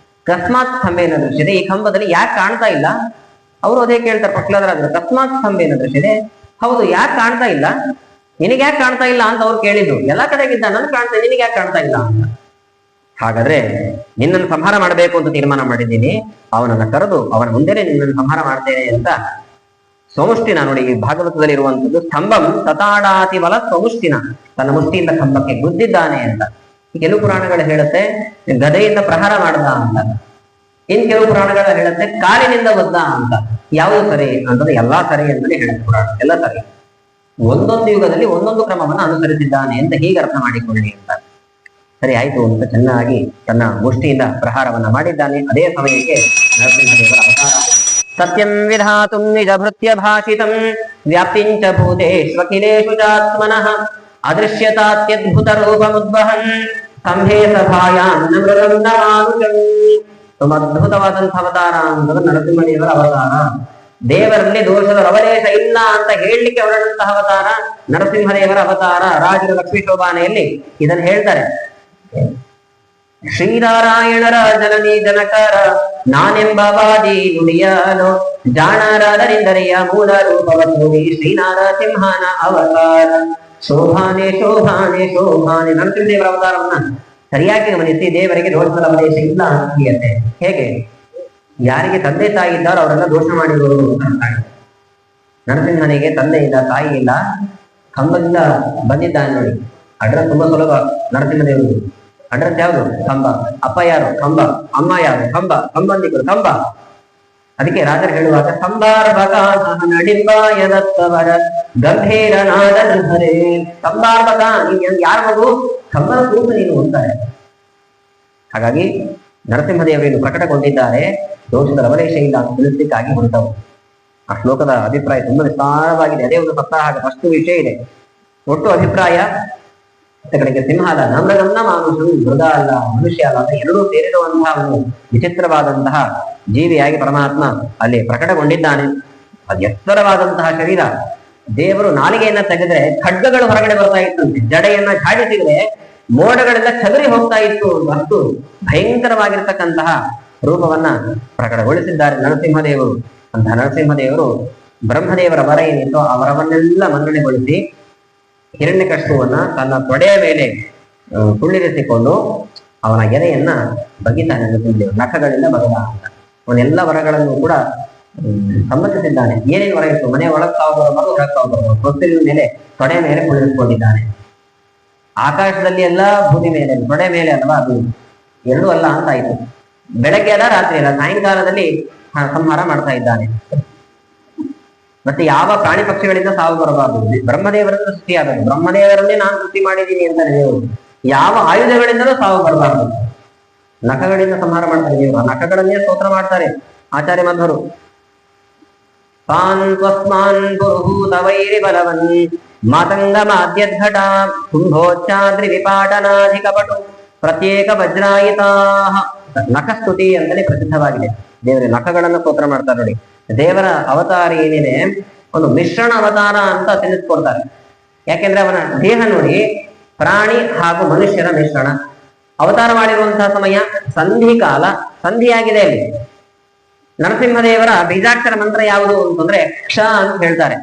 ಕಸ್ಮಾತ್ ಸ್ತಂಭೇನ ದೃಶ್ಯತೆ, ಈ ಕಂಬದಲ್ಲಿ ಯಾಕೆ ಕಾಣ್ತಾ ಇಲ್ಲ? ಅವರು ಅದೇ ಕೇಳ್ತಾರೆ ಪ್ರಹ್ಲಾದರಾಜರು, ಕಸ್ಮಾತ್ ಸ್ತಂಭೇನ ದೃಶ್ಯತೆ, ಹೌದು ಯಾಕೆ ಕಾಣ್ತಾ ಇಲ್ಲ, ನಿನಗೆ ಯಾಕೆ ಕಾಣ್ತಾ ಇಲ್ಲ ಅಂತ ಅವ್ರು ಕೇಳಿದ್ರು. ಎಲ್ಲ ಕಡೆಗಿದ್ದ, ನನ್ ಕಾಣ್ತಾ, ನಿನಗೆ ಯಾಕೆ ಕಾಣ್ತಾ ಇಲ್ಲ ಅಂತ. ಹಾಗಾದ್ರೆ ನಿನ್ನನ್ನು ಸಂಹಾರ ಮಾಡಬೇಕು ಅಂತ ತೀರ್ಮಾನ ಮಾಡಿದ್ದೀನಿ. ಅವನನ್ನ ಕರೆದು ಅವನ ಮುಂದೆನೆ ನಿನ್ನನ್ನು ಸಂಹಾರ ಮಾಡ್ತೇನೆ ಅಂತ ಸ್ವಮುಷ್ಟಿನ, ನೋಡಿ ಈ ಭಾಗವತದಲ್ಲಿ ಇರುವಂತದ್ದು, ಸ್ತಂಭಂ ತತಾಡಾತಿ ಬಲ ಸ್ವಮುಷ್ಟಿನ, ತನ್ನ ಮುಷ್ಟಿಯಿಂದ ಕಂಬಕ್ಕೆ ಗುದ್ದಿದ್ದಾನೆ ಅಂತ. ಕೆಲವು ಪುರಾಣಗಳು ಹೇಳುತ್ತೆ ಗದೆಯಿಂದ ಪ್ರಹಾರ ಮಾಡ್ದ ಅಂತ, ಇನ್ ಕೆಲವು ಪುರಾಣಗಳು ಹೇಳುತ್ತೆ ಕಾಲಿನಿಂದ ಒದ್ದ ಅಂತ. ಯಾವುದು ಸರಿ ಅಂತಂದ್ರೆ ಎಲ್ಲಾ ಸರಿ ಅಂತಲೇ ಹೇಳುತ್ತೆ ಪುರಾಣ, ಎಲ್ಲ ಸರಿ. ಒಂದೊಂದು ಯುಗದಲ್ಲಿ ಒಂದೊಂದು ಕ್ರಮವನ್ನು ಅನುಸರಿಸಿದ್ದಾನೆ ಅಂತ ಹೀಗೆ ಅರ್ಥ ಮಾಡಿಕೊಳ್ಳಿ ಅಂತ. ಸರಿ ಆಯ್ತು ಅಂತ ಚೆನ್ನಾಗಿ ತನ್ನ ಮುಷ್ಟಿಯಿಂದ ಪ್ರಹಾರವನ್ನ ಮಾಡಿದ್ದಾನೆ. ಅದೇ ಸಮಯಕ್ಕೆ ನರಸಿಂಹದೇವರ ಅವತಾರ. ಸತ್ಯಂ ವಿಧಾತುಂ ನಿಜ ಭೃತ್ಯ ಭಾಷಿತಂ ವ್ಯಾಪ್ತಿಂಚ ಭೂತೇಷ್ವಖಿಲೇಷು ಚಾತ್ಮನಃ ಅದೃಶ್ಯತಾತ್ಯದ್ಭುತ ರೂಪಮುದ್ವಹನ್ ಸ್ತಂಭೇ ಸಭಾಯಾಂ ನಮೃಗಂಧಮಾನುಜಂ. ತುಂಬ ಅದ್ಭುತವಾದಂತಹ ಅವತಾರ ಅಂತಂದ್ರೆ ನರಸಿಂಹದೇವರ ಅವತಾರ. ದೇವರಲ್ಲಿ ದೋಷದ ರವಲೇಶ ಇಲ್ಲ ಅಂತ ಹೇಳಲಿಕ್ಕೆ ಹೊರಟಂತಹ ಅವತಾರ ನರಸಿಂಹದೇವರ ಅವತಾರ. ರಾಜರ ಲಕ್ಷ್ಮೀ ಶೋಭಾನೆಯಲ್ಲಿ ಇದನ್ನು ಹೇಳ್ತಾರೆ. ಶ್ರೀನಾರಾಯಣರ ಜನನಿ ಜನಕರ ನಾನೆಂಬವಾದಿ ನುಡಿಯಲು ಜಾಣರಾದರಿಂದರೆಯ ಮೂಲ ರೂಪವೂಡಿ ಶ್ರೀನಾರಸಿಂಹನ ಅವತಾರ. ಶೋಭಾನೆ ಶೋಭಾನೆ ಶೋಭಾನೆ. ನರಸಿಂಹದೇವರ ಅವತಾರವನ್ನ ಸರಿಯಾಗಿ ಗಮನಿಸಿ, ದೇವರಿಗೆ ದೋಷದ ಅವಲೇಶ ಇಲ್ಲ ಅಂತ ತಿಳಿಯುತ್ತೆ. ಹೇಗೆ? ಯಾರಿಗೆ ತಂದೆ ತಾಯಿ ಇದ್ದಾರೋ ಅವರೆಲ್ಲ ದೋಷ ಮಾಡಿರೋರು ಅಂತ. ನರಸಿಂಹನಿಗೆ ತಂದೆ ಇಲ್ಲ, ತಾಯಿ ಇಲ್ಲ, ಕಂಬದಿಂದ ಬಂದಿದ್ದಾನೆ ನೋಡಿ. ಅಡ್ರೆಸ್ ತುಂಬಾ ಸುಲಭ ನರಸಿಂಹದೇವರು. ಅಡ್ರೆಸ್ ಯಾವುದು? ಕಂಬ. ಅಪ್ಪ ಯಾರು? ಕಂಬ. ಅಮ್ಮ ಯಾರು? ಕಂಬ. ಸಂಬಂಧಿಕರು ಕಂಬ. ಅದಕ್ಕೆ ರಾಜರು ಹೇಳುವಾಗ ಸಂಬಾರ್ಭಕ ನಡಿಂಬಾಯದತ್ತವರ ಗಂಭೀರನಾದ ನಿರ್ಧರೆ. ಸಂಬಾರ್ಭಕ, ನೀನು ಯಾರ ಮಗು? ಕಂಬನ ಕೂಸು ನೀನು ಅಂತಾರೆ. ಹಾಗಾಗಿ ನರಸಿಂಹದೇವರನ್ನು ಪ್ರಕಟಗೊಂಡಿದ್ದಾರೆ, ದೋಷದ ರವಲೇಶ ಇಲ್ಲ ಅಂತ ತಿಳಿಸಲಿಕ್ಕಾಗಿ ಹೊರಟವು. ಆ ಶ್ಲೋಕದ ಅಭಿಪ್ರಾಯ ತುಂಬಾ ವಿಸ್ತಾರವಾಗಿದೆ. ಅದೇ ಒಂದು ಸಪ್ತಾಹ ಫಸ್ಟ್ ವಿಷಯ ಇದೆ. ಒಟ್ಟು ಅಭಿಪ್ರಾಯ ಕಡೆಗೆ ಸಿಂಹ ಅಲ್ಲ, ನಮ್ರಗನ್ನ ಮಾನುಷ, ಮೃಗ ಅಲ್ಲ, ಮನುಷ್ಯ ಅಲ್ಲ ಅಂತ ಎರಡೂ ಸೇರಿರುವಂತಹ ಒಂದು ವಿಚಿತ್ರವಾದಂತಹ ಜೀವಿಯಾಗಿ ಪರಮಾತ್ಮ ಅಲ್ಲಿ ಪ್ರಕಟಗೊಂಡಿದ್ದಾನೆ. ಅದು ಎತ್ತರವಾದಂತಹ ಶರೀರ. ದೇವರು ನಾಲಿಗೆಯನ್ನ ತೆಗೆದ್ರೆ ಖಡ್ಗಗಳು ಹೊರಗಡೆ ಬರ್ತಾ ಇತ್ತಂತೆ, ಜಡೆಯನ್ನ ಝಾಡಿಸಿದ್ರೆ ಮೋಡಗಳೆಲ್ಲ ಚದರಿ ಹೋಗ್ತಾ ಇತ್ತು. ಅಷ್ಟು ಭಯಂಕರವಾಗಿರ್ತಕ್ಕಂತಹ ರೂಪವನ್ನ ಪ್ರಕಟಗೊಳಿಸಿದ್ದಾರೆ ನರಸಿಂಹದೇವರು. ಅಂತಹ ನರಸಿಂಹದೇವರು ಬ್ರಹ್ಮದೇವರ ವರ ಏನಿತ್ತು ಆ ವರವನ್ನೆಲ್ಲ ಮನ್ನಣೆಗೊಳಿಸಿ ಹಿರಣ್ಯಕಶಿಪುವನ್ನ ತನ್ನ ತೊಡೆಯ ಮೇಲೆ ಕುಳ್ಳಿರಿಸಿಕೊಂಡು ಅವನ ಎದೆಯನ್ನ ಬಗಿತಾನೆ ನರಸಿಂಹದೇವರು, ನಖಗಳಿಂದ ಬಗದ ಅಂತ. ಅವನೆಲ್ಲ ವರಗಳನ್ನು ಕೂಡ ಸಮ್ಮತಿಸಿದ್ದಾನೆ. ಏನೇನು ವರ ಇತ್ತು, ಮನೆ ಒಳಗ್ ಸಾವು ಬರಬಾರ್ದು, ಹೊರಗೆ ಸಾವು ಬರಬಾರ್ದು, ಹೊತ್ತಿನ ಮೇಲೆ ತೊಡೆ ಮೇಲೆ ಕುಳಿರಿಸಿಕೊಂಡಿದ್ದಾನೆ. ಆಕಾಶದಲ್ಲಿ ಎಲ್ಲ ಭೂಮಿ ಮೇಲೆ, ತೊಡೆ ಮೇಲೆ ಅಲ್ವಾ, ಅದು ಎರಡೂ ಅಲ್ಲ ಅಂತ ಆಯ್ತು. ಬೆಳಗ್ಗೆ ಅಲ್ಲ ರಾತ್ರಿ ಅಲ್ಲ, ಸಾಯಂಕಾಲದಲ್ಲಿ ಸಂಹಾರ ಮಾಡ್ತಾ ಇದ್ದಾನೆ. ಮತ್ತೆ ಯಾವ ಪ್ರಾಣಿ ಪಕ್ಷಿಗಳಿಂದ ಸಾವು ಬರಬಾರದು, ಬ್ರಹ್ಮದೇವರಿಂದ ಸೃಷ್ಟಿಯಾದದ್ದು, ಬ್ರಹ್ಮದೇವರನ್ನೇ ನಾನು ಸೃಷ್ಟಿ ಮಾಡಿದ್ದೀನಿ ಅಂತ ದೇವರು. ಯಾವ ಆಯುಧಗಳಿಂದಲೂ ಸಾವು ಬರಬಾರದು, ನಖಗಳಿಂದ ಸಂಹಾರ ಮಾಡ್ತಾರೆ ದೇವರು. ಆ ನಖಗಳನ್ನೇ ಸ್ತೋತ್ರ ಮಾಡ್ತಾರೆ ಆಚಾರ್ಯ ಮಧ್ವರು. ತಾನ್ ಸ್ವಸ್ಮಾನ್ ಗುರುಹೂತ ವೈರಿ ಬಲವನ್ ಮಾತಂಗ ಮಾದ್ಯಘಟ ಕುಂಭೋಚ್ಚಾದ್ರಿ ವಿಪಾಟನಾಧಿಕ ಪಟು ಪ್ರತ್ಯೇಕ ವಜ್ರಾಯಿತಾ. ನಖಸ್ತುತಿ ಅಂತಲೇ ಪ್ರಸಿದ್ಧವಾಗಿದೆ. ದೇವರ ನಖಗಳನ್ನು ಸ್ತೋತ್ರ ಮಾಡ್ತಾರೆ ನೋಡಿ. ದೇವರ ಅವತಾರ ಏನಿದೆ ಒಂದು ಮಿಶ್ರಣ ಅವತಾರ ಅಂತ ತಿಳಿಸ್ಕೊಡ್ತಾರೆ. ಯಾಕೆಂದ್ರೆ ಅವನ ದೇಹ ನೋಡಿ ಪ್ರಾಣಿ ಹಾಗೂ ಮನುಷ್ಯರ ಮಿಶ್ರಣ. ಅವತಾರ ಮಾಡಿರುವಂತಹ ಸಮಯ ಸಂಧಿ ಕಾಲ, ಸಂಧಿಯಾಗಿದೆ ಅಲ್ಲಿ. ನರಸಿಂಹದೇವರ ಬೀಜಾಕ್ಷರ ಮಂತ್ರ ಯಾವುದು ಅಂತಂದ್ರೆ ಕ್ಷ ಅಂತ ಹೇಳ್ತಾರೆ.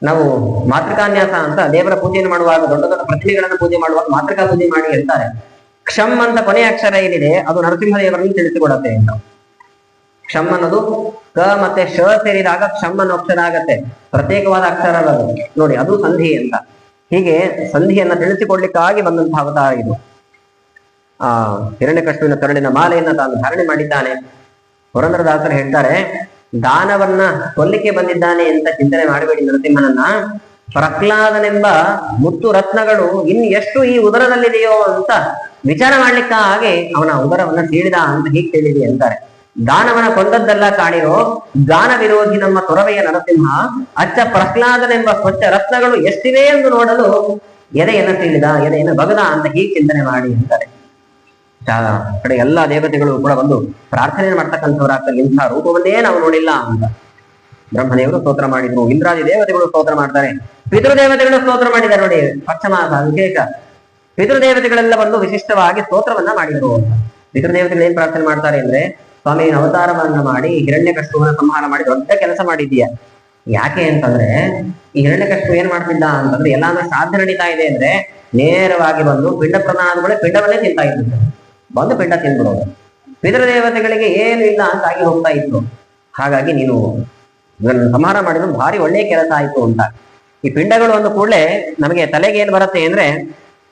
ನಾವು ಮಾತೃಕಾನ್ಯಾಸ ಅಂತ ದೇವರ ಪೂಜೆಯನ್ನು ಮಾಡುವಾಗ, ದೊಡ್ಡ ದೊಡ್ಡ ಪ್ರತಿಮೆಗಳನ್ನು ಪೂಜೆ ಮಾಡುವಾಗ ಮಾತೃಕಾ ಪೂಜೆ ಮಾಡಿ ಹೇಳ್ತಾರೆ. ಕ್ಷಮ್ ಅಂತ ಕೊನೆಯ ಅಕ್ಷರ ಏನಿದೆ ಅದು ನರಸಿಂಹದೇವರನ್ನು ತಿಳಿಸಿಕೊಡತ್ತೆ ಅಂತ. ಕ್ಷಮ್ ಅನ್ನೋದು ಕ ಮತ್ತೆ ಶ ಸೇರಿದಾಗ ಕ್ಷಮ್ ಅನ್ನೋ ಅಕ್ಷರ ಆಗತ್ತೆ, ಪ್ರತ್ಯೇಕವಾದ ಅಕ್ಷರ ಅದು ನೋಡಿ, ಅದು ಸಂಧಿ ಅಂತ. ಹೀಗೆ ಸಂಧಿಯನ್ನ ತಿಳಿಸಿಕೊಡ್ಲಿಕ್ಕಾಗಿ ಬಂದಂತಹ ಅವತಾರ ಇದು. ಹಿರಣ್ಯಕಶಿಪುವಿನ ಕರುಳಿನ ಮಾಲೆಯನ್ನ ತಾನು ಧಾರಣೆ ಮಾಡಿದ್ದಾನೆ. ಪುರಂದರದಾಸರು ಹೇಳ್ತಾರೆ, ದಾನವನ್ನ ಕೊಲ್ಲಿಕ್ಕೆ ಬಂದಿದ್ದಾನೆ ಅಂತ ಚಿಂತನೆ ಮಾಡಬೇಡಿ ನರಸಿಂಹನನ್ನ. ಪ್ರಹ್ಲಾದನೆಂಬ ಮುತ್ತು ರತ್ನಗಳು ಇನ್ನು ಎಷ್ಟು ಈ ಉದರದಲ್ಲಿದೆಯೋ ಅಂತ ವಿಚಾರ ಮಾಡ್ಲಿಕ್ಕಾಗಿ ಅವನ ಉದರವನ್ನ ಸೀಳಿದ ಅಂತ ಹೀಗೆ ತಿಳಿದಿ ಅಂತಾರೆ. ದಾನವನ ಕೊಂದದ್ದೆಲ್ಲ ಕಾಣಿರೋ ದಾನ ವಿರೋಧಿ ನಮ್ಮ ತೊರವೆಯ ನರಸಿಂಹ, ಅಚ್ಚ ಪ್ರಹ್ಲಾದನೆಂಬ ಸ್ವಚ್ಛ ರತ್ನಗಳು ಎಷ್ಟಿವೆ ಎಂದು ನೋಡಲು ಎದೆಯನ್ನ ಸೀಳಿದ, ಎದೆಯನ್ನ ಬಗದ ಅಂತ ಹೀಗೆ ಚಿಂತನೆ ಮಾಡಿ ಅಂತಾರೆ. ಕಡೆ ಎಲ್ಲಾ ದೇವತೆಗಳು ಕೂಡ ಬಂದು ಪ್ರಾರ್ಥನೆ ಮಾಡ್ತಕ್ಕಂಥವ್ರಾಗ್ತಾರೆ. ಇಂತಹ ರೂಪವನ್ನೇ ನಾವು ನೋಡಿಲ್ಲ ಅಂತ ಬ್ರಹ್ಮದೇವರು ಸ್ತೋತ್ರ ಮಾಡಿದ್ರು. ಇಂದ್ರಾದಿ ದೇವತೆಗಳು ಸ್ತೋತ್ರ ಮಾಡ್ತಾರೆ, ಪಿತೃದೇವತೆಗಳು ಸ್ತೋತ್ರ ಮಾಡಿದ್ದಾರೆ ನೋಡಿ. ಪಕ್ಷಮಾಸ ವಿಶೇಷ ಪಿತೃದೇವತೆಗಳೆಲ್ಲ ಬಂದು ವಿಶಿಷ್ಟವಾಗಿ ಸ್ತೋತ್ರವನ್ನ ಮಾಡಿದ್ರು ಅಂತ. ಪಿತೃದೇವತೆಗಳು ಏನ್ ಪ್ರಾರ್ಥನೆ ಮಾಡ್ತಾರೆ ಅಂದ್ರೆ, ಸ್ವಾಮಿ ಅವತಾರವನ್ನ ಮಾಡಿ ಹಿರಣ್ಯಕಶಿಪುವನ್ನ ಸಂಹಾರ ಮಾಡಿ ದೊಡ್ಡ ಕೆಲಸ ಮಾಡಿದ್ದೀಯ. ಯಾಕೆ ಅಂತಂದ್ರೆ ಈ ಹಿರಣ್ಯಕಶಿಪು ಏನ್ ಮಾಡ್ತಿದ್ದ ಅಂತಂದ್ರೆ, ಎಲ್ಲಾದ್ರೂ ಶ್ರಾದ್ದ ನಡೀತಾ ಇದೆ ಅಂದ್ರೆ ನೇರವಾಗಿ ಬಂದು ಪಿಂಡ ಪ್ರದಾನಗಳೇ ಪಿಂಡವನ್ನೇ ತಿಂತಾ ಇತ್ತು, ಬಂದು ಪಿಂಡ ತಿನ್ಬಿಡೋದು. ಪಿತೃದೇವತೆಗಳಿಗೆ ಏನು ಇಲ್ಲ ಅಂತ ಆಗಿ ಹೋಗ್ತಾ ಇತ್ತು. ಹಾಗಾಗಿ ನೀನು ಇದನ್ನು ಸಂಹಾರ ಮಾಡಿದ್ರು ಭಾರಿ ಒಳ್ಳೆಯ ಕೆಲಸ ಆಯ್ತು ಅಂತ. ಈ ಪಿಂಡಗಳು ಒಂದು ಕೂಡಲೇ ನಮಗೆ ತಲೆಗೆ ಏನ್ ಬರುತ್ತೆ ಅಂದ್ರೆ,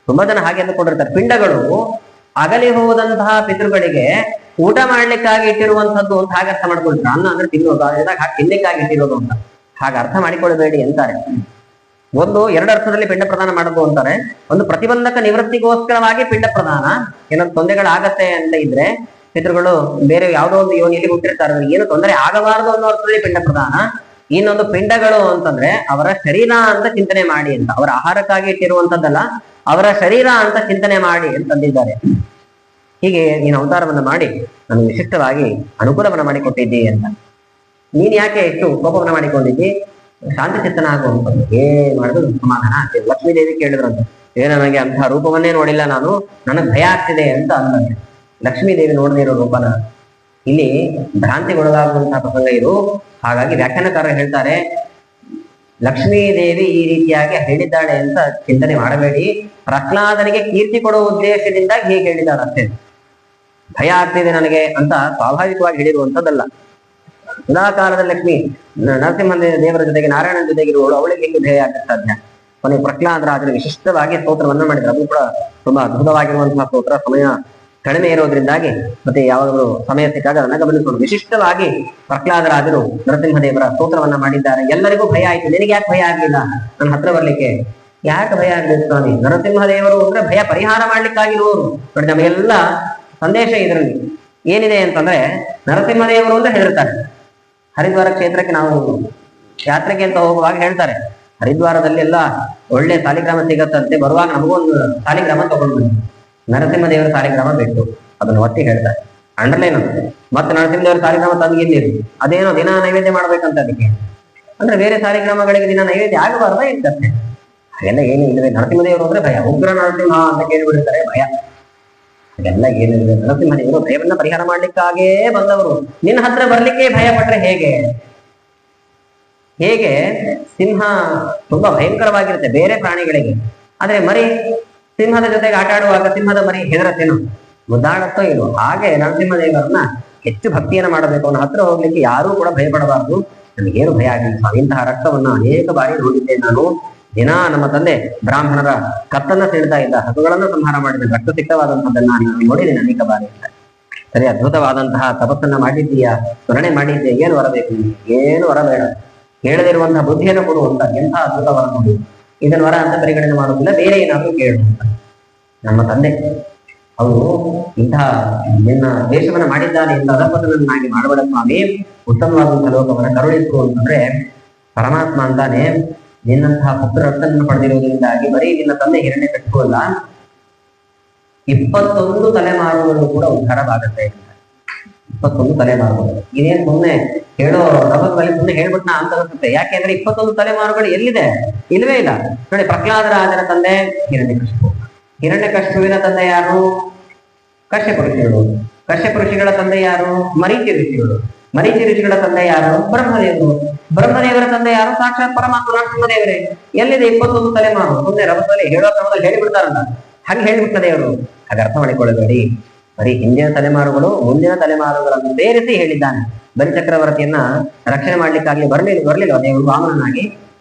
ತುಂಬಾ ಜನ ಹಾಗೆ ಅಂದುಕೊಂಡಿರ್ತಾರೆ, ಪಿಂಡಗಳು ಅಗಲಿ ಹೋದಂತಹ ಪಿತೃಗಳಿಗೆ ಊಟ ಮಾಡ್ಲಿಕ್ಕಾಗಿ ಇಟ್ಟಿರುವಂತದ್ದು ಅಂತ ಹಾಗೆ ಅರ್ಥ ಮಾಡ್ಕೊಳ್ತಾರೆ. ಅನ್ನ ಅಂದ್ರೆ ತಿನ್ನೋದು, ಅದ್ರಾಗ ಹಾಗೆ ತಿನ್ಲಿಕ್ಕಾಗಿ ಇಟ್ಟಿರೋದು ಅಂತ ಹಾಗೆ ಅರ್ಥ ಮಾಡಿಕೊಳ್ಬೇಡಿ ಅಂತಾರೆ. ಒಂದು ಎರಡು ಅರ್ಥದಲ್ಲಿ ಪಿಂಡ ಪ್ರದಾನ ಮಾಡೋದು ಅಂತಾರೆ. ಒಂದು ಪ್ರತಿಬಂಧಕ ನಿವೃತ್ತಿಗೋಸ್ಕರವಾಗಿ ಪಿಂಡ ಪ್ರದಾನ, ಏನಾದ್ರು ತೊಂದರೆಗಳಾಗತ್ತೆ ಅಂತ ಇದ್ರೆ ಪಿತೃಗಳು ಬೇರೆ ಯಾವುದೋ ಒಂದು ಯೋನಿಯಲ್ಲಿ ಹುಟ್ಟಿರ್ತಾರೆ, ಏನು ತೊಂದರೆ ಆಗಬಾರದು ಅನ್ನೋ ಅರ್ಥದಲ್ಲಿ ಪಿಂಡ ಪ್ರದಾನ. ಇನ್ನೊಂದು ಪಿಂಡಗಳು ಅಂತಂದ್ರೆ ಅವರ ಶರೀರ ಅಂತ ಚಿಂತನೆ ಮಾಡಿ ಅಂತ, ಅವರ ಆಹಾರಕ್ಕಾಗಿ ಇಟ್ಟಿರುವಂತದ್ದಲ್ಲ, ಅವರ ಶರೀರ ಅಂತ ಚಿಂತನೆ ಮಾಡಿ ಅಂತಂದಿದ್ದಾರೆ. ಹೀಗೆ ನೀನು ಅವತಾರವನ್ನ ಮಾಡಿ ನನಗೆ ವಿಶಿಷ್ಟವಾಗಿ ಅನುಕೂಲವನ್ನ ಮಾಡಿಕೊಟ್ಟಿದ್ದಿ ಅಂತ. ನೀನ್ ಯಾಕೆ ಎಷ್ಟು ಕೋಪವನ್ನ ಮಾಡಿಕೊಂಡಿದ್ದಿ, ಶಾಂತ ಚಿತ್ತನ ಆಗುವಂಥದ್ದು ಏನ್ ಮಾಡಿದ್ರು ಸಮಾಧಾನ ಆಗ್ತದೆ. ಲಕ್ಷ್ಮೀ ದೇವಿ ಕೇಳಿದ್ರಂತ, ನನಗೆ ಅಂತಹ ರೂಪವನ್ನೇ ನೋಡಿಲ್ಲ ನಾನು, ನನಗ್ ಭಯ ಆಗ್ತಿದೆ ಅಂತ ಅಂದಂತೆ. ಲಕ್ಷ್ಮೀ ದೇವಿ ನೋಡದೇ ಇರೋ ರೂಪನ ಇಲ್ಲಿ ಭ್ರಾಂತಿಗೊಳಗಾಗುವಂತಹ ಪ್ರಸಂಗ ಇದು. ಹಾಗಾಗಿ ವ್ಯಾಖ್ಯಾನಕಾರರು ಹೇಳ್ತಾರೆ, ಲಕ್ಷ್ಮೀ ದೇವಿ ಈ ರೀತಿಯಾಗಿ ಹೇಳಿದ್ದಾಳೆ ಅಂತ ಚಿಂತನೆ ಮಾಡಬೇಡಿ, ಪ್ರಹ್ಲಾದನಿಗೆ ಕೀರ್ತಿ ಕೊಡುವ ಉದ್ದೇಶದಿಂದ ಹೀಗೆ ಹೇಳಿದ್ದಾಳೆ ಅಷ್ಟೇ. ಭಯ ಆಗ್ತಿದೆ ನನಗೆ ಅಂತ ಸ್ವಾಭಾವಿಕವಾಗಿ ಹೇಳಿರುವಂತದ್ದಲ್ಲ. ಸದಾಕಾಲದ ಲಕ್ಷ್ಮಿ ನರಸಿಂಹ ದೇವರ ಜೊತೆಗೆ ನಾರಾಯಣನ ಜೊತೆಗಿರುವಳು, ಅವಳಿಗೆ ಹೆಂಗೆ ಭಯ ಆಗಕ್ಕೆ ಸಾಧ್ಯ? ಕೊನೆ ಪ್ರಹ್ಲಾದರಾಜರು ವಿಶಿಷ್ಟವಾಗಿ ಸ್ತೋತ್ರವನ್ನ ಮಾಡಿದ್ರು. ಅದು ಕೂಡ ತುಂಬಾ ಅದ್ಭುತವಾಗಿರುವಂತಹ ಸ್ತೋತ್ರ. ಸಮಯ ಕಡಿಮೆ ಇರೋದ್ರಿಂದಾಗಿ ಮತ್ತೆ ಯಾವಾಗಲೂ ಸಮಯ ಸಿಕ್ಕಾಗ ಅದನ್ನ ಗಮನಿಸೋದು. ವಿಶಿಷ್ಟವಾಗಿ ಪ್ರಹ್ಲಾದರಾಜರು ನರಸಿಂಹದೇವರ ಸ್ತೋತ್ರವನ್ನ ಮಾಡಿದ್ದಾರೆ. ಎಲ್ಲರಿಗೂ ಭಯ ಆಯ್ತು, ನಿನಗೆ ಯಾಕೆ ಭಯ ಆಗ್ಲಿಲ್ಲ ನನ್ನ ಹತ್ರ ಬರ್ಲಿಕ್ಕೆ? ಯಾಕೆ ಭಯ ಆಗ್ಲಿಲ್ಲ ಸ್ವಾಮಿ? ನರಸಿಂಹದೇವರು ಅಂದ್ರೆ ಭಯ ಪರಿಹಾರ ಮಾಡ್ಲಿಕ್ಕಾಗಿರುವವರು. ನೋಡಿ ನಮಗೆಲ್ಲ ಸಂದೇಶ ಇದರಲ್ಲಿ ಏನಿದೆ ಅಂತಂದ್ರೆ, ನರಸಿಂಹದೇವರು ಅಂತ ಹೇಳಿರ್ತಾರೆ. ಹರಿದ್ವಾರ ಕ್ಷೇತ್ರಕ್ಕೆ ನಾವು ಯಾತ್ರೆಗೆ ಅಂತ ಹೋಗುವಾಗ ಹೇಳ್ತಾರೆ, ಹರಿದ್ವಾರದಲ್ಲಿ ಎಲ್ಲ ಒಳ್ಳೆ ಸಾಲಿಗ್ರಾಮ ಸಿಗತ್ತಂತೆ, ಬರುವಾಗ ನಮಗೊಂದು ಸಾಲಿಗ್ರಾಮ ತಗೊಂಡು ಬನ್ನಿ. ನರಸಿಂಹದೇವರ ಸಾಲಿಗ್ರಾಮ ಬಿಟ್ಟು ಅದನ್ನು ಒತ್ತಿ ಹೇಳ್ತಾರೆ, ಅಂಡರ್ಲೈನ್ ಅಂತ. ಮತ್ತೆ ನರಸಿಂಹದೇವರ ಸಾಲಿಗ್ರಾಮ ತಂದು ಎಲ್ಲಿರಿ, ಅದೇನೋ ದಿನ ನೈವೇದ್ಯ ಮಾಡ್ಬೇಕಂತ ಅದಕ್ಕೆ. ಅಂದ್ರೆ ಬೇರೆ ಸಾಲಿಗ್ರಾಮಗಳಿಗೆ ದಿನ ನೈವೇದ್ಯ ಆಗಬಾರ್ದ ಇರ್ತದೆ, ಹಾಗೆಲ್ಲ ಏನು ಇಲ್ಲವೇ. ನರಸಿಂಹದೇವರು ಅಂದ್ರೆ ಭಯ, ಉಗ್ರ ನರಸಿಂಹ ಅಂತ ಕೇಳಿಬಿಡ್ತಾರೆ, ಭಯ. ಅದೆಲ್ಲ ಏನಿದೆ, ನರಸಿಂಹದೇವರು ಭಯವನ್ನ ಪರಿಹಾರ ಮಾಡ್ಲಿಕ್ಕಾಗೇ ಬಂದವರು. ನಿನ್ನ ಹತ್ರ ಬರ್ಲಿಕ್ಕೆ ಭಯ ಪಟ್ರೆ ಹೇಗೆ? ಹೇಗೆ ಸಿಂಹ ತುಂಬಾ ಭಯಂಕರವಾಗಿರುತ್ತೆ ಬೇರೆ ಪ್ರಾಣಿಗಳಿಗೆ, ಆದ್ರೆ ಮರಿ ಸಿಂಹದ ಜೊತೆಗೆ ಆಟ ಆಡುವಾಗ ಸಿಂಹದ ಮರಿ ಹೆದರತ್ತೇನೋ, ಮುದ್ದಾಡತ್ತೋ ಇಲ್ವೋ, ಹಾಗೆ ನರಸಿಂಹದೇವರನ್ನ ಹೆಚ್ಚು ಭಕ್ತಿಯನ್ನ ಮಾಡಬೇಕು. ಅವನ ಹತ್ರ ಹೋಗ್ಲಿಕ್ಕೆ ಯಾರೂ ಕೂಡ ಭಯಪಡಬಾರ್ದು. ನನಗೇನು ಭಯ ಆಗಿಲ್ಲ ಸ್ವಾಮಿ, ಇಂತಹ ರಕ್ತವನ್ನ ಅನೇಕ ಬಾರಿ ನೋಡಿದ್ದೆ ನಾನು. ದಿನ ನಮ್ಮ ತಂದೆ ಬ್ರಾಹ್ಮಣರ ಕತ್ತನ್ನ ಸೀಳ್ತಾ ಇದ್ದ, ಹಸುಗಳನ್ನು ಸಂಹಾರ ಮಾಡಿದ, ರಕ್ತ ಸಿಕ್ತವಾದಂತಹದನ್ನ ನಾನು ನೋಡಿದ್ದೇನೆ ಅನೇಕ ಬಾರಿ ಅಂತ. ಸರಿ, ಅದ್ಭುತವಾದಂತಹ ತಪಸ್ಸನ್ನ ಮಾಡಿದ್ದೀಯಾ, ಸ್ಮರಣೆ ಮಾಡಿದ್ದೆ, ಏನು ವರಬೇಕು? ಏನು ವರ ಬೇಡ, ಹೇಳದಿರುವಂತಹ ಬುದ್ಧಿಯನ್ನು ಕೊಡುವಂತ ಎಂಥ ಅದ್ಭುತವಾದ ನೋಡಿ. ಇದನ್ನು ವರ ಅಂತ ಪರಿಗಣನೆ ಮಾಡುವುದಿಲ್ಲ, ಬೇರೆ ಏನಾದ್ರೂ ಕೇಳುವಂತ. ನಮ್ಮ ತಂದೆ ಅವರು ಇಂತಹ ನಿನ್ನ ದೇಶವನ್ನ ಮಾಡಿದ್ದಾನೆ ಅಂತ ಅಧಪತನನ್ನಾಗಿ ಮಾಡಬೇಡ ಸ್ವಾಮಿ, ಉತ್ತಮವಾದಂತಹ ಲೋಕವನ್ನ ಕರುಣಿಸು ಅಂತಂದ್ರೆ ಪರಮಾತ್ಮ ಅಂತಾನೆ, ನಿನ್ನಂತಹ ಪುತ್ರ ರಕ್ತವನ್ನು ಪಡೆದಿರುವುದರಿಂದಾಗಿ ಬರೀ ನಿನ್ನ ತಂದೆ ಹಿರಣ್ಯಕಶಿಪು ಅಲ್ಲ, 21 ತಲೆಮಾರುಗಳು ಕೂಡ ಉದ್ಧಾರವಾಗುತ್ತೆ. 21 ತಲೆಮಾರುಗಳು ಇದೇನು ಸುಮ್ಮನೆ ಹೇಳೋ ರಭಸದಲ್ಲಿ ಸುಮ್ಮನೆ ಹೇಳ್ಬಿಟ್ನಾ ಅಂತ ಅನ್ಸುತ್ತೆ. ಯಾಕೆಂದ್ರೆ 21 ತಲೆಮಾರುಗಳು ಎಲ್ಲಿದೆ? ಇಲ್ವೇ ಇಲ್ಲ. ನೋಡಿ, ಪ್ರಹ್ಲಾದ ರಾಜರ ತಂದೆ ಹಿರಣ್ಯಕಶಿಪು, ಹಿರಣ್ಯಕಶಿಪುವಿನ ತಂದೆ ಯಾರು? ಕಶ್ಯಪ ಋಷಿಗಳು. ಕಶ್ಯಪ ಋಷಿಗಳ ತಂದೆ ಯಾರು? ಮರೀಚಿ ಋಷಿಗಳು. ಮರೀಚಿ ಋಷಿಗಳ ತಂದೆ ಯಾರು? ಬ್ರಹ್ಮದೇವರು. ಬ್ರಹ್ಮದೇವರ ತಂದೆ ಯಾರು? ಸಾಕ್ಷಾತ್ ಪರಮಾತ್ಮ ನರಸಿಂಹದೇವರೇ. ಎಲ್ಲಿದೆ 21 ತಲೆಮಾರು? ಸುಮ್ಮನೆ ರಭಸದಲ್ಲಿ ಹೇಳೋ ಕ್ರಮದಲ್ಲಿ ಹೇಳಿಬಿಡ್ತಾರಲ್ಲ, ಹಾಗೆ ಹೇಳಿಬಿಟ್ಟ ದೇವರು. ಹಾಗೆ ಅರ್ಥ ಮಾಡಿಕೊಳ್ಳಬೇಡಿ, ಬರೀ ಹಿಂದಿನ ತಲೆಮಾರುಗಳು ಮುಂದಿನ ತಲೆಮಾರುಗಳನ್ನು ಸೇರಿಸಿ ಹೇಳಿದ್ದಾನೆ. ಬಲಿಚಕ್ರವರ್ತಿಯನ್ನ ರಕ್ಷಣೆ ಮಾಡ್ಲಿಕ್ಕಾಗ್ಲಿ ಬರ್ಲಿಲ್ಲ ದೇವರು ವಾಮನನಾಗಿ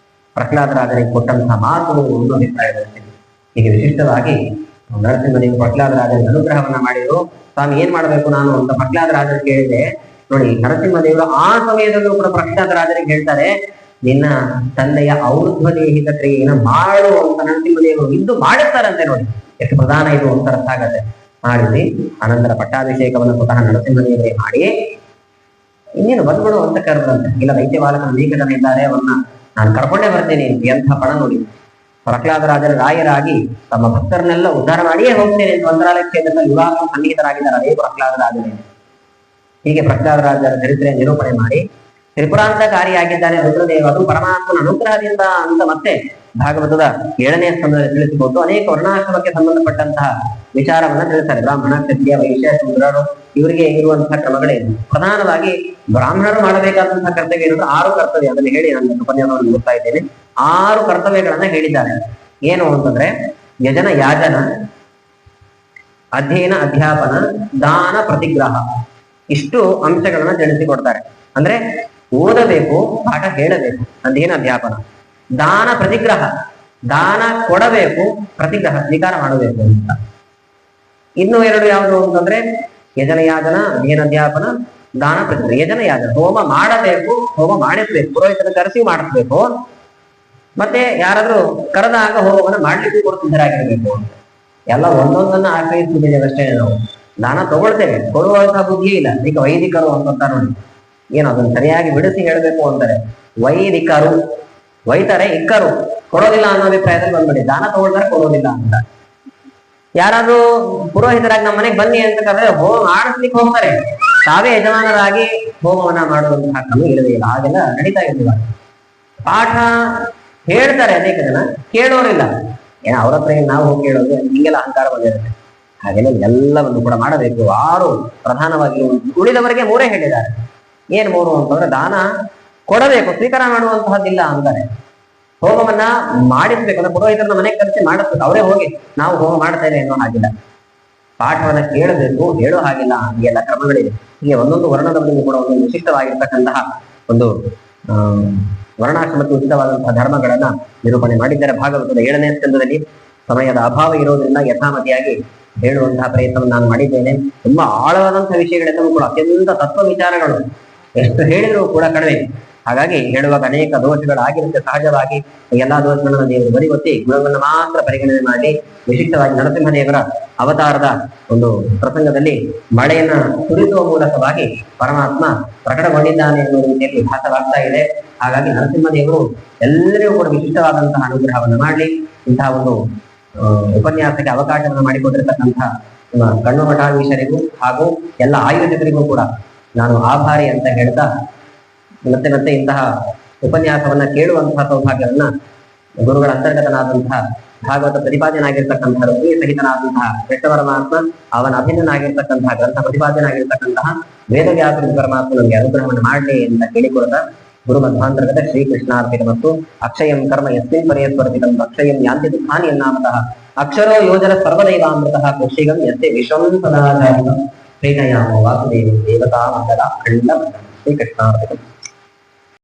ಪ್ರಹ್ಲಾದರಾಜರಿಗೆ ಕೊಟ್ಟಂತಹ ಮಾತು ಒಂದು ಅಭಿಪ್ರಾಯ ಬರುತ್ತದೆ. ಹೀಗೆ ವಿಶಿಷ್ಟವಾಗಿ ನರಸಿಂಹದೇವರು ಪ್ರಹ್ಲಾದರಾಜರಿಗೆ ಅನುಗ್ರಹವನ್ನ ಮಾಡಿದ್ರು. ಸ್ವಾಮಿ ಏನ್ ಮಾಡ್ಬೇಕು ನಾನು ಅಂತ ಪ್ರಹ್ಲಾದರಾಜರಿಗೆ ಕೇಳಿದೆ. ನೋಡಿ, ನರಸಿಂಹದೇವರು ಆ ಸಮಯದಲ್ಲೂ ಕೂಡ ಪ್ರಹ್ಲಾದರಾಜರಿಗೆ ಹೇಳ್ತಾರೆ, ನಿನ್ನ ತಂದೆಯ ಔರ್ಧ್ವದೇಹಿತ ಕ್ರಿಯೆಯನ್ನು ಮಾಡು ಅಂತ ನರಸಿಂಹದೇವರು ಇದ್ದು ಮಾಡಿರ್ತಾರಂತೆ. ನೋಡಿ ಎಷ್ಟು ಪ್ರಧಾನ ಇದು ಅಂತ ಅರ್ಥ ಆಗತ್ತೆ. ಮಾಡಿಸಿ ಅನಂತರ ಪಟ್ಟಾಭಿಷೇಕವನ್ನು ಸ್ವತಃ ನರಸಿಂಹದೇವರೇ ಮಾಡಿ ಇನ್ನೇನು ಬಂದ್ಬಿಡು ಅಂತ ಕರೆದ್ರಂತೆ. ಇಲ್ಲ, ದೈತ್ಯ ಬಾಲಕನ ಅನೇಕ ಜನ ಇದ್ದಾರೆ, ಅವನ್ನ ನಾನು ಕರ್ಕೊಂಡೇ ಬರ್ತೇನೆ ಎಂಥ ಪಣ ನೋಡಿ. ಪ್ರಹ್ಲಾದರಾಜರ ರಾಯರಾಗಿ ತಮ್ಮ ಭಕ್ತರನ್ನೆಲ್ಲ ಉದ್ಧಾರ ಮಾಡಿಯೇ ಹೋಗ್ತೇನೆ ಎಂದು ಮಂತ್ರಾಲಯ ಕ್ಷೇತ್ರದಲ್ಲಿ ವಿವಾಹ ಸನ್ನಿಹಿತರಾಗಿದ್ದಾರೆ ಅದೇ ಪ್ರಹ್ಲಾದರಾಜರೇ. ಹೀಗೆ ಪ್ರಹ್ಲಾದರಾಜರ ಚರಿತ್ರೆ ನಿರೂಪಣೆ ಮಾಡಿ ತ್ರಿಪುರಾಂತಕಾರಿಯಾಗಿದ್ದಾನೆ ರುದ್ರದೇವ, ಅದು ಪರಮಾತ್ಮನ ಅನುಗ್ರಹದಿಂದ ಅಂತ ಮತ್ತೆ ಭಾಗವತದ 7ನೇ ಸ್ಕಂದದಲ್ಲಿ ತಿಳಿಸಿಕೊಟ್ಟು ಅನೇಕ ವರ್ಣಾಶ್ರಮಕ್ಕೆ ಸಂಬಂಧಪಟ್ಟಂತಹ ವಿಚಾರವನ್ನ ತಿಳಿಸ್ತಾರೆ. ಬ್ರಾಹ್ಮಣ, ಕ್ಷತ್ರಿಯ, ವೈಶ್ಯ, ಶೂದ್ರರು ಇವರಿಗೆ ಇರುವಂತಹ ಕ್ರಮಗಳೇ. ಪ್ರಧಾನವಾಗಿ ಬ್ರಾಹ್ಮಣರು ಮಾಡಬೇಕಾದಂತಹ ಕರ್ತವ್ಯ ಏನಂದ್ರೆ 6 ಕರ್ತವ್ಯ. ಅದನ್ನು ಹೇಳಿ ನಾನು ಉಪನ್ಯಾಸವನ್ನು ಮುಗಿಸ್ತಾ ಇದ್ದೇನೆ. 6 ಕರ್ತವ್ಯಗಳನ್ನ ಹೇಳಿದ್ದಾರೆ. ಏನು ಅಂತಂದ್ರೆ ಯಜನ ಯಾಜನ, ಅಧ್ಯಯನ ಅಧ್ಯಾಪನ, ದಾನ ಪ್ರತಿಗ್ರಹ, ಇಷ್ಟು ಅಂಶಗಳನ್ನ ತಿಳಿಸಿಕೊಡ್ತಾರೆ. ಅಂದ್ರೆ ಓದಬೇಕು, ಪಾಠ ಹೇಳಬೇಕು, ಅಧ್ಯಯನ ಅಧ್ಯಾಪನ. ದಾನ ಪ್ರತಿಗ್ರಹ, ದಾನ ಕೊಡಬೇಕು, ಪ್ರತಿಗ್ರಹ ಸ್ವೀಕಾರ ಮಾಡಬೇಕು ಅಂತ. ಇನ್ನು 2 ಯಾವುದು ಅಂತಂದ್ರೆ ಯಜನ ಯಾಜನ, ಅಧ್ಯಯನ ಅಧ್ಯಾಪನ, ದಾನ ಪ್ರತಿಗ್ರಹ. ಯಜನ ಯಾಜನ ಹೋಮ ಮಾಡಬೇಕು, ಹೋಮ ಮಾಡಿಸ್ಬೇಕು, ಪುರೋಹಿತನ ಕರೆಸಿ ಮಾಡಿಸ್ಬೇಕು. ಮತ್ತೆ ಯಾರಾದ್ರೂ ಕರೆದಾಗ ಹೋಮವನ್ನು ಮಾಡ್ಲಿಕ್ಕೂ ಕೂಡ ಸಿದ್ಧರಾಗಿರ್ಬೇಕು ಅಂತ. ಎಲ್ಲ ಒಂದೊಂದನ್ನ ಆಶ್ರಯಿಸ್ಬಿಟ್ಟಿದ್ದೇವೆ ಅಷ್ಟೇ. ನಾವು ದಾನ ತಗೊಳ್ತೇವೆ, ಕೊಡುವಂತಹ ಬುದ್ಧಿ ಇಲ್ಲ. ಈಗ ವೈದಿಕರು ಅಂತ ನೋಡಿ, ಏನು ಅದನ್ನು ಸರಿಯಾಗಿ ಬಿಡಿಸಿ ಹೇಳ್ಬೇಕು ಅಂತಾರೆ. ವೈದಿಕರು ವೈತಾರೆ, ಇಕ್ಕರು ಕೊಡೋದಿಲ್ಲ ಅನ್ನೋ ಅಭಿಪ್ರಾಯದಲ್ಲಿ ಬಂದ್ಬಿಡಿ. ದಾನ ತಗೊಳ್ತಾರೆ, ಕೊಡೋದಿಲ್ಲ ಅಂತ. ಯಾರಾದ್ರೂ ಪುರೋಹಿತರಾಗಿ ನಮ್ಮ ಮನೆಗೆ ಬನ್ನಿ ಅಂತ ಕರೆದ್ರೆ ಹೋಮ ಮಾಡಿಸ್ಲಿಕ್ಕೆ ಹೋಗ್ತಾರೆ, ತಾವೇ ಯಜಮಾನರಾಗಿ ಹೋಮವನ್ನ ಮಾಡುವಂತಹ ಕ್ರಮ ಇಲ್ಲವೇ ಇಲ್ಲ. ಹಾಗೆಲ್ಲ ನಡೀತಾ ಇರ್ತೀವ. ಪಾಠ ಹೇಳ್ತಾರೆ ಅನೇಕ ಜನ, ಕೇಳೋರಿಲ್ಲ. ಏನ ಅವ್ರ ಹತ್ರ ನಾವು ಹೋಗಿ ಕೇಳೋದು, ಹಿಂಗೆಲ್ಲ ಅಹಂಕಾರ ಬಂದಿರುತ್ತೆ. ಹಾಗೆಲ್ಲ ಎಲ್ಲವನ್ನು ಕೂಡ ಮಾಡಬೇಕು. 6 ಪ್ರಧಾನವಾಗಿ, ಉಳಿದವರಿಗೆ 3 ಹೇಳಿದ್ದಾರೆ. ಏನ್ 3 ಅಂತಂದ್ರೆ ದಾನ ಕೊಡಬೇಕು, ಸ್ವೀಕಾರ ಮಾಡುವಂತಹದ್ದಿಲ್ಲ ಅಂತಾರೆ. ಹೋಮವನ್ನ ಮಾಡಿಸ್ಬೇಕು, ಅಂದ್ರೆ ಪುರೋಹಿತರನ್ನ ಮನೆಗೆ ಕರೆಸಿ ಮಾಡಿಸ್ಬೇಕು. ಅವರೇ ಹೋಗಿ ನಾವು ಹೋಮ ಮಾಡ್ತೇವೆ ಅನ್ನೋ ಹಾಗಿಲ್ಲ. ಪಾಠವನ್ನ ಕೇಳಬೇಕು, ಹೇಳೋ ಹಾಗಿಲ್ಲ. ಈ ಎಲ್ಲ ಕ್ರಮಗಳಿವೆ. ಹೀಗೆ ಒಂದೊಂದು ವರ್ಣದಲ್ಲಿ ಕೂಡ ಒಂದೊಂದು ವಿಶಿಷ್ಟವಾಗಿರ್ತಕ್ಕಂತಹ ಒಂದು ವರ್ಣಾಶ್ರಮಕ್ಕೆ ಉಚಿತವಾದಂತಹ ಧರ್ಮಗಳನ್ನ ನಿರೂಪಣೆ ಮಾಡಿದ್ದಾರೆ ಭಾಗವತದ 7ನೇ ಸ್ಕಂದದಲ್ಲಿ. ಸಮಯದ ಅಭಾವ ಇರೋದ್ರಿಂದ ಯಥಾಮತಿಯಾಗಿ ಹೇಳುವಂತಹ ಪ್ರಯತ್ನವನ್ನು ನಾನು ಮಾಡಿದ್ದೇನೆ. ತುಂಬಾ ಆಳವಾದಂತಹ ವಿಷಯಗಳೆಲ್ಲವೂ ಕೂಡ ಅತ್ಯಂತ ತತ್ವ ವಿಚಾರಗಳು, ಎಷ್ಟು ಹೇಳಿದ್ರು ಕೂಡ ಕಡಿಮೆ. ಹಾಗಾಗಿ ಹೇಳುವಾಗ ಅನೇಕ ದೋಷಗಳಾಗಿರುತ್ತೆ ಸಹಜವಾಗಿ. ಎಲ್ಲಾ ದೋಷಗಳನ್ನು ದೇವರು ಬರಿಗೊತ್ತಿ ಗುಣಗಳನ್ನು ಮಾತ್ರ ಪರಿಗಣನೆ ಮಾಡಿ ವಿಶಿಷ್ಟವಾಗಿ ನರಸಿಂಹದೇವರ ಅವತಾರದ ಒಂದು ಪ್ರಸಂಗದಲ್ಲಿ ಮಳೆಯನ್ನ ಸುರಿಸುವ ಮೂಲಕವಾಗಿ ಪರಮಾತ್ಮ ಪ್ರಕಟಗೊಂಡಿದ್ದಾನೆ ಎನ್ನುವ ರೀತಿಯಲ್ಲಿ ಭಾಸವಾಗ್ತಾ ಇದೆ. ಹಾಗಾಗಿ ನರಸಿಂಹದೇವರು ಎಲ್ಲರಿಗೂ ಕೂಡ ವಿಶಿಷ್ಟವಾದಂತಹ ಅನುಗ್ರಹವನ್ನು ಮಾಡಲಿ. ಇಂತಹ ಒಂದು ಉಪನ್ಯಾಸಕ್ಕೆ ಅವಕಾಶವನ್ನು ಮಾಡಿಕೊಟ್ಟಿರ್ತಕ್ಕಂತಹ ಕಣ್ಣು ಮಠಾಧೀಶರಿಗೂ ಹಾಗೂ ಎಲ್ಲ ಆಯೋಜಕರಿಗೂ ಕೂಡ ನಾನು ಆಭಾರಿ ಅಂತ ಹೇಳ್ತಾ, ಮತ್ತೆ ಮತ್ತೆ ಇಂತಹ ಉಪನ್ಯಾಸವನ್ನ ಕೇಳುವಂತಹ ಸೌಭಾಗ್ಯವನ್ನ ಗುರುಗಳ ಅಂತರ್ಗತನಾದಂತಹ ಭಾಗವತ ಪ್ರತಿಪಾದ್ಯನಾಗಿರ್ತಕ್ಕಂತಹ ರುಕ್ಮಿಣಿ ಸಹಿತನಾದಂತಹ ಕೃಷ್ಣ ಪರಮಾತ್ಮ, ಅವನ ಅಭಿನ್ನನಾಗಿರ್ತಕ್ಕಂತಹ ಗ್ರಂಥ ಪ್ರತಿಪಾದ್ಯನಾಗಿರ್ತಕ್ಕಂತಹ ವೇದವ್ಯಾಸ ಪರಮಾತ್ಮ ನಮಗೆ ಅನುಗ್ರಹವನ್ನು ಮಾಡಲಿ ಅಂತ ಕೇಳಿಕೊಳ್ತಾ, ಗುರು ಮಧ್ವಾಂತರ್ಗತ ಶ್ರೀಕೃಷ್ಣಾರ್ಪಿತ ಮತ್ತು ಅಕ್ಷಯಂ ಕರ್ಮ ಯಸ್ಮಿನ್ ಪರ್ಯಸ್ವರ್ಪಿತಂ ಅಕ್ಷಯಂ ಯಾಂತಿ ದುಃಖಾನಿ ಎನ್ನಾಮತಃ ಅಕ್ಷರೋ ಯೋಜನ ಸರ್ವದೈವಾಮೃತಃ ಕೃಷಿಗಂ ಯಸ್ತೆ ವಿಶ್ವಂ ಸದಾಚಾರಿಣಂ ಪ್ರೇಣಯಾಮೋ ವಾಸುದೇವ ದೇವತಾ ಮಂಡಲ ಖಂಡ ಶ್ರೀಕೃಷ್ಣಾರ್ಪಿತಂ.